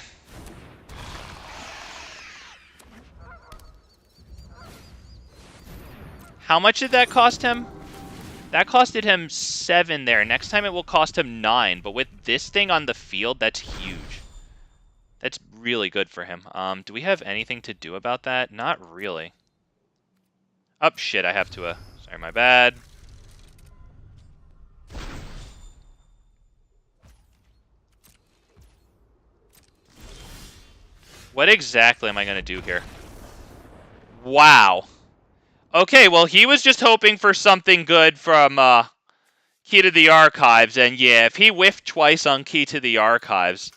Speaker 1: How much did that cost him? That costed him 7 there. Next time it will cost him 9. But with this thing on the field, that's huge. That's really good for him. Do we have anything to do about that? Not really. Oh, shit, I have to... sorry, my bad. What exactly am I going to do here? Wow. Okay, well, he was just hoping for something good from Key to the Archives, and yeah, if he whiffed twice on Key to the Archives,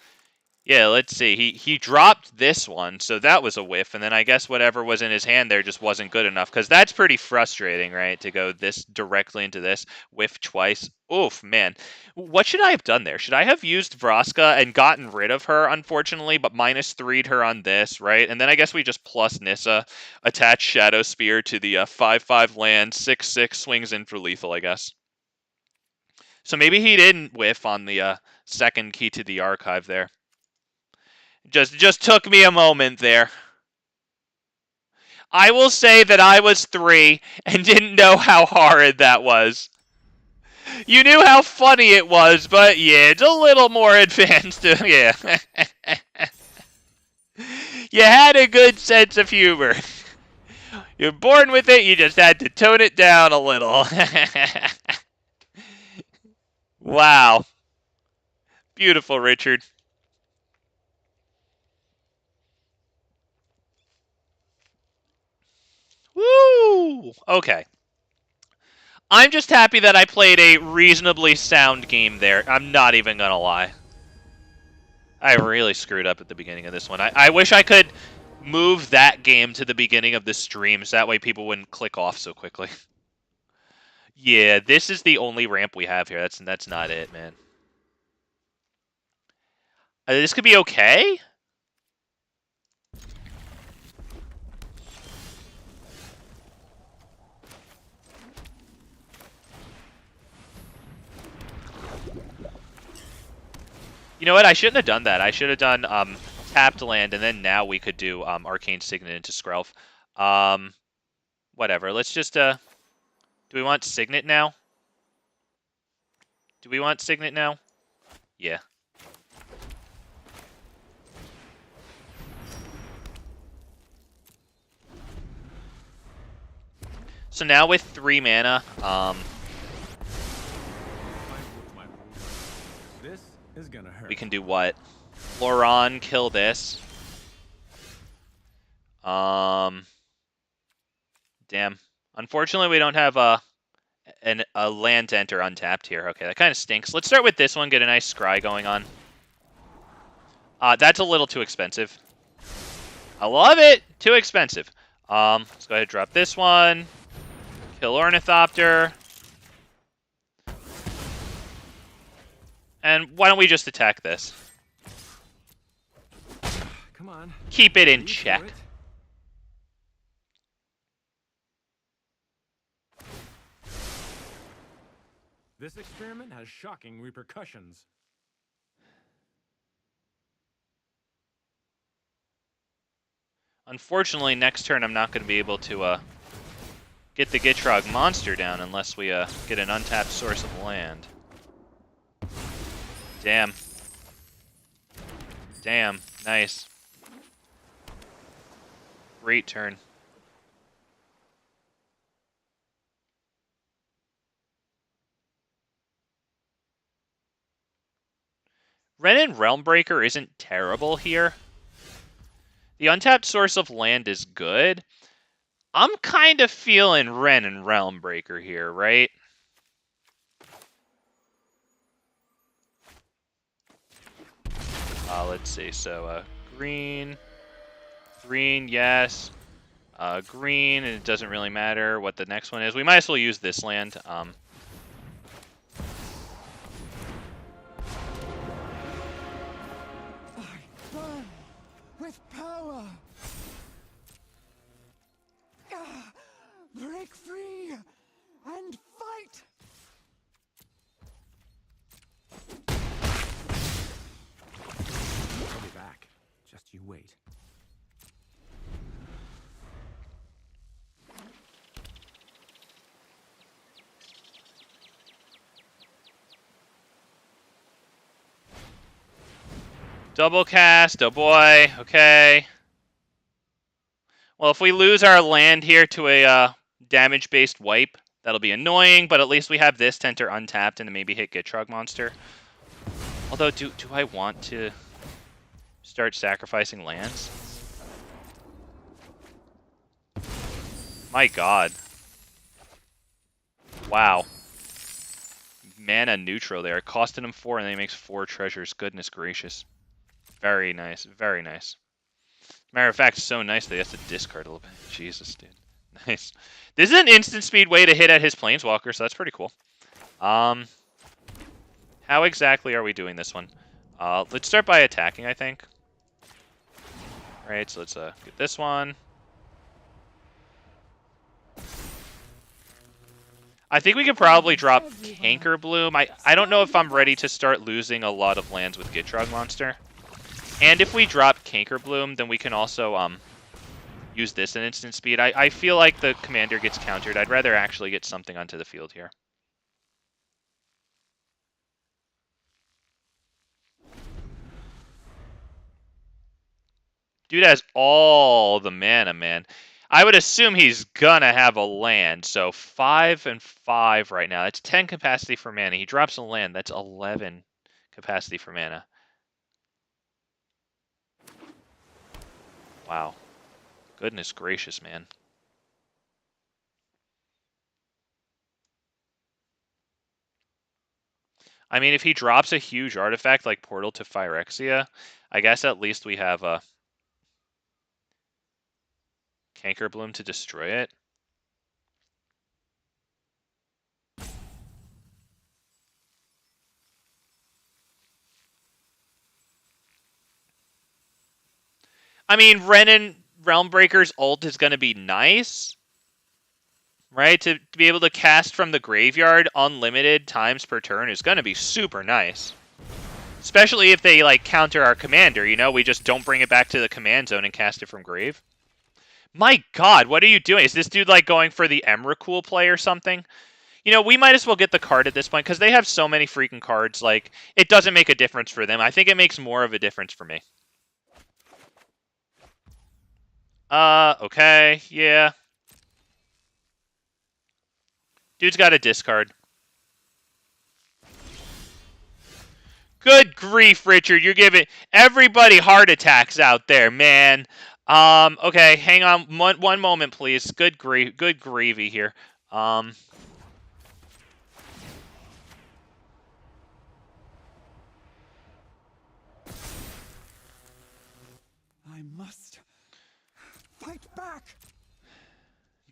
Speaker 1: yeah, let's see, he dropped this one, so that was a whiff, and then I guess whatever was in his hand there just wasn't good enough, because that's pretty frustrating, right, to go this directly into this, whiff twice. Oof, man. What should I have done there? Should I have used Vraska and gotten rid of her, unfortunately, but -3'd her on this, right? And then I guess we just plus Nissa, attach Shadowspear to the 5/5 land, 6/6 swings in for lethal, I guess. So maybe he didn't whiff on the second key to the archive there. Just took me a moment there. I will say that I was 3 and didn't know how horrid that was. You knew how funny it was, but yeah, it's a little more advanced. Yeah. You had a good sense of humor. You're born with it, you just had to tone it down a little. Wow. Beautiful, Richard. Woo! Okay. I'm just happy that I played a reasonably sound game there. I'm not even gonna lie. I really screwed up at the beginning of this one. I wish I could move that game to the beginning of the stream so that way people wouldn't click off so quickly. Yeah, this is the only ramp we have here. That's not it, man. This could be okay? You know what? I shouldn't have done that. I should have done tapped land, and then now we could do Arcane Signet into Skrelv. Whatever. Let's just... do we want Signet now? Do we want Signet now? Yeah. So now with 3 mana,
Speaker 3: This is gonna hurt.
Speaker 1: we can do what? Loran, kill this. Damn. Unfortunately, we don't have a land to enter untapped here. Okay, that kind of stinks. Let's start with this one, get a nice scry going on. That's a little too expensive. I love it! Too expensive. Let's go ahead and drop this one. Kill Ornithopter. And why don't we just attack this?
Speaker 3: Come on.
Speaker 1: Keep it in check.
Speaker 3: This experiment has shocking repercussions.
Speaker 1: Unfortunately, next turn I'm not going to be able to get the Gitrog Monster down unless we get an untapped source of land. Damn. Damn. Nice. Great turn. Wrenn and Realmbreaker isn't terrible here. The untapped source of land is good. I'm kind of feeling Wrenn and Realmbreaker here, right? Let's see. So, green, yes. Green, and it doesn't really matter what the next one is. We might as well use this land.
Speaker 2: I burn with power. Break free and fight.
Speaker 3: I'll be back. Just you wait.
Speaker 1: Double cast, oh boy, okay. Well, if we lose our land here to a damage-based wipe, that'll be annoying, but at least we have this to enter untapped and maybe hit Gitrog Monster. Although, do I want to start sacrificing lands? My god. Wow. Mana neutral there. Costing him 4 and then he makes 4 treasures. Goodness gracious. Very nice. Very nice. Matter of fact, so nice that he has to discard a little bit. Jesus, dude. Nice. This is an instant speed way to hit at his Planeswalker, so that's pretty cool. How exactly are we doing this one? Let's start by attacking, I think. Alright, so let's get this one. I think we could probably drop Cankerbloom. I don't know if I'm ready to start losing a lot of lands with Gitrog Monster. And if we drop Cankerbloom, then we can also use this in instant speed. I feel like the commander gets countered. I'd rather actually get something onto the field here. Dude has all the mana, man. I would assume he's gonna have a land. So 5 and 5 right now. That's 10 capacity for mana. He drops a land. That's 11 capacity for mana. Wow. Goodness gracious, man. I mean, if he drops a huge artifact like Portal to Phyrexia, I guess at least we have a Cankerbloom to destroy it. I mean, Renin Realmbreaker's ult is going to be nice, right? To be able to cast from the graveyard unlimited times per turn is going to be super nice. Especially if they, like, counter our commander, you know? We just don't bring it back to the command zone and cast it from grave. My god, what are you doing? Is this dude, like, going for the Emrakul play or something? You know, we might as well get the card at this point, because they have so many freaking cards, like, it doesn't make a difference for them. I think it makes more of a difference for me. Okay, yeah. Dude's got a discard. Good grief, Richard. You're giving everybody heart attacks out there, man. Okay, hang on one moment, please. Good gravy here. I
Speaker 5: must fight back.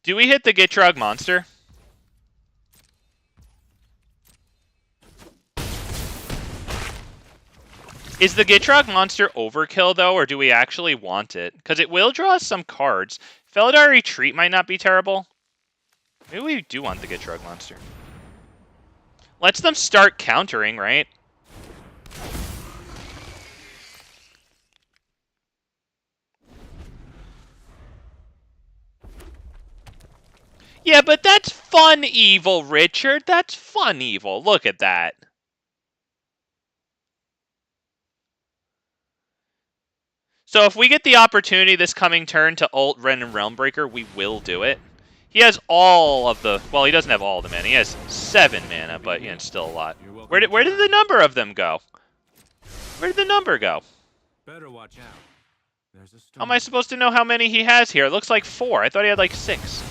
Speaker 1: Do we hit the Gitrog Monster? Is the Gitrog Monster overkill, though, or do we actually want it? Because it will draw us some cards. Felidar Retreat might not be terrible. Maybe we do want the Gitrog Monster. Let's them start countering, right? Yeah, but that's fun evil, Richard. That's fun evil. Look at that. So if we get the opportunity this coming turn to ult Ren and Realmbreaker, we will do it. He has all of the... Well, he doesn't have all the mana. He has 7 mana, but it's still a lot. Where did the number of them go? Where did the number go?
Speaker 3: Better watch out. There's a storm.
Speaker 1: How am I supposed to know how many he has here? It looks like 4. I thought he had like 6.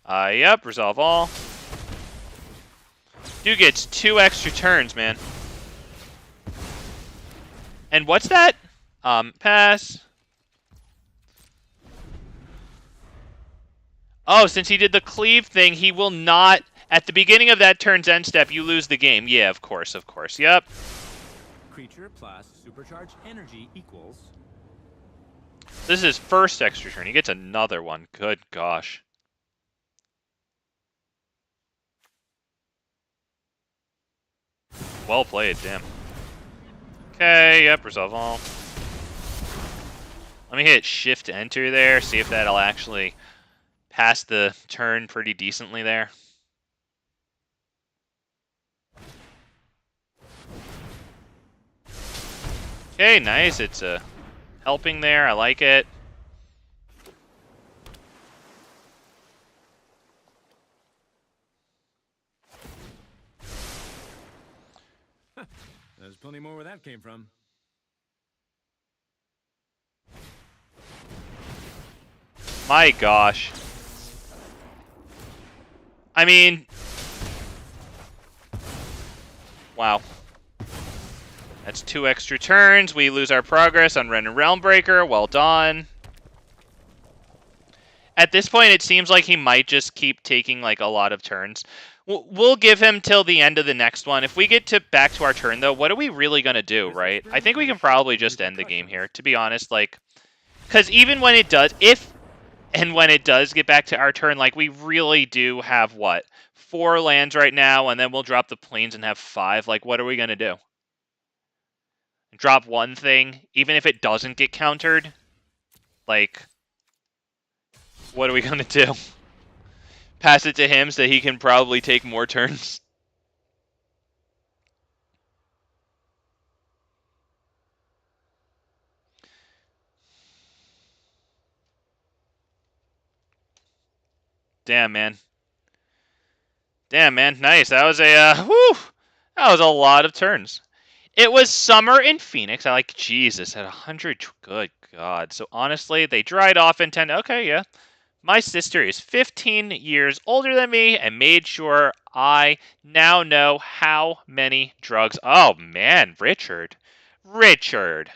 Speaker 1: Yep, resolve all. Dude gets 2 extra turns, man. And what's that? Pass. Oh, since he did the cleave thing, he will not... At the beginning of that turn's end step, you lose the game. Yeah, of course, Yep.
Speaker 3: Creature plus supercharged energy equals...
Speaker 1: This is his first extra turn. He gets another one. Good gosh. Well played, damn. Okay, yep, resolve all. Let me hit shift enter there, see if that'll actually pass the turn pretty decently there. Okay, nice. It's helping there. I like it.
Speaker 3: There's plenty more where that came from.
Speaker 1: My gosh. I mean... Wow. That's 2 extra turns. We lose our progress on Ren and Realmbreaker. Well done. At this point, it seems like he might just keep taking like a lot of turns. We'll give him till the end of the next one. If we get back to our turn, though, what are we really going to do, right? I think we can probably just end the game here, to be honest. Like, because even when it does, if And when it does get back to our turn, like, we really do have, what, 4 lands right now, and then we'll drop the plains and have 5. Like, what are we going to do? Drop one thing, even if it doesn't get countered? Like, what are we going to do? Pass it to him so he can probably take more turns? Damn, man. Damn, man. Nice. That was a, whew! That was a lot of turns. It was summer in Phoenix. I like, Jesus, at 100. Good God. So honestly, they dried off in 10. Okay, yeah. My sister is 15 years older than me and made sure I now know how many drugs. Oh, man, Richard. Richard.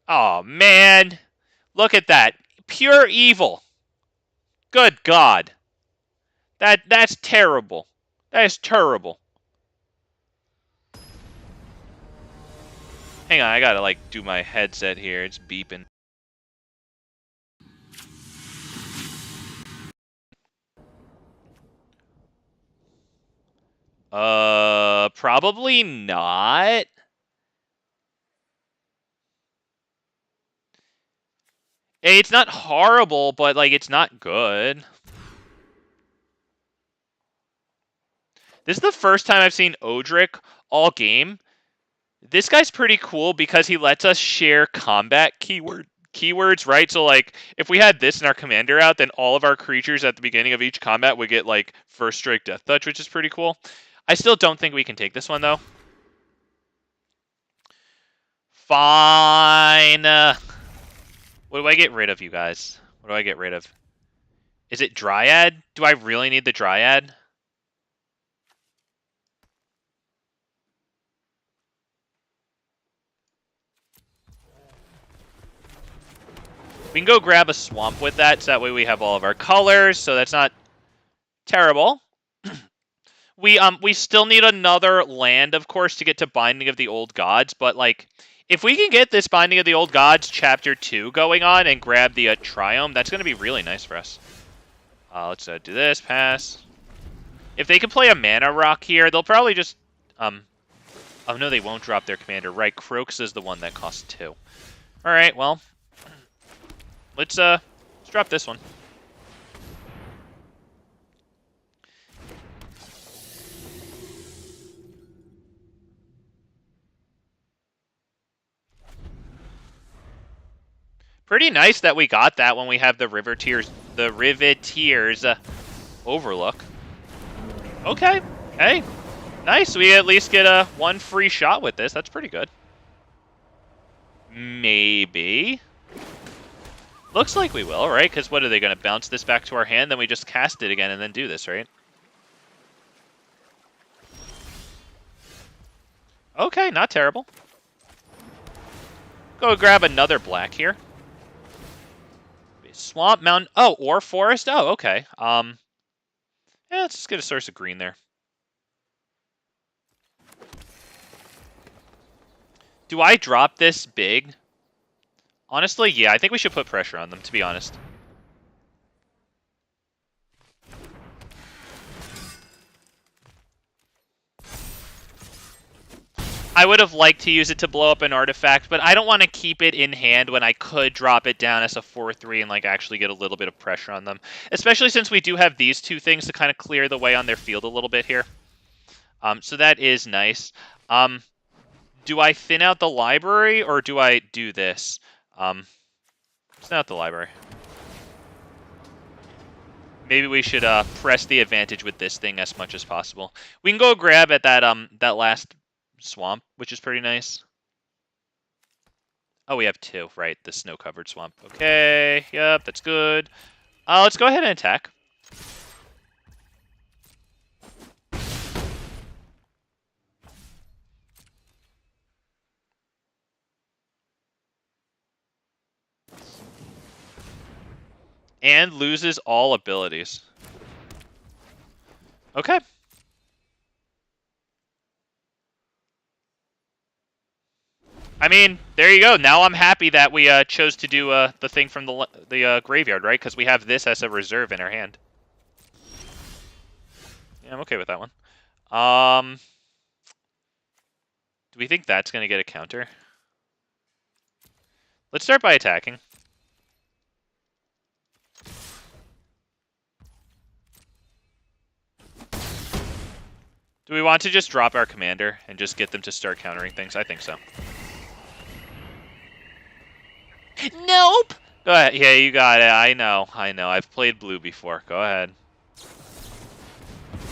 Speaker 1: Oh, man. Look at that. Pure evil. Good God. That's terrible. That is terrible. Hang on, I gotta, like, do my headset here. It's beeping. Probably not. It's not horrible, but, like, it's not good. This is the first time I've seen Odric all game. This guy's pretty cool because he lets us share combat keywords, right? So, like, if we had this in our commander out, then all of our creatures at the beginning of each combat would get, like, first strike Deathtouch, which is pretty cool. I still don't think we can take this one, though. Fine. What do I get rid of, you guys? What do I get rid of? Is it Dryad? Do I really need the Dryad? We can go grab a swamp with that, so that way we have all of our colors, so that's not terrible. We still need another land, of course, to get to Binding of the Old Gods, but, like, if we can get this Binding of the Old Gods Chapter 2 going on and grab the Triome, that's going to be really nice for us. Let's do this, pass. If they can play a Mana Rock here, they'll probably just... Oh, no, they won't drop their commander. Right, Croaks is the one that costs 2. Alright, well... Let's drop this one. Pretty nice that we got that when we have the Riveteers Overlook. Okay, hey, nice. We at least get one free shot with this. That's pretty good. Maybe. Looks like we will, right? Because what are they going to bounce this back to our hand? Then we just cast it again and then do this, right? Okay, not terrible. Go grab another black here. Swamp, mountain. Oh, or forest. Oh, okay. Yeah, let's just get a source of green there. Do I drop this big? Honestly, yeah, I think we should put pressure on them, to be honest. I would have liked to use it to blow up an artifact, but I don't want to keep it in hand when I could drop it down as a 4/3 and, like, actually get a little bit of pressure on them. Especially since we do have these two things to kind of clear the way on their field a little bit here. So that is nice. Do I thin out the library, or do I do this? Thin out the library. Maybe we should press the advantage with this thing as much as possible. We can go grab at that that last swamp, which is pretty nice. Oh, we have 2, right? The snow-covered swamp. Okay, yep, that's good. Let's go ahead and attack. And loses all abilities. Okay. I mean, there you go. Now I'm happy that we chose to do the thing from the graveyard, right? Because we have this as a reserve in our hand. Yeah, I'm okay with that one. Do we think that's going to get a counter? Let's start by attacking. Do we want to just drop our commander and just get them to start countering things? I think so. Nope! Go ahead. Yeah, you got it. I know. I've played blue before. Go ahead.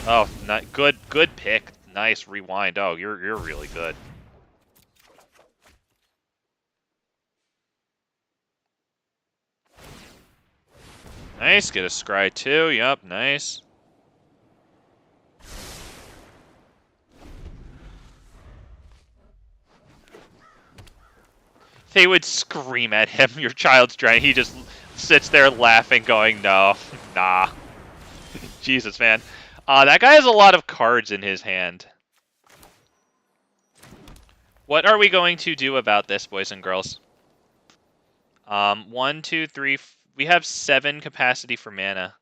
Speaker 1: Oh, not good pick. Nice rewind. Oh, you're really good. Nice. Get a scry too. Yep, nice. They would scream at him, your child's trying. He just sits there laughing, going, no, nah. Jesus, man. That guy has a lot of cards in his hand. What are we going to do about this, boys and girls? 1, 2, 3. We have 7 capacity for mana.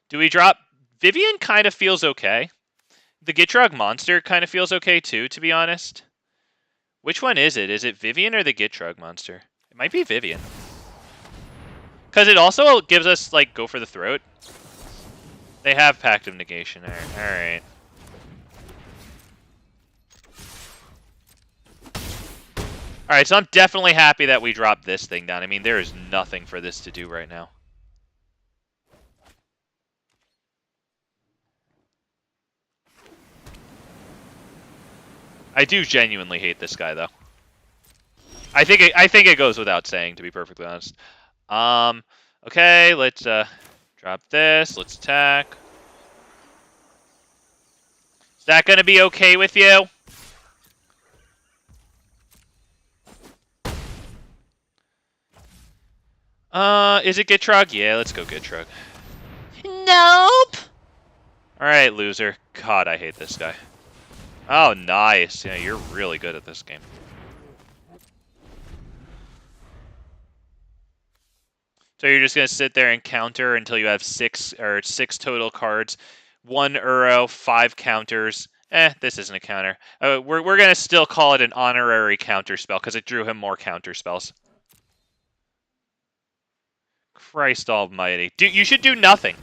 Speaker 1: Do we drop? Vivien kind of feels okay. The Gitrog Monster kind of feels okay too, to be honest. Which one is it? Is it Vivien or the Gitrog Monster? It might be Vivien. Because it also gives us, like, go for the throat. They have Pact of Negation. Alright. Alright, so I'm definitely happy that we dropped this thing down. I mean, there is nothing for this to do right now. I do genuinely hate this guy, though. I think it goes without saying, to be perfectly honest. Okay, let's drop this. Let's attack. Is that gonna be okay with you? Is it Gitrog? Yeah, let's go Gitrog. Nope! Alright, loser. God, I hate this guy. Oh, nice. Yeah, you're really good at this game. So you're just gonna sit there and counter until you have 6 total cards. 1 Uro, 5 counters. This isn't a counter. We're gonna still call it an honorary counter spell because it drew him more counter spells. Christ almighty. You should do nothing.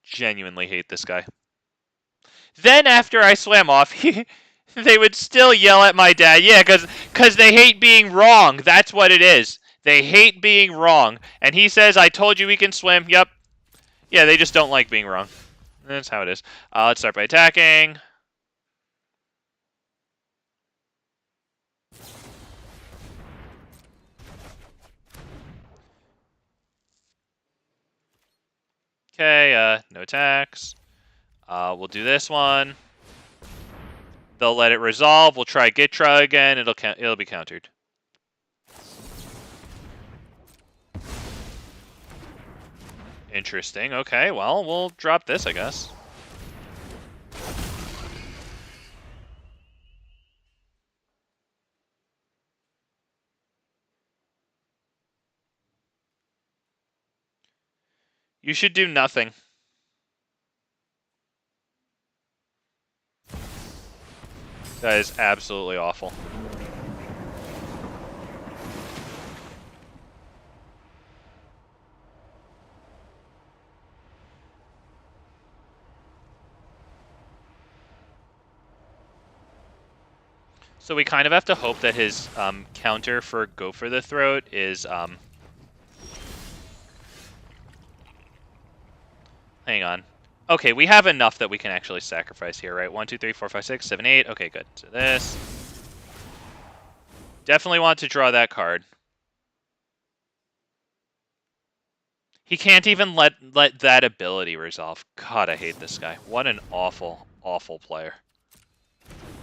Speaker 1: Genuinely hate this guy. Then after I swam off, they would still yell at my dad. Yeah, because they hate being wrong. That's what it is. They hate being wrong. And he says, I told you we can swim. Yep. Yeah, they just don't like being wrong. That's how it is. Let's start by attacking. Okay, no attacks. We'll do this one. They'll let it resolve. We'll try Gitrog again. It'll be countered. Interesting. Okay, well, we'll drop this, I guess. You should do nothing. That is absolutely awful. So we kind of have to hope that his counter for Go for the Throat is... Hang on. Okay, we have enough that we can actually sacrifice here, right? 1, 2, 3, 4, 5, 6, 7, 8. Okay, good. So this. Definitely want to draw that card. He can't even let that ability resolve. God, I hate this guy. What an awful, awful player.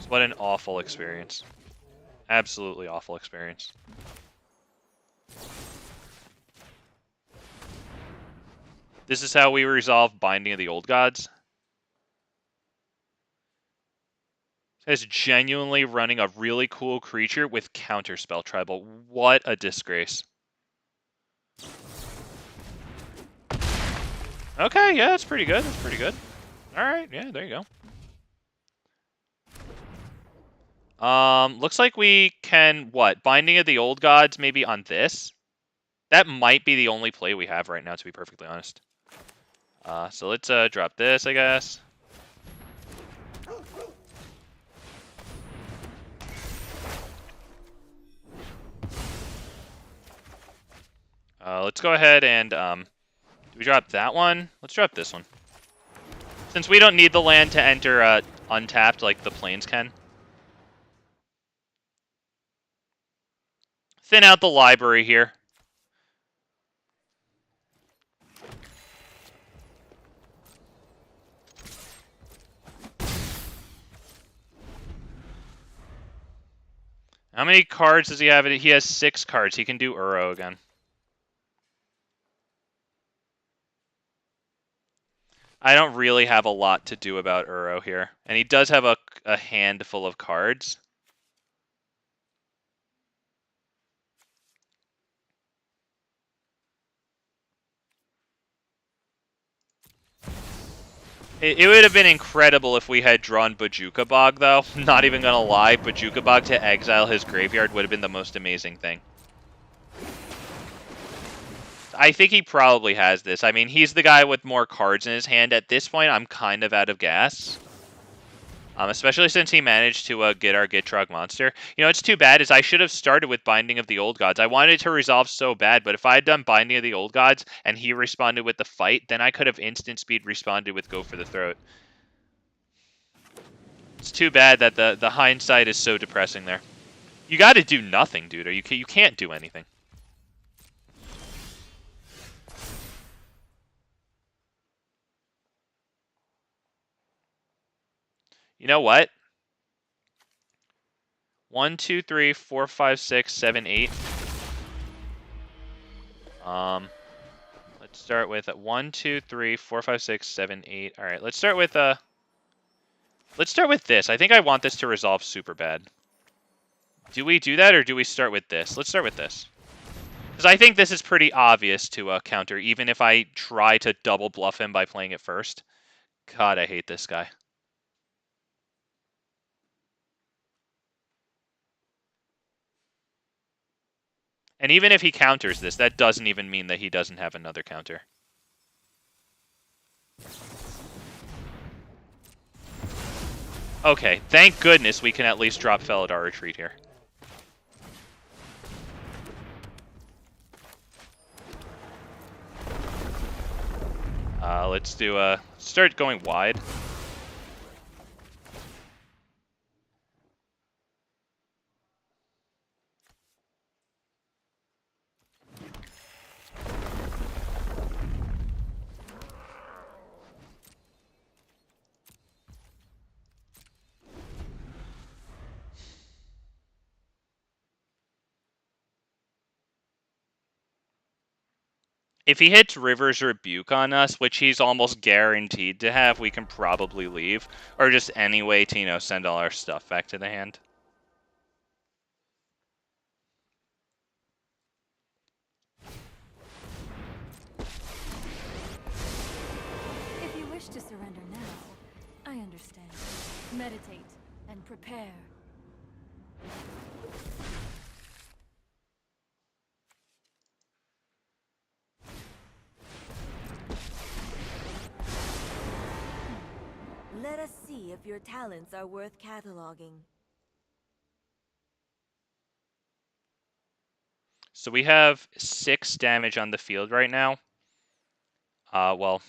Speaker 1: What an awful experience. Absolutely awful experience. This is how we resolve Binding of the Old Gods. Is genuinely running a really cool creature with counterspell tribal. What a disgrace. Okay, yeah, that's pretty good. That's pretty good. Alright, yeah, there you go. Looks like we can, what? Binding of the Old Gods maybe on this? That might be the only play we have right now, to be perfectly honest. So let's drop this, I guess. Let's go ahead and, do we drop that one? Let's drop this one. Since we don't need the land to enter untapped like the plains can. Thin out the library here. How many cards does he have? He has 6 cards. He can do Uro again. I don't really have a lot to do about Uro here. And he does have a handful of cards. It would have been incredible if we had drawn Bojuka Bog, though. Not even gonna lie, Bojuka Bog to exile his graveyard would have been the most amazing thing. I think he probably has this. I mean, he's the guy with more cards in his hand. At this point, I'm kind of out of gas. Especially since he managed to get our Gitrog Monster. You know, it's too bad is I should have started with Binding of the Old Gods. I wanted it to resolve so bad, but if I had done Binding of the Old Gods and he responded with the fight, then I could have instant speed responded with Go for the Throat. It's too bad that the hindsight is so depressing there. You got to do nothing, dude. Or you can't do anything. You know what? 1, 2, 3, 4, 5, 6, 7, 8. Let's start with 1, 2, 3, 4, 5, 6, 7, 8. All right, let's start with this. I think I want this to resolve super bad. Do we do that or do we start with this? Let's start with this. Because I think this is pretty obvious to counter, even if I try to double bluff him by playing it first. God, I hate this guy. And even if he counters this, that doesn't even mean that he doesn't have another counter. Okay, thank goodness we can at least drop Felidar Retreat here. Let's do start going wide. If he hits River's Rebuke on us, which he's almost guaranteed to have, we can probably leave. Or just any way to, you know, send all our stuff back to the hand.
Speaker 2: If you wish to surrender now, I understand. Meditate and prepare.
Speaker 6: Let us see if your talents are worth cataloging.
Speaker 1: So we have 6 damage on the field right now. Well,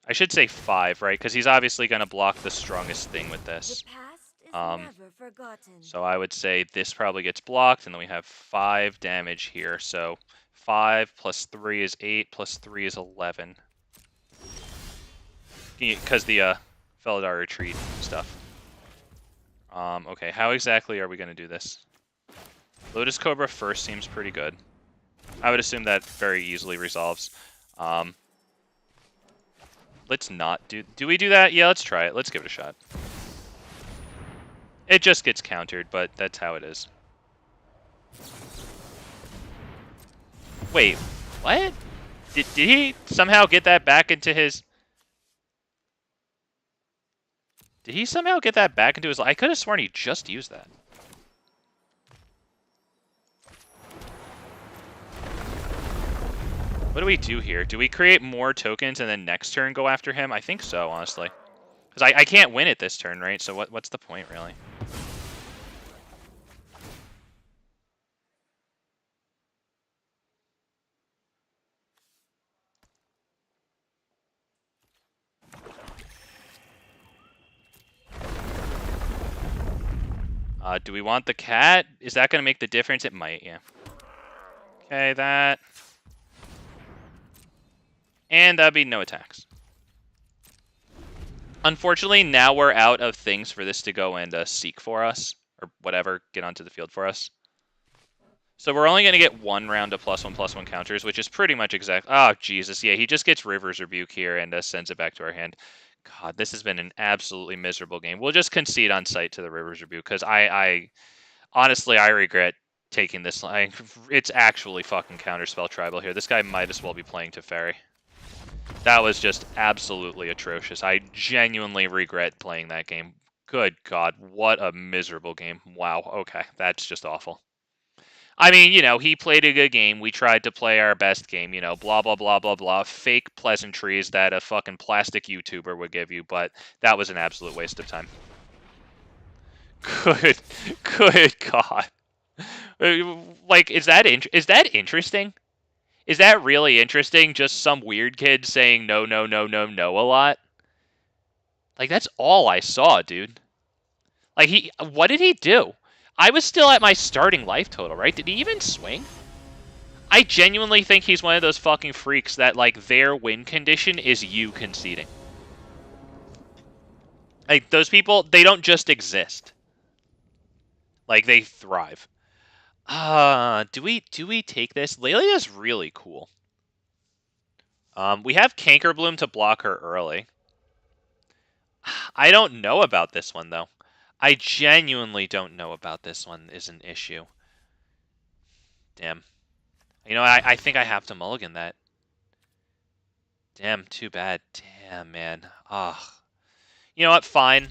Speaker 1: I should say 5, right? Because he's obviously going to block the strongest thing with this.
Speaker 6: The past is never forgotten.
Speaker 1: So I would say this probably gets blocked, and then we have 5 damage here. So 5 plus 3 is 8, plus 3 is 11. Because the Felidar Retreat stuff. Okay, how exactly are we going to do this? Lotus Cobra first seems pretty good. I would assume that very easily resolves. Let's not do... Do we do that? Yeah, let's try it. Let's give it a shot. It just gets countered, but that's how it is. Wait, what? Did he somehow get that back into his... Did he somehow get that back into his... I could have sworn he just used that. What do we do here? Do we create more tokens and then next turn go after him? I think so, honestly. Because I can't win it this turn, right? So what's the point, really? Do we want the cat? Is that going to make the difference? It might, yeah. Okay, that. And that'd be no attacks. Unfortunately, now we're out of things for this to go and seek for us. Or whatever, get onto the field for us. So we're only going to get one round of +1/+1 counters, which is pretty much exact. Oh, Jesus. Yeah, he just gets River's Rebuke here and sends it back to our hand. God, this has been an absolutely miserable game. We'll just concede on sight to the River's Rebuke, because honestly, I regret taking this line. It's actually fucking Counterspell Tribal here. This guy might as well be playing Teferi. That was just absolutely atrocious. I genuinely regret playing that game. Good God, what a miserable game. Wow, okay, that's just awful. I mean, you know, he played a good game. We tried to play our best game, you know, blah, blah, blah, blah, blah. Fake pleasantries that a fucking plastic YouTuber would give you, but that was an absolute waste of time. Good God. Like, is that interesting? Is that really interesting? Just some weird kid saying no, no, no, no, no a lot? Like, that's all I saw, dude. Like, what did he do? I was still at my starting life total, right? Did he even swing? I genuinely think he's one of those fucking freaks that, like, their win condition is you conceding. Like, those people, they don't just exist. Like, they thrive. Do we take this? Lelia's really cool. We have Cankerbloom to block her early. I don't know about this one, though. I genuinely don't know about this one is an issue. Damn. You know, I think I have to mulligan that. Damn, too bad. Damn, man. Ugh. You know what? Fine.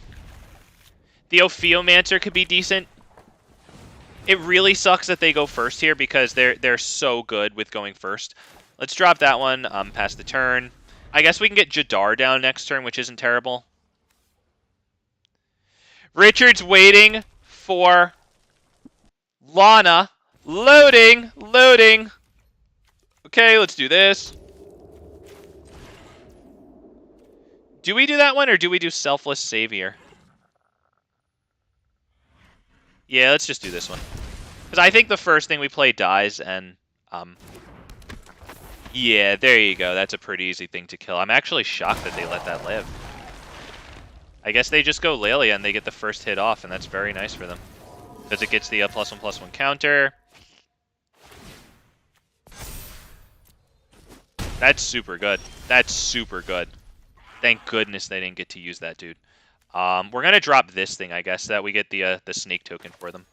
Speaker 1: The Ophiomancer could be decent. It really sucks that they go first here because they're so good with going first. Let's drop that one, pass the turn. I guess we can get Jadar down next turn, which isn't terrible. Richard's waiting for Lana. Loading, loading. Okay, let's do this. Do we do that one, or do we do Selfless Savior? Yeah, let's just do this one. Because I think the first thing we play dies, and... yeah, there you go. That's a pretty easy thing to kill. I'm actually shocked that they let that live. I guess they just go Lelia and they get the first hit off, and that's very nice for them. Because it gets the +1/+1 counter. That's super good. That's super good. Thank goodness they didn't get to use that, dude. We're going to drop this thing, I guess, so that we get the snake token for them.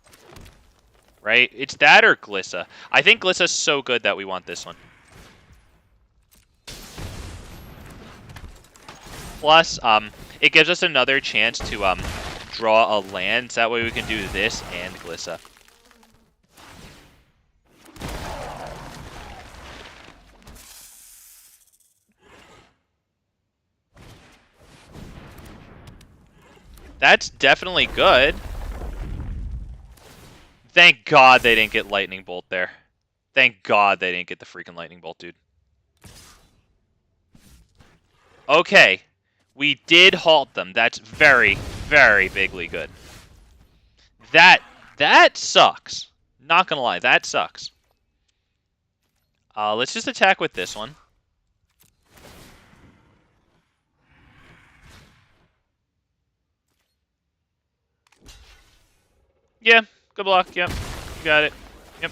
Speaker 1: Right? It's that or Glissa. I think Glissa's so good that we want this one. Plus, it gives us another chance to draw a land, so that way we can do this and Glissa. That's definitely good. Thank God they didn't get Lightning Bolt there. Thank God they didn't get the freaking Lightning Bolt, dude. Okay. We did halt them. That's very, very bigly good. That sucks. Not gonna lie, that sucks. Let's just attack with this one. Yeah, good luck. Yep, you got it. Yep.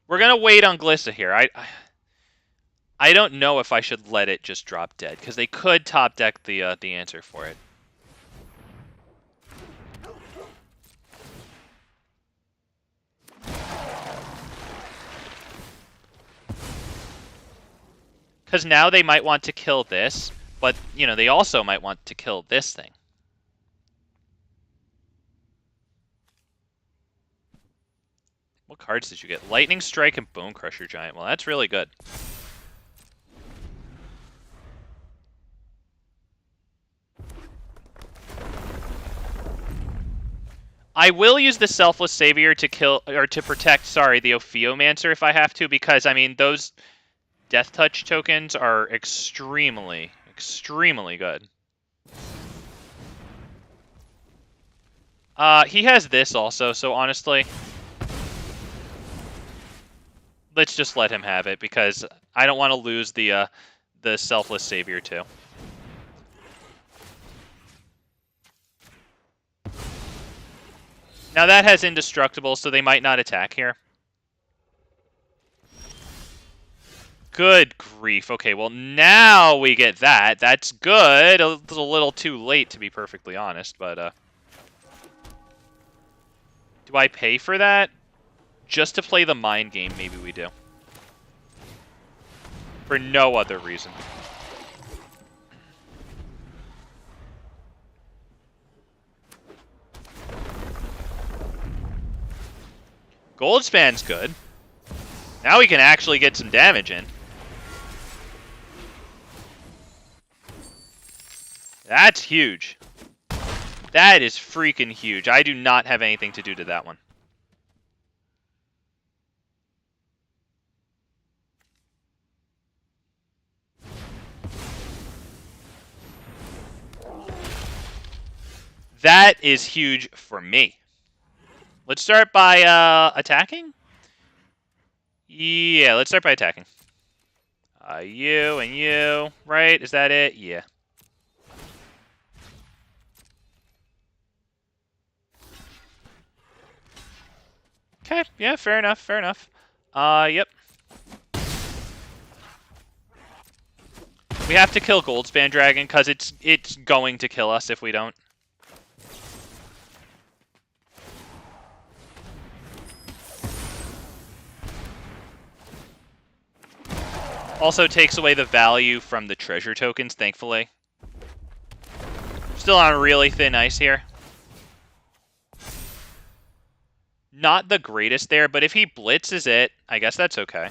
Speaker 1: We're gonna wait on Glissa here. I don't know if I should let it just drop dead, because they could top deck the answer for it. Because now they might want to kill this, but, you know, they also might want to kill this thing. What cards did you get? Lightning Strike and Bone Crusher Giant. Well, that's really good. I will use the Selfless Savior to kill, or to protect, sorry, the Ophiomancer if I have to, because, I mean, those Deathtouch tokens are extremely, extremely good. He has this also, so honestly, let's just let him have it, because I don't want to lose the Selfless Savior too. Now that has Indestructible, so they might not attack here. Good grief. Okay, well now we get that. That's good. It's a little too late, to be perfectly honest, but do I pay for that? Just to play the mind game, maybe we do. For no other reason. Goldspan's good. Now we can actually get some damage in. That's huge. That is freaking huge. I do not have anything to do to that one. That is huge for me. Let's start by attacking? Yeah, let's start by attacking. You and you, right? Is that it? Yeah. Okay, yeah, fair enough, fair enough. Yep. We have to kill Goldspan Dragon, because it's going to kill us if we don't. Also takes away the value from the treasure tokens, thankfully. Still on really thin ice here. Not the greatest there, but if he blitzes it, I guess that's okay.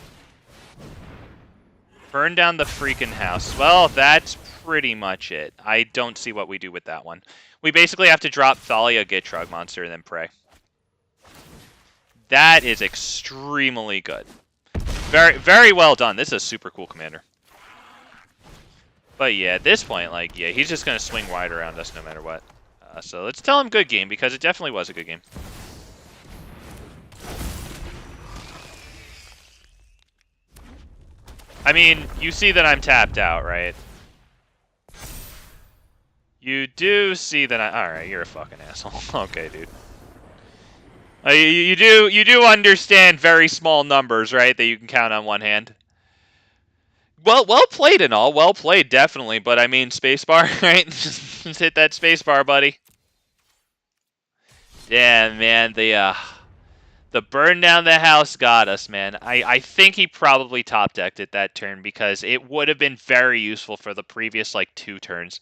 Speaker 1: Burn down the freaking house. Well, that's pretty much it. I don't see what we do with that one. We basically have to drop Thalia, Gitrog Monster, and then pray. That is extremely good. Very, very well done. This is a super cool commander. But yeah, at this point, like, yeah, he's just going to swing wide around us no matter what. So let's tell him good game, because it definitely was a good game. I mean, you see that I'm tapped out, right? You do see that I... Alright, you're a fucking asshole. Okay, dude. You do understand very small numbers, right? That you can count on one hand. Well played and all. Well played, definitely. But I mean, spacebar, right? Just hit that spacebar, buddy. Damn, man. The burn down the house got us, man. I think he probably top decked it that turn, because it would have been very useful for the previous, like, 2 turns.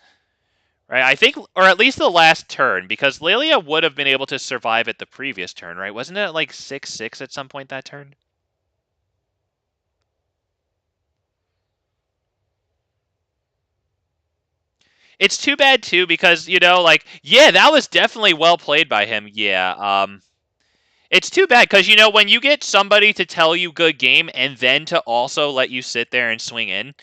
Speaker 1: Right, I think, or at least the last turn, because Lilia would have been able to survive at the previous turn, right? Wasn't it like 6-6 at some point that turn? It's too bad, too, because, you know, like, yeah, that was definitely well played by him. Yeah, it's too bad, because, you know, when you get somebody to tell you good game and then to also let you sit there and swing in,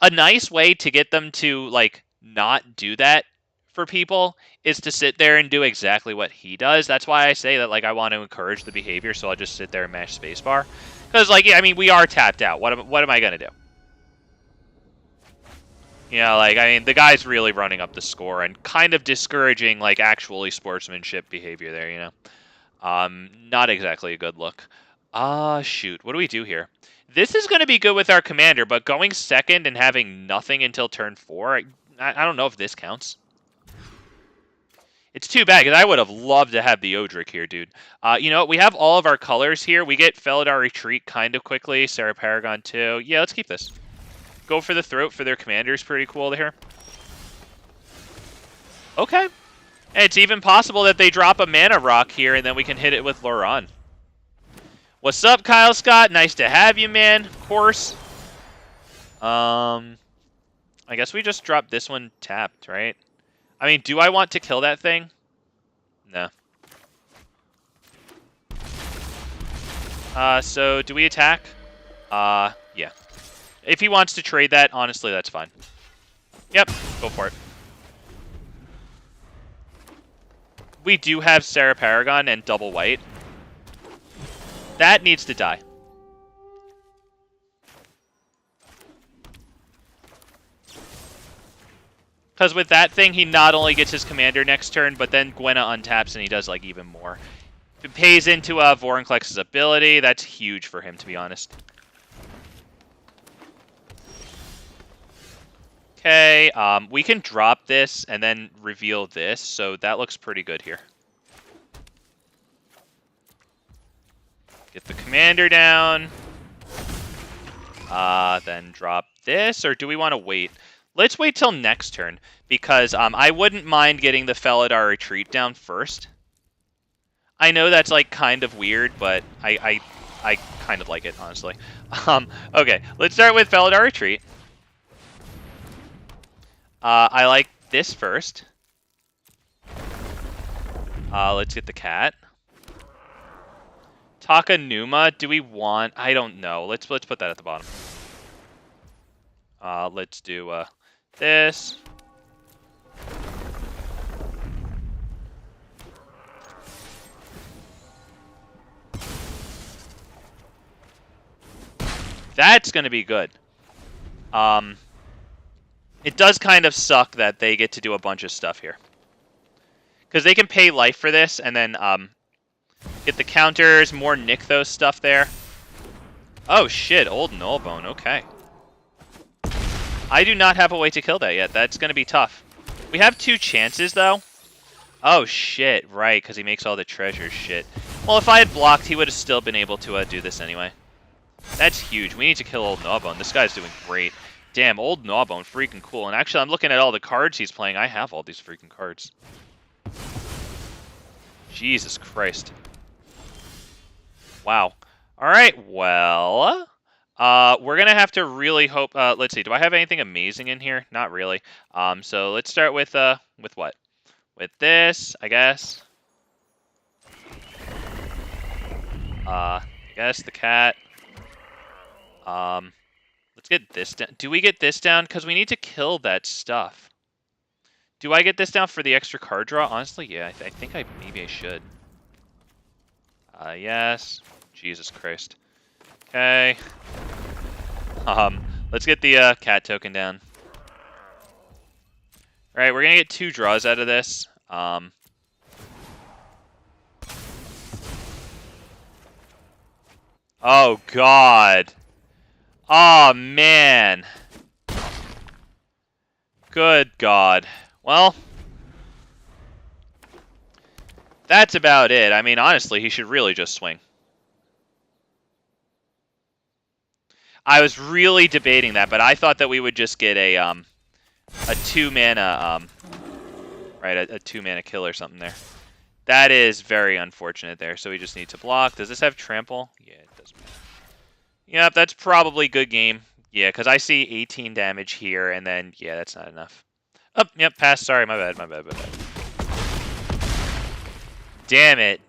Speaker 1: a nice way to get them to, like, not do that for people is to sit there and do exactly what he does. That's why I say that, like, I want to encourage the behavior, so I'll just sit there and mash spacebar. Because, like, yeah, I mean, we are tapped out. What am I going to do? You know, like, I mean, the guy's really running up the score and kind of discouraging, like, actually sportsmanship behavior there, you know? Not exactly a good look. Shoot. What do we do here? This is going to be good with our commander, but going second and having nothing until turn 4, I don't know if this counts. It's too bad, because I would have loved to have the Odric here, dude. You know what? We have all of our colors here. We get Felidar Retreat kind of quickly. Sarah Paragon too. Yeah, let's keep this. go for the throat for their commander is pretty cool here. Okay. And it's even possible that they drop a mana rock here, and then we can hit it with Loran. What's up, Kyle Scott? Nice to have you, man. Of course. I guess we just drop this one tapped, right? I mean, do I want to kill that thing? No. So do we attack? Yeah. If he wants to trade that, honestly, that's fine. Yep, go for it. We do have Sarah Paragon and double white. That needs to die. Because with that thing, he not only gets his commander next turn, but then Gwenna untaps and he does like even more. If it pays into Vorinclex's ability, that's huge for him, to be honest. Okay, we can drop this and then reveal this, so that looks pretty good here. Get the commander down. Then drop this, or do we want to wait? Let's wait till next turn, because I wouldn't mind getting the Felidar Retreat down first. I know that's like kind of weird, but I kind of like it, honestly. Okay, let's start with Felidar Retreat. I like this first. Let's get the cat. Takanuma, do we want... I don't know. Let's put that at the bottom. Let's do this. That's going to be good. It does kind of suck that they get to do a bunch of stuff here. Because they can pay life for this, and then get the counters, more Nykthos stuff there. Oh shit, Old Nullbone, okay. I do not have a way to kill that yet. That's going to be tough. We have 2 chances, though. Oh shit, right, because he makes all the treasures, shit. Well, if I had blocked, he would have still been able to do this anyway. That's huge. We need to kill Old Gnawbone. This guy's doing great. Damn, Old Gnawbone, freaking cool. And actually, I'm looking at all the cards he's playing. I have all these freaking cards. Jesus Christ. Wow. All right, well, we're going to have to really hope... let's see, do I have anything amazing in here? Not really. So let's start with what? With this, I guess. I guess the cat. Let's get this down. Do we get this down? Because we need to kill that stuff. Do I get this down for the extra card draw? Honestly, yeah, I think maybe I should. Yes. Jesus Christ. Okay. Let's get the cat token down. Alright, we're gonna get 2 draws out of this. Oh, God. Oh, man. Good God. Well, that's about it. I mean, honestly, he should really just swing. I was really debating that, but I thought that we would just get a 2-mana, right, a 2-mana kill or something there. That is very unfortunate there, so we just need to block. Does this have trample? Yeah, it does. Yep, that's probably good game. Yeah, because I see 18 damage here, and then, yeah, that's not enough. Oh, yep, pass. Sorry, my bad. Damn it,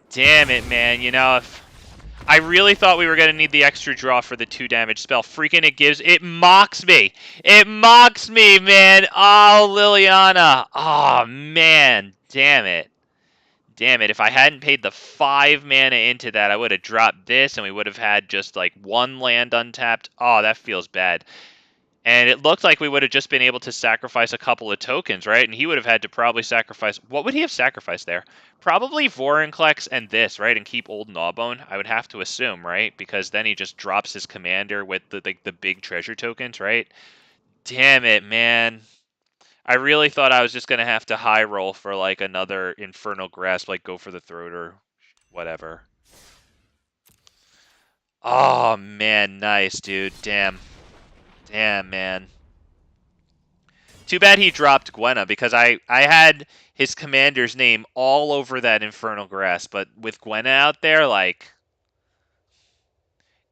Speaker 1: man. You know, if I really thought we were going to need the extra draw for the 2 damage spell. Freaking it mocks me. It mocks me, man. Oh, Liliana. Oh, man. Damn it. Damn it, if I hadn't paid the 5 mana into that, I would have dropped this, and we would have had just, like, 1 land untapped. Oh, that feels bad. And it looked like we would have just been able to sacrifice a couple of tokens, right? And he would have had to probably sacrifice... What would he have sacrificed there? Probably Vorinclex and this, right? And keep Old Gnawbone, I would have to assume, right? Because then he just drops his commander with the big treasure tokens, right? Damn it, man. I really thought I was just going to have to high roll for like another Infernal Grasp, like go for the throat or whatever. Oh, man, nice, dude. Damn. Damn, man. Too bad he dropped Gwenna, because I had his commander's name all over that Infernal Grasp, but with Gwenna out there, like,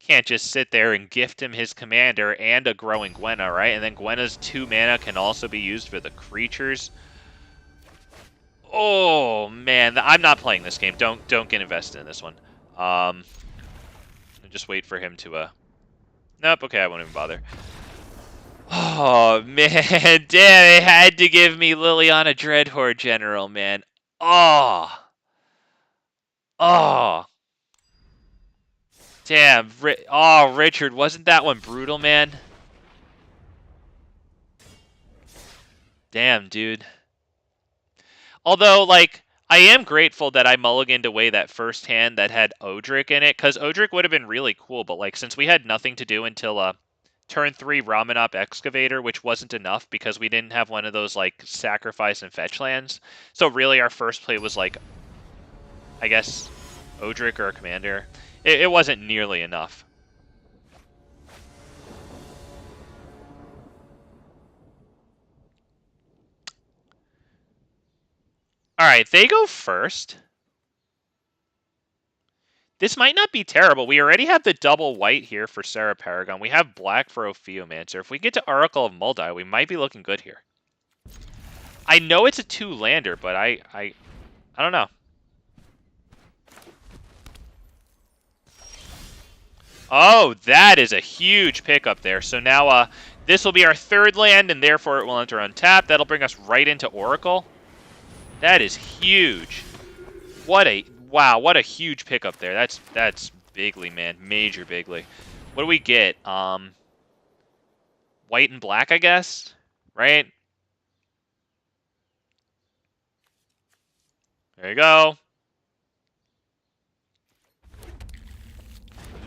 Speaker 1: can't just sit there and gift him his commander and a growing Gwenna, right? And then Gwenna's 2 mana can also be used for the creatures. Oh, man. I'm not playing this game. Don't get invested in this one. Just wait for him to... Nope, okay, I won't even bother. Oh, man. Damn, it had to give me Liliana Dreadhorde General, man. Oh. Oh. Damn. Oh, Richard, wasn't that one brutal, man? Damn, dude. Although, like, I am grateful that I mulliganed away that first hand that had Odric in it, because Odric would have been really cool, but, like, since we had nothing to do until, turn 3 Ramunap Excavator, which wasn't enough because we didn't have one of those, like, sacrifice and fetch lands. So really our first play was, like, I guess, Odric or a commander. It wasn't nearly enough. Alright, they go first. This might not be terrible. We already have the double white here for Serra Paragon. We have black for Ophiomancer. If we get to Oracle of Mul Daya, we might be looking good here. I know it's a 2-lander, but I don't know. Oh, that is a huge pickup there. So now this will be our 3rd land, and therefore it will enter untapped. That'll bring us right into Oracle. That is huge. Wow, what a huge pickup there. That's bigly, man. Major bigly. What do we get? White and black, I guess? Right? There you go.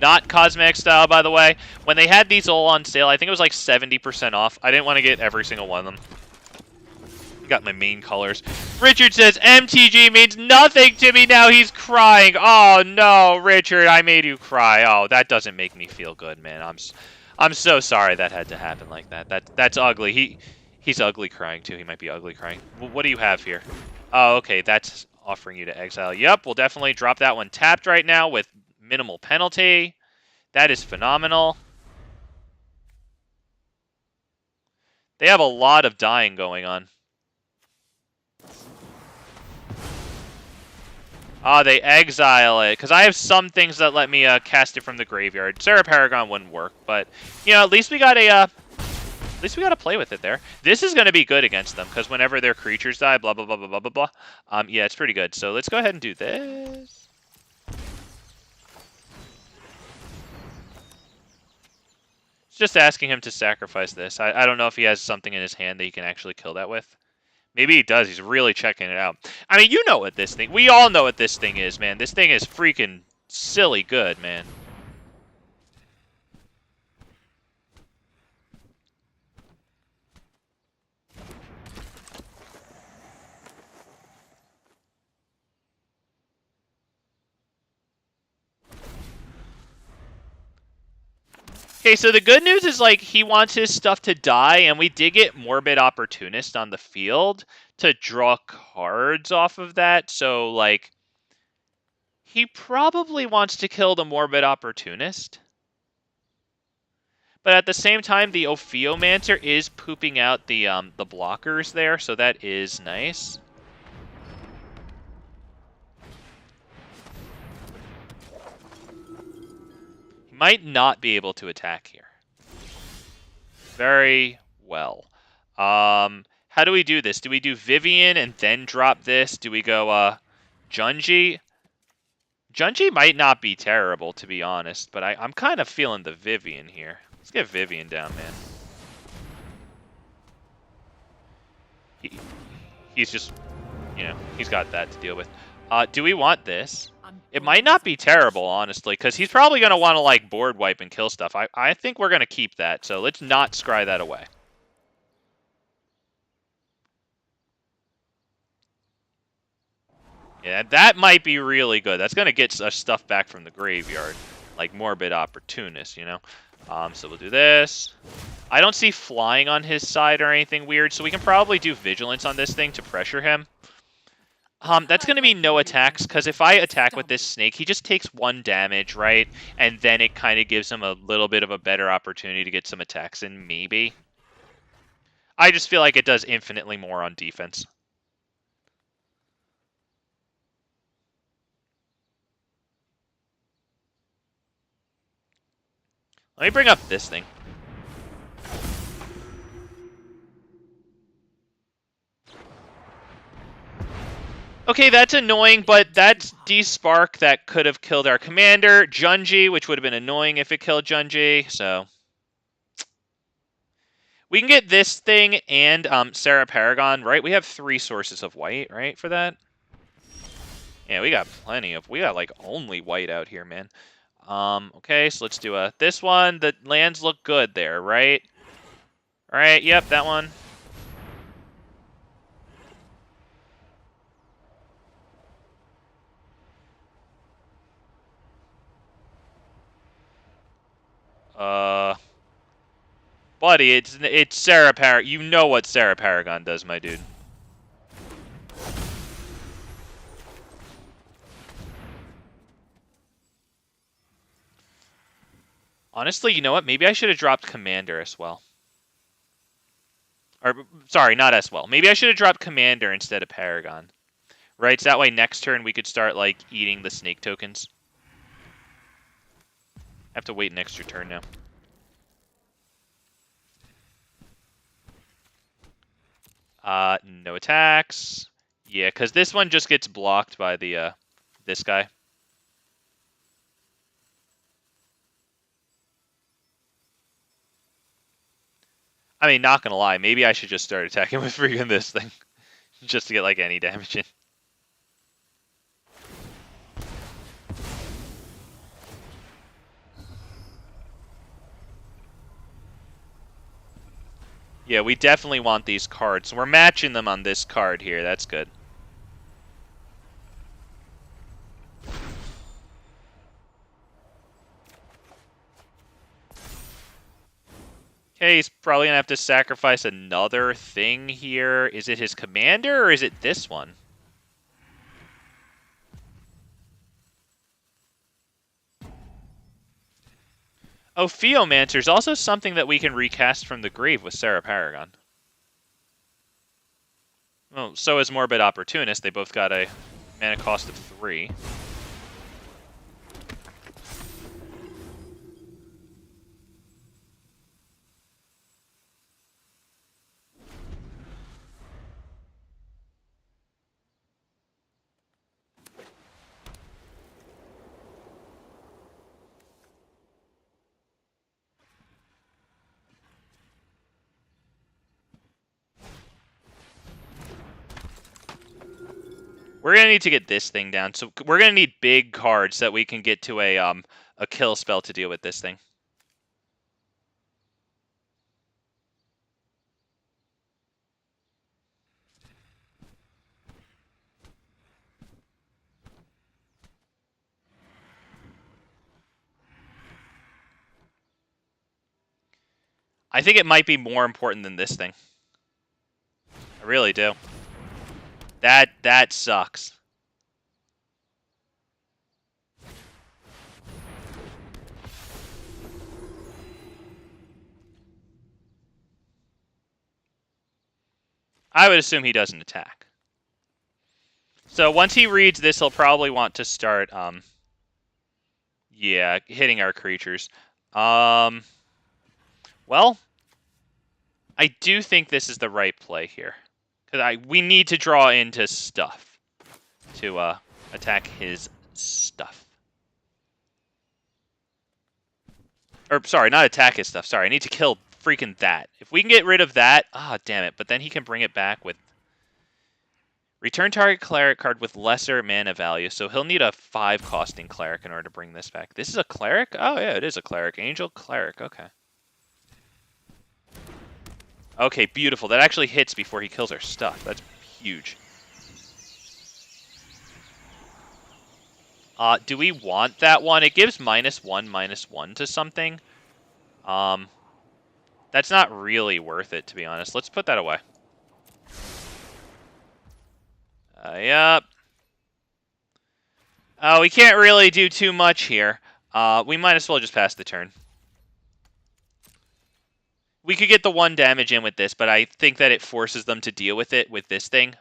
Speaker 1: Not cosmetic style, by the way. When they had these all on sale, I think it was like 70% off. I didn't want to get every single one of them. Got my main colors. Richard says, MTG means nothing to me now. He's crying. Oh, no, Richard, I made you cry. Oh, that doesn't make me feel good, man. I'm so sorry that had to happen like that. That's ugly. He's ugly crying, too. He might be ugly crying. What do you have here? Oh, okay, that's offering you to exile. Yep, we'll definitely drop that one tapped right now with minimal penalty. That is phenomenal. They have a lot of dying going on. They exile it, because I have some things that let me cast it from the graveyard. Serra Paragon wouldn't work, but, you know, at least we got to play with it there. This is going to be good against them, because whenever their creatures die, blah, blah, blah, blah, blah, blah, blah. Yeah, it's pretty good. So let's go ahead and do this. Just asking him to sacrifice this. I don't know if he has something in his hand that he can actually kill that with. Maybe he does. He's really checking it out. I mean, you know what this thing... We all know what this thing is, man. This thing is freaking silly good, man. Okay, so the good news is, like, he wants his stuff to die, and we did get Morbid Opportunist on the field to draw cards off of that, so, like, he probably wants to kill the Morbid Opportunist. But at the same time, the Ophiomancer is pooping out the blockers there, so that is nice. Might not be able to attack here. Very well. How do we do this? Do we do Vivien and then drop this? Do we go Junji? Junji might not be terrible, to be honest, but I'm kind of feeling the Vivien here. Let's get Vivien down, man. He's just, you know, he's got that to deal with. Do we want this? It might not be terrible, honestly, because he's probably going to want to, like, board wipe and kill stuff. I think we're going to keep that, so let's not scry that away. Yeah, that might be really good. That's going to get us stuff back from the graveyard, like Morbid Opportunist, you know? So we'll do this. I don't see flying on his side or anything weird, so we can probably do Vigilance on this thing to pressure him. That's going to be no attacks, because if I attack with this snake, he just takes 1 damage, right? And then it kind of gives him a little bit of a better opportunity to get some attacks in, maybe. I just feel like it does infinitely more on defense. Let me bring up this thing. Okay, that's annoying, but that's D-Spark that could have killed our commander. Junji, which would have been annoying if it killed Junji, so... We can get this thing and Sarah Paragon, right? We have 3 sources of white, right, for that? Yeah, we got plenty of... We got, like, only white out here, man. Okay, so let's do this one. The lands look good there, right? Alright, yep, that one. Buddy, it's Sarah Paragon. You know what Sarah Paragon does, my dude. Honestly, you know what? Maybe I should have dropped Commander as well. Or, sorry, not as well. Maybe I should have dropped Commander instead of Paragon. Right, so that way next turn we could start, like, eating the snake tokens. I have to wait an extra turn now. No attacks. Yeah, because this one just gets blocked by the, this guy. I mean, not gonna lie, maybe I should just start attacking with freaking this thing. Just to get, like, any damage in. Yeah, we definitely want these cards. So we're matching them on this card here. That's good. Okay, he's probably going to have to sacrifice another thing here. Is it his commander or is it this one? Ophiomancer is also something that we can recast from the grave with Sarah Paragon. Well, so is Morbid Opportunist. They both got a mana cost of 3. We're going to need to get this thing down. So we're going to need big cards so that we can get to a kill spell to deal with this thing. I think it might be more important than this thing. I really do. That sucks. I would assume he doesn't attack. So once he reads this, he'll probably want to start, yeah, hitting our creatures. Well, I do think this is the right play here. Because we need to draw into stuff to attack his stuff. Or, sorry, not attack his stuff. Sorry, I need to kill freaking that. If we can get rid of that, damn it. But then he can bring it back with... Return target cleric card with lesser mana value. So he'll need a 5-costing cleric in order to bring this back. This is a cleric? Oh, yeah, it is a cleric. Angel cleric, okay. Okay, beautiful. That actually hits before he kills our stuff. That's huge. Do we want that one? It gives -1/-1 to something. That's not really worth it, to be honest. Let's put that away. Yep. Oh, we can't really do too much here. We might as well just pass the turn. We could get the 1 damage in with this, but I think that it forces them to deal with it with this thing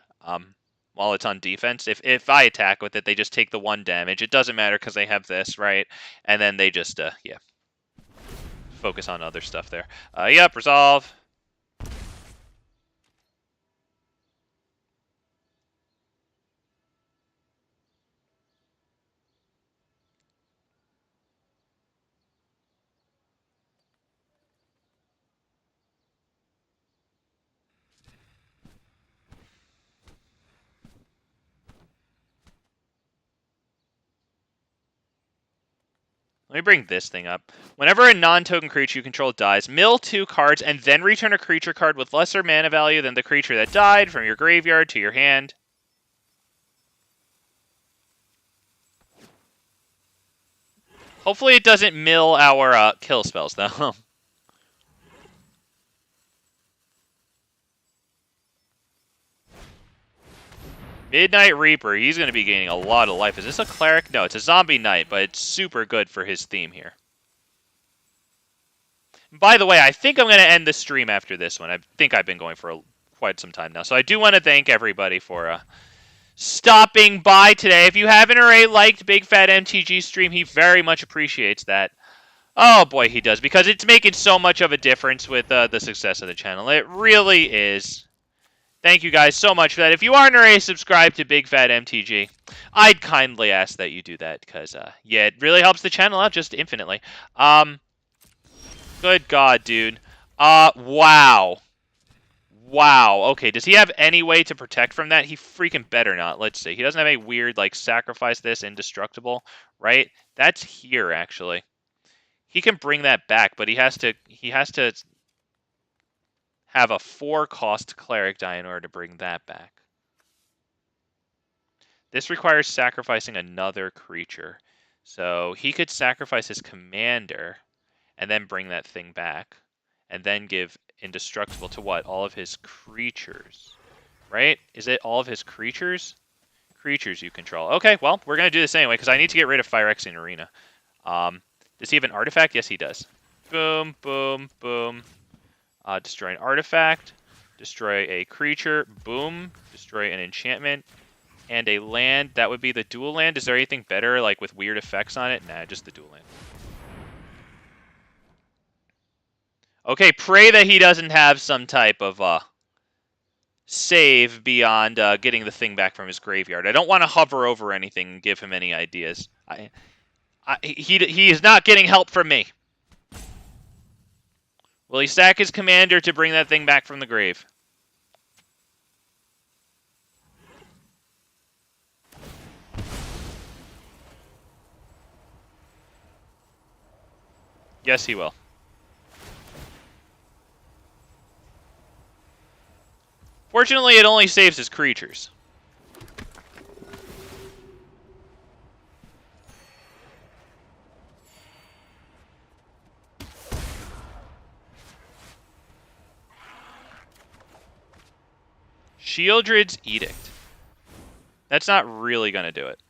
Speaker 1: while it's on defense. If I attack with it, they just take the 1 damage. It doesn't matter because they have this, right? And then they just, yeah, focus on other stuff there. Yep, resolve. Let me bring this thing up. Whenever a non-token creature you control dies, mill 2 cards and then return a creature card with lesser mana value than the creature that died from your graveyard to your hand. Hopefully it doesn't mill our kill spells, though. Midnight Reaper, he's going to be gaining a lot of life. Is this a cleric? No, it's a zombie knight, but it's super good for his theme here. By the way, I think I'm going to end the stream after this one. I think I've been going for quite some time now. So I do want to thank everybody for stopping by today. If you haven't already liked Big Fat MTG stream, he very much appreciates that. Oh boy, he does, because it's making so much of a difference with the success of the channel. It really is. Thank you guys so much for that. If you aren't already subscribed to Big Fat MTG, I'd kindly ask that you do that, because, yeah, it really helps the channel out just infinitely. Good God, dude. Wow. Wow. Okay, does he have any way to protect from that? He freaking better not. Let's see. He doesn't have any weird, like, sacrifice this indestructible, right? That's here, actually. He can bring that back, but he has to have a 4-cost cleric die in order to bring that back. This requires sacrificing another creature. So he could sacrifice his commander and then bring that thing back. And then give indestructible to what? All of his creatures. Right? Is it all of his creatures? Creatures you control. Okay, well, we're going to do this anyway because I need to get rid of Phyrexian Arena. Does he have an artifact? Yes, he does. Boom, boom, boom. Destroy an artifact, destroy a creature, boom, destroy an enchantment, and a land. That would be the dual land. Is there anything better, like with weird effects on it? Nah, just the dual land. Okay, pray that he doesn't have some type of save beyond getting the thing back from his graveyard. I don't want to hover over anything and give him any ideas. He is not getting help from me. Will he sack his commander to bring that thing back from the grave? Yes, he will. Fortunately, it only saves his creatures. Sheoldred's Edict. That's not really going to do it.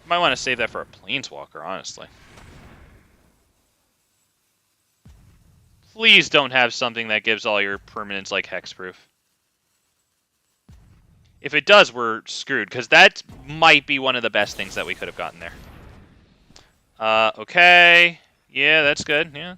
Speaker 1: Might want to save that for a Planeswalker, honestly. Please don't have something that gives all your permanents like hexproof. If it does, we're screwed, because that might be one of the best things that we could have gotten there. Okay. Yeah, that's good, yeah.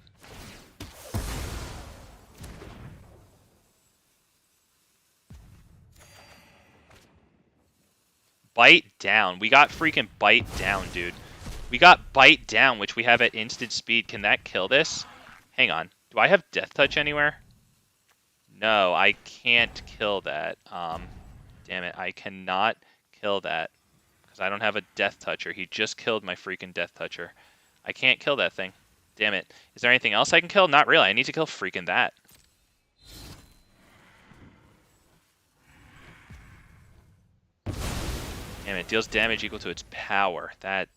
Speaker 1: Bite down. We got freaking bite down, dude. We got bite down, which we have at instant speed. Can that kill this? Hang on. Do I have Deathtouch anywhere? No, I can't kill that. Damn it. I cannot kill that. Because I don't have a Deathtoucher. He just killed my freaking Deathtoucher. I can't kill that thing. Damn it. Is there anything else I can kill? Not really. I need to kill freaking that. Damn it, deals damage equal to its power. That,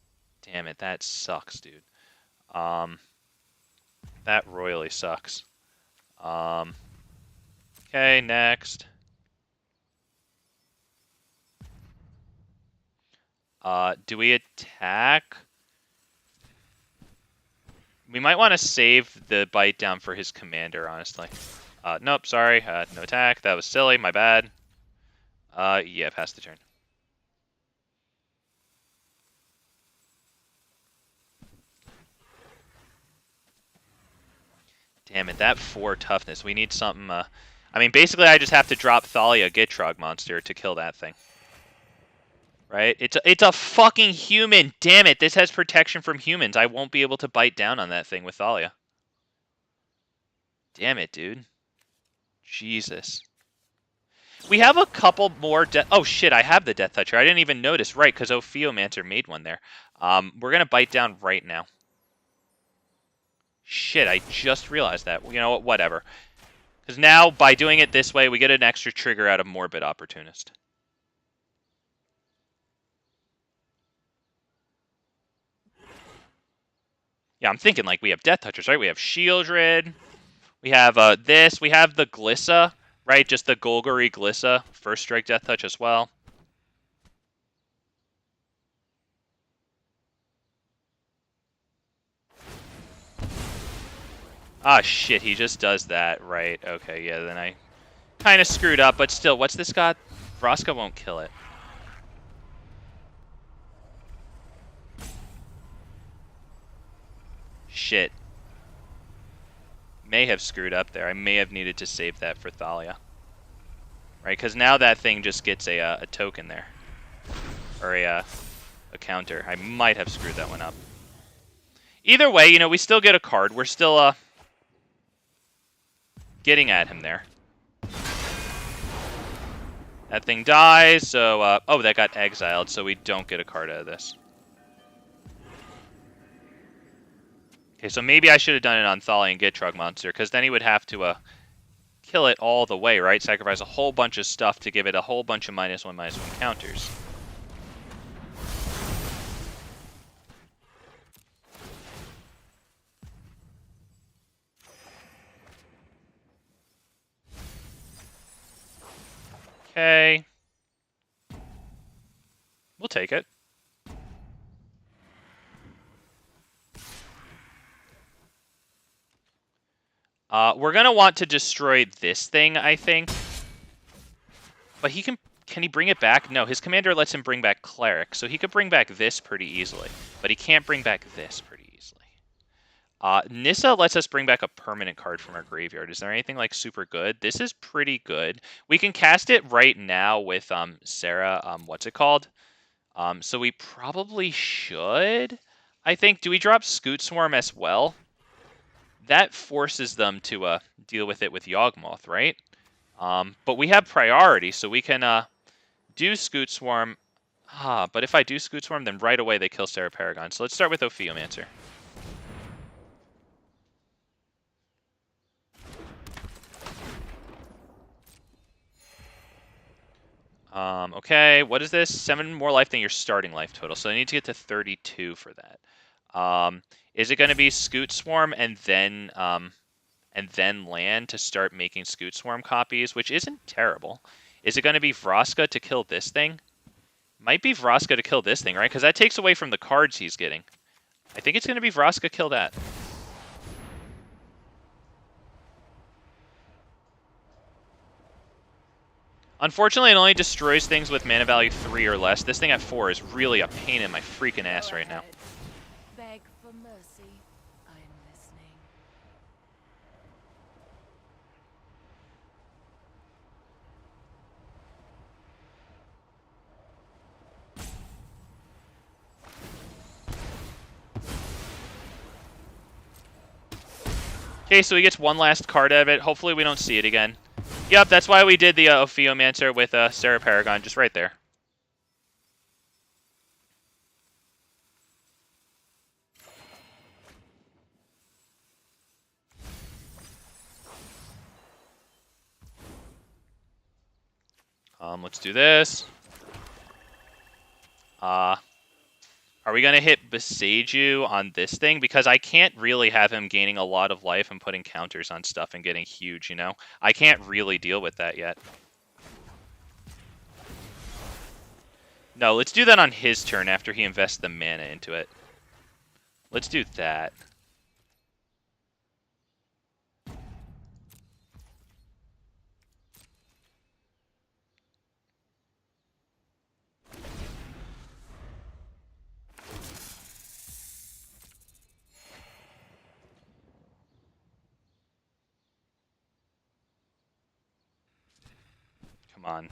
Speaker 1: damn it, that sucks, dude. That royally sucks. Okay, next. Do we attack? We might want to save the bite down for his commander, honestly. Nope, sorry. No attack. That was silly. My bad. Yeah, pass the turn. Damn it, that 4 toughness. We need something, I mean, basically I just have to drop Thalia Gitrog Monster to kill that thing. Right? It's a fucking human! Damn it, this has protection from humans. I won't be able to bite down on that thing with Thalia. Damn it, dude. Jesus. We have a couple more oh shit, I have the Deathtouch here. I didn't even notice, right, because Ophiomancer made one there. We're gonna bite down right now. Shit, I just realized that. You know what, whatever. Because now, by doing it this way, we get an extra trigger out of Morbid Opportunist. Yeah, I'm thinking, like, we have Deathtouchers, right? We have Sheoldred. We have this. We have the Glissa, right? Just the Golgari Glissa. First Strike Deathtouch as well. Ah, shit, he just does that, right. Okay, yeah, then I kind of screwed up, but still, what's this got? Vraska won't kill it. Shit. May have screwed up there. I may have needed to save that for Thalia. Right, because now that thing just gets a token there. Or a counter. I might have screwed that one up. Either way, you know, we still get a card. We're still, getting at him there. That thing dies, so, oh, that got exiled, so we don't get a card out of this. Okay, so maybe I should have done it on Thalia and Gitrog Monster, because then he would have to, kill it all the way, right? Sacrifice a whole bunch of stuff to give it a whole bunch of -1/-1 counters. Okay. We'll take it. We're going to want to destroy this thing, I think. But he can he bring it back? No, his commander lets him bring back Cleric, so he could bring back this pretty easily. But he can't bring back this pretty easily. Nissa lets us bring back a permanent card from our graveyard. Is there anything, like, super good? This is pretty good. We can cast it right now with, Sarah, what's it called? So we probably should, I think. Do we drop Scoot Swarm as well? That forces them to deal with it with Yawgmoth, right? But we have priority, so we can do Scoot Swarm. But if I do Scoot Swarm, then right away they kill Sarah Paragon. So let's start with Ophiomancer. Okay, what is this? 7 more life than your starting life total. So I need to get to 32 for that. Is it going to be Scoot Swarm and then land to start making Scoot Swarm copies, which isn't terrible? Is it going to be Vraska to kill this thing? Might be Vraska to kill this thing, right? Because that takes away from the cards he's getting. I think it's going to be Vraska kill that. Unfortunately, it only destroys things with mana value 3 or less. This thing at 4 is really a pain in my freaking ass right now.
Speaker 2: Beg for mercy. I am listening.
Speaker 1: Okay, so he gets one last card out of it. Hopefully we don't see it again. Yep, that's why we did the Ophiomancer with Sarah Paragon, just right there. Let's do this. Are we gonna hit Besiege You on this thing because I can't really have him gaining a lot of life and putting counters on stuff and getting huge, you know? I can't really deal with that yet. No, let's do that on his turn after he invests the mana into it. Let's do that. Come on.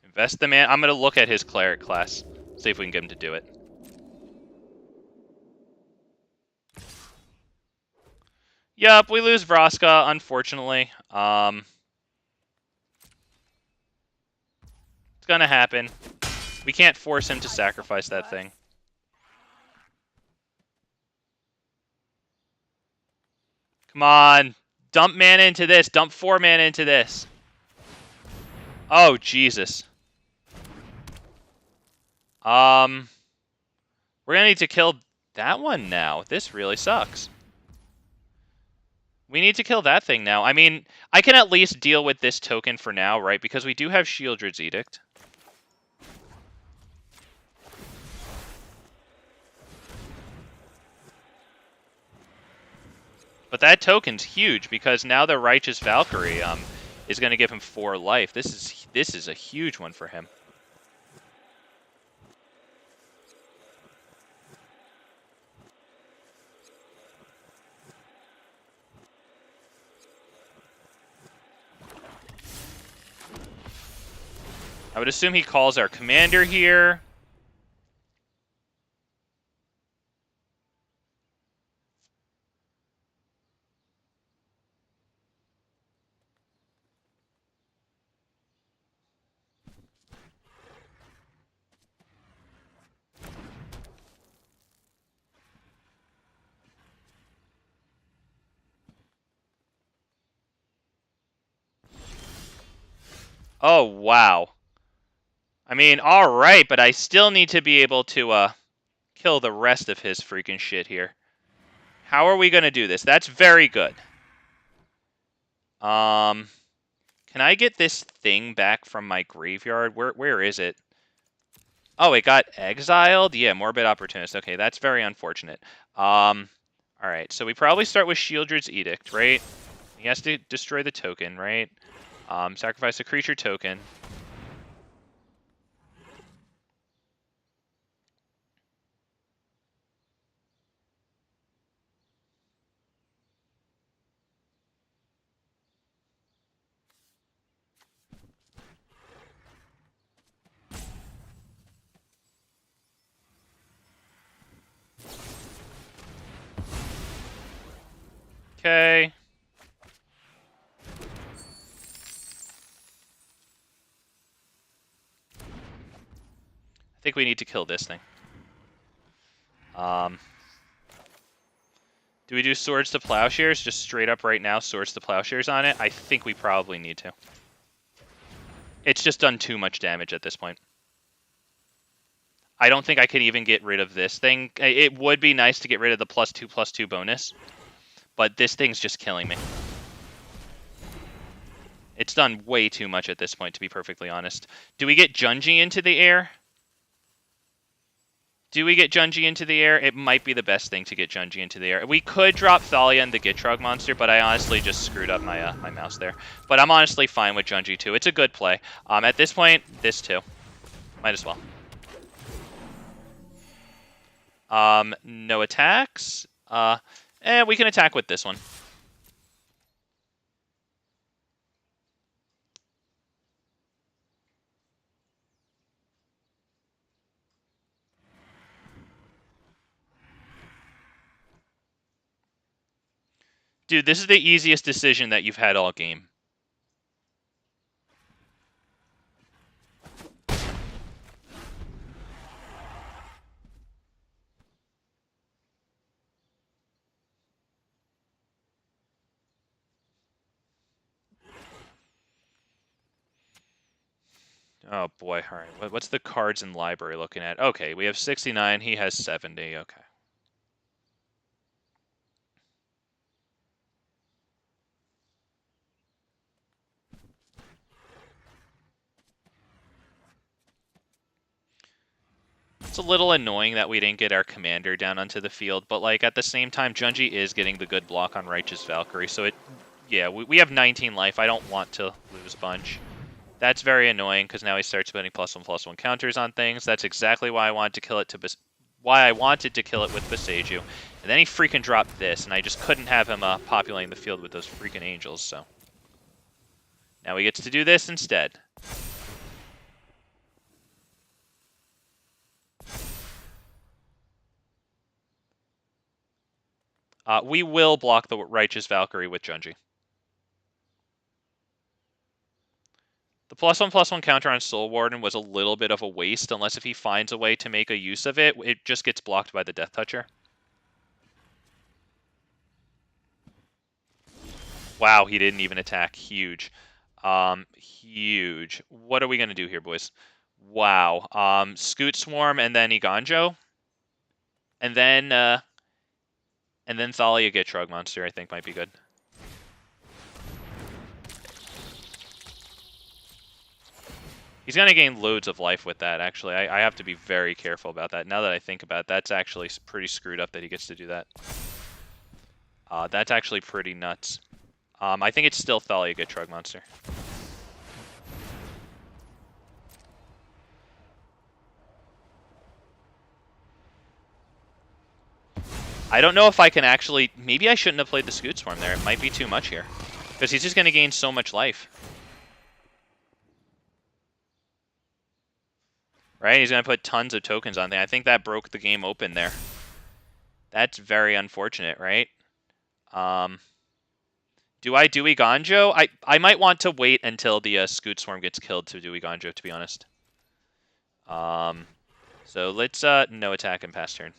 Speaker 1: Invest the mana. I'm going to look at his cleric class. See if we can get him to do it. Yup, we lose Vraska, unfortunately. It's gonna happen. We can't force him to sacrifice that thing. Come on. Dump mana into this. Dump 4 mana into this. Oh, Jesus. We're gonna need to kill that one now. This really sucks. We need to kill that thing now. I mean, I can at least deal with this token for now, right? Because we do have Sheoldred's Edict. But that token's huge because now the Righteous Valkyrie is going to give him 4 life. This is a huge one for him. I would assume he calls our commander here. Oh, wow. I mean, alright, but I still need to be able to kill the rest of his freaking shit here. How are we going to do this? That's very good. Can I get this thing back from my graveyard? Where is it? Oh, it got exiled? Yeah, Morbid Opportunist. Okay, that's very unfortunate. Alright, so we probably start with Sheoldred's Edict, right? He has to destroy the token, right? Sacrifice a creature token. Okay. I think we need to kill this thing. Do we do Swords to Plowshares? Just straight up right now, Swords to Plowshares on it? I think we probably need to. It's just done too much damage at this point. I don't think I can even get rid of this thing. It would be nice to get rid of the +2/+2 bonus, but this thing's just killing me. It's done way too much at this point, to be perfectly honest. Do we get Junji into the air? Do we get Junji into the air? It might be the best thing to get Junji into the air. We could drop Thalia and the Gitrog Monster, but I honestly just screwed up my my mouse there. But I'm honestly fine with Junji too. It's a good play. At this point, this too. Might as well. No attacks. We can attack with this one. Dude, this is the easiest decision that you've had all game. Oh boy, alright. What's the cards in library looking at? Okay, we have 69, he has 70, okay. It's a little annoying that we didn't get our commander down onto the field, but like at the same time, Junji is getting the good block on Righteous Valkyrie, so yeah, we have 19 life. I don't want to lose a bunch. That's very annoying because now he starts putting +1/+1 counters on things. That's exactly why I wanted to kill it with Boseiju. And then he freaking dropped this, and I just couldn't have him populating the field with those freaking angels, so. Now he gets to do this instead. We will block the Righteous Valkyrie with Junji. The +1/+1 counter on Soul Warden was a little bit of a waste, unless if he finds a way to make a use of it. It just gets blocked by the Deathtoucher. Wow, he didn't even attack. Huge. Huge. What are we going to do here, boys? Wow. Scoot Swarm and then Iganjo. And then Thalia Gitrog Monster, I think, might be good. He's going to gain loads of life with that, actually. I have to be very careful about that. Now that I think about it, that's actually pretty screwed up that he gets to do that. That's actually pretty nuts. I think it's still Thalia Gitrog Monster. I don't know if I can actually... Maybe I shouldn't have played the Scoot Swarm there. It might be too much here. Because he's just going to gain so much life. Right? He's going to put tons of tokens on there. I think that broke the game open there. That's very unfortunate, right? Do I do Iganjo? I might want to wait until the Scoot Swarm gets killed to do Iganjo, to be honest. So let's no attack and pass turn.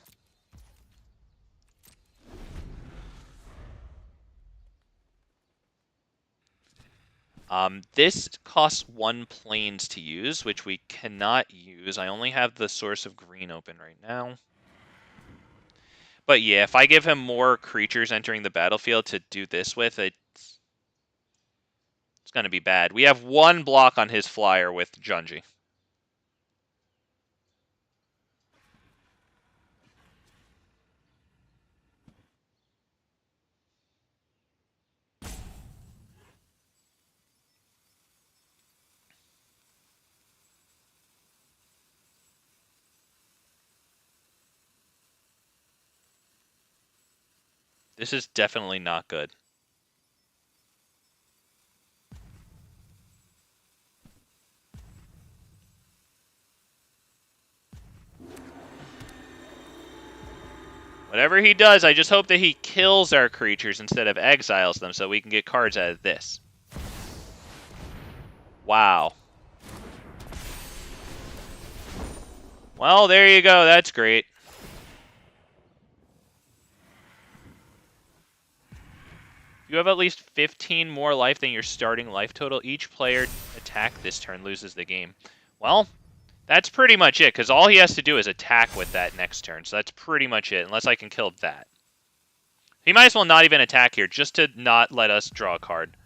Speaker 1: This costs 1 planes to use, which we cannot use. I only have the Source of Green open right now. But yeah, if I give him more creatures entering the battlefield to do this with, it's going to be bad. We have 1 block on his flyer with Junji. This is definitely not good. Whatever he does, I just hope that he kills our creatures instead of exiles them so we can get cards out of this. Wow. Well, there you go. That's great. You have at least 15 more life than your starting life total. Each player attack this turn loses the game. Well, that's pretty much it, because all he has to do is attack with that next turn. So that's pretty much it, unless I can kill that. He might as well not even attack here, just to not let us draw a card.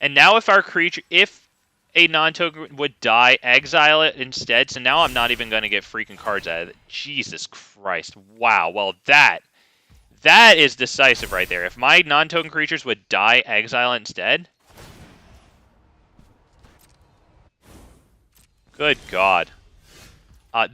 Speaker 1: And now if our creature... if a non-token would die, exile it instead. So now I'm not even going to get freaking cards out of it. Jesus Christ. Wow. Well, that is decisive right there. If my non-token creatures would die, exile it instead. Good God.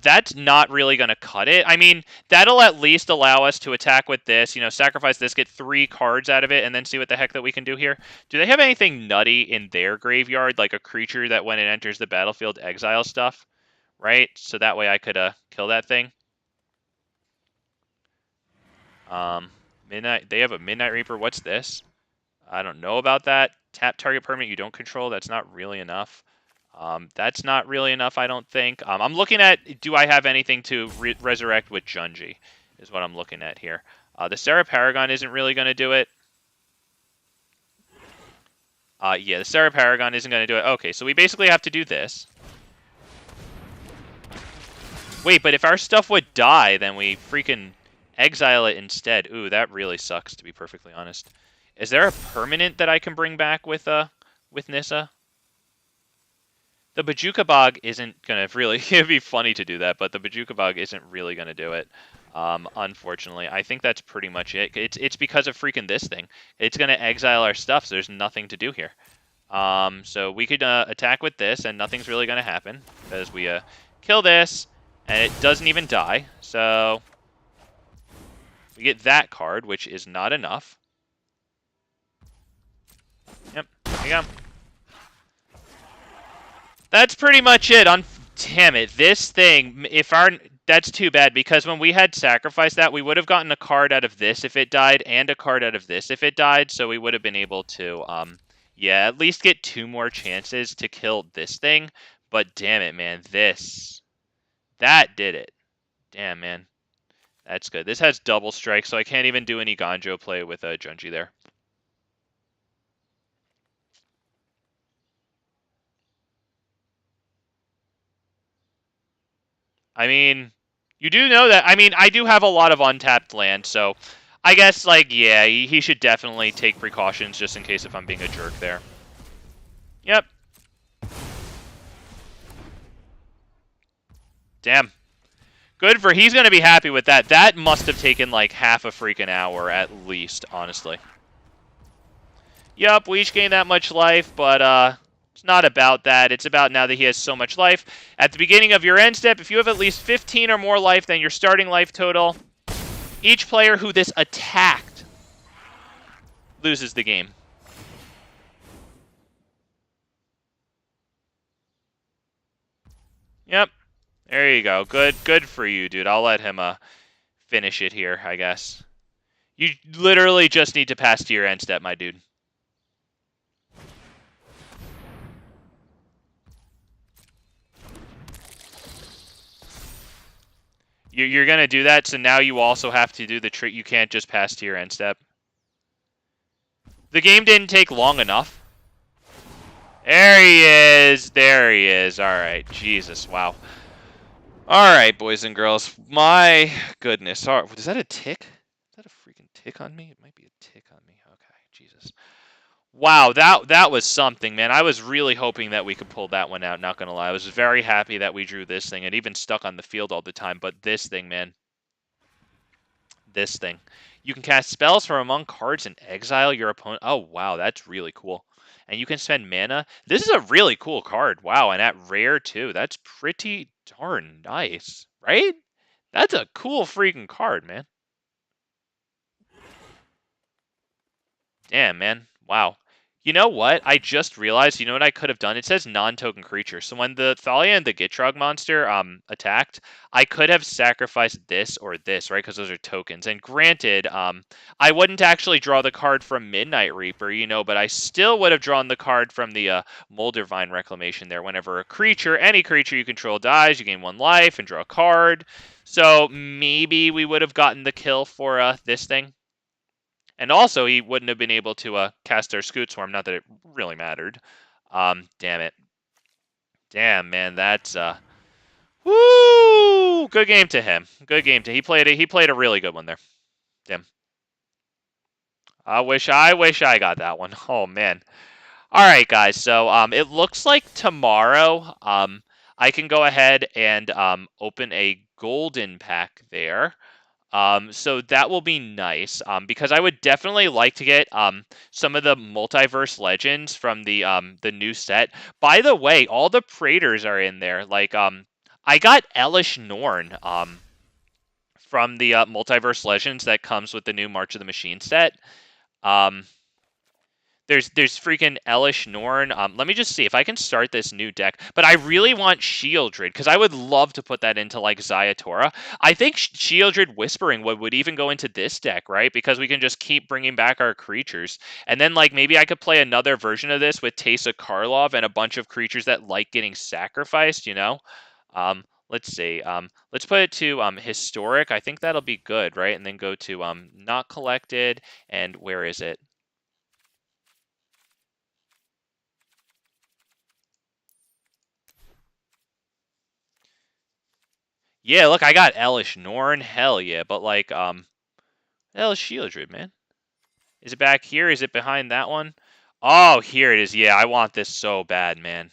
Speaker 1: That's not really going to cut it. I mean, that'll at least allow us to attack with this, you know, sacrifice this, get 3 cards out of it, and then see what the heck that we can do here. Do they have anything nutty in their graveyard, like a creature that when it enters the battlefield exile stuff? Right? So that way I could kill that thing. Midnight. They have a Midnight Reaper. What's this? I don't know about that. Tap target permanent you don't control. That's not really enough. That's not really enough, I don't think. I'm looking at, do I have anything to resurrect with Junji, is what I'm looking at here. The Serra Paragon isn't really going to do it. Yeah, the Serra Paragon isn't going to do it. Okay, so we basically have to do this. Wait, but if our stuff would die, then we freaking exile it instead. Ooh, that really sucks, to be perfectly honest. Is there a permanent that I can bring back with Nissa? The Bajuka Bog isn't gonna really. It'd be funny to do that, but the Bajuka Bog isn't really gonna do it. Unfortunately, I think that's pretty much it. It's because of freaking this thing. It's gonna exile our stuff, so there's nothing to do here. So we could attack with this, and nothing's really gonna happen because we kill this, and it doesn't even die. So we get that card, which is not enough. Yep, there you go. That's pretty much it. Damn it, this thing. That's too bad because when we had sacrificed that, we would have gotten a card out of this if it died, and a card out of this if it died. So we would have been able to, yeah, at least get 2 more chances to kill this thing. But damn it, man, that did it. Damn, man, that's good. This has double strike, so I can't even do any Ganjo play with a Junji there. I mean, you do know that. I mean, I do have a lot of untapped land, so I guess, like, yeah, he should definitely take precautions just in case if I'm being a jerk there. Yep. Damn. Good for, he's going to be happy with that. That must have taken, like, half a freaking hour at least, honestly. Yup, we each gained that much life, but, it's not about that. It's about now that he has so much life. At the beginning of your end step, if you have at least 15 or more life than your starting life total, each player who this attacked loses the game. Yep. There you go. Good for you, dude. I'll let him finish it here, I guess. You literally just need to pass to your end step, my dude. You're going to do that, so now you also have to do the trick. You can't just pass to your end step. The game didn't take long enough. There he is. There he is. All right. Jesus. Wow. All right, boys and girls. My goodness. Is that a tick? Is that a freaking tick on me? It might be a tick on me. Okay. Jesus. Wow, that was something, man. I was really hoping that we could pull that one out, not gonna lie. I was very happy that we drew this thing. It even stuck on the field all the time, but this thing, man. This thing. You can cast spells from among cards and exile your opponent. Oh, wow, that's really cool. And you can spend mana. This is a really cool card. Wow, and at rare, too. That's pretty darn nice, right? That's a cool freaking card, man. Damn, man. Wow. You know what? I just realized, you know what I could have done? It says non-token creature. So when the Thalia and the Gitrog Monster attacked, I could have sacrificed this or this, right? Because those are tokens. And granted, I wouldn't actually draw the card from Midnight Reaper, you know, but I still would have drawn the card from the Moldavine Reclamation there. Whenever a creature, any creature you control dies, you gain 1 life and draw a card. So maybe we would have gotten the kill for this thing. And also, he wouldn't have been able to cast our Scoot Swarm, not that it really mattered. Damn it. Damn, man, that's woo! Good game to him. Good game to he played a really good one there. Damn. I wish I got that one. Oh man. All right, guys. So it looks like tomorrow I can go ahead and open a golden pack there. So that will be nice, because I would definitely like to get some of the multiverse legends from the new set. By the way, all the Praetors are in there. Like I got Elish Norn from the multiverse legends that comes with the new March of the Machine set. Um, there's freaking Elish Norn. Let me just see if I can start this new deck. But I really want Sheoldred, because I would love to put that into, like, Zayatora. I think Sheoldred Whispering would even go into this deck, right? Because we can just keep bringing back our creatures. And then, like, maybe I could play another version of this with Teysa Karlov and a bunch of creatures that like getting sacrificed, you know? Let's see. Let's put it to Historic. I think that'll be good, right? And then go to Not Collected. And where is it? Yeah, look, I got Elish Norn, hell yeah, but like, Elish Sheoldred, man. Is it back here? Is it behind that one? Oh, here it is. Yeah, I want this so bad, man.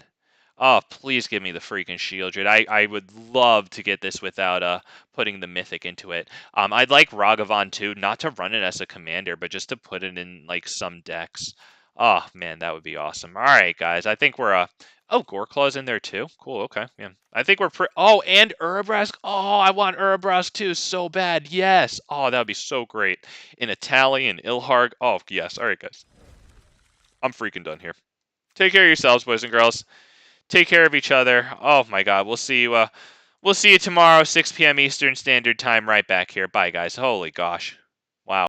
Speaker 1: Oh, please give me the freaking Sheoldred. I would love to get this without putting the Mythic into it. I'd like Ragavan too, not to run it as a commander, but just to put it in like some decks. Oh man, that would be awesome. All right, guys, I think we're oh, Goreclaw's in there too. Cool. Okay, yeah. I think we're oh, and Urabrask. Oh, I want Urabrask too so bad. Yes. Oh, that would be so great. In a Tally and Ilharg. Oh yes. All right, guys. I'm freaking done here. Take care of yourselves, boys and girls. Take care of each other. Oh my God, we'll see you. We'll see you tomorrow, 6 p.m. Eastern Standard Time, right back here. Bye, guys. Holy gosh.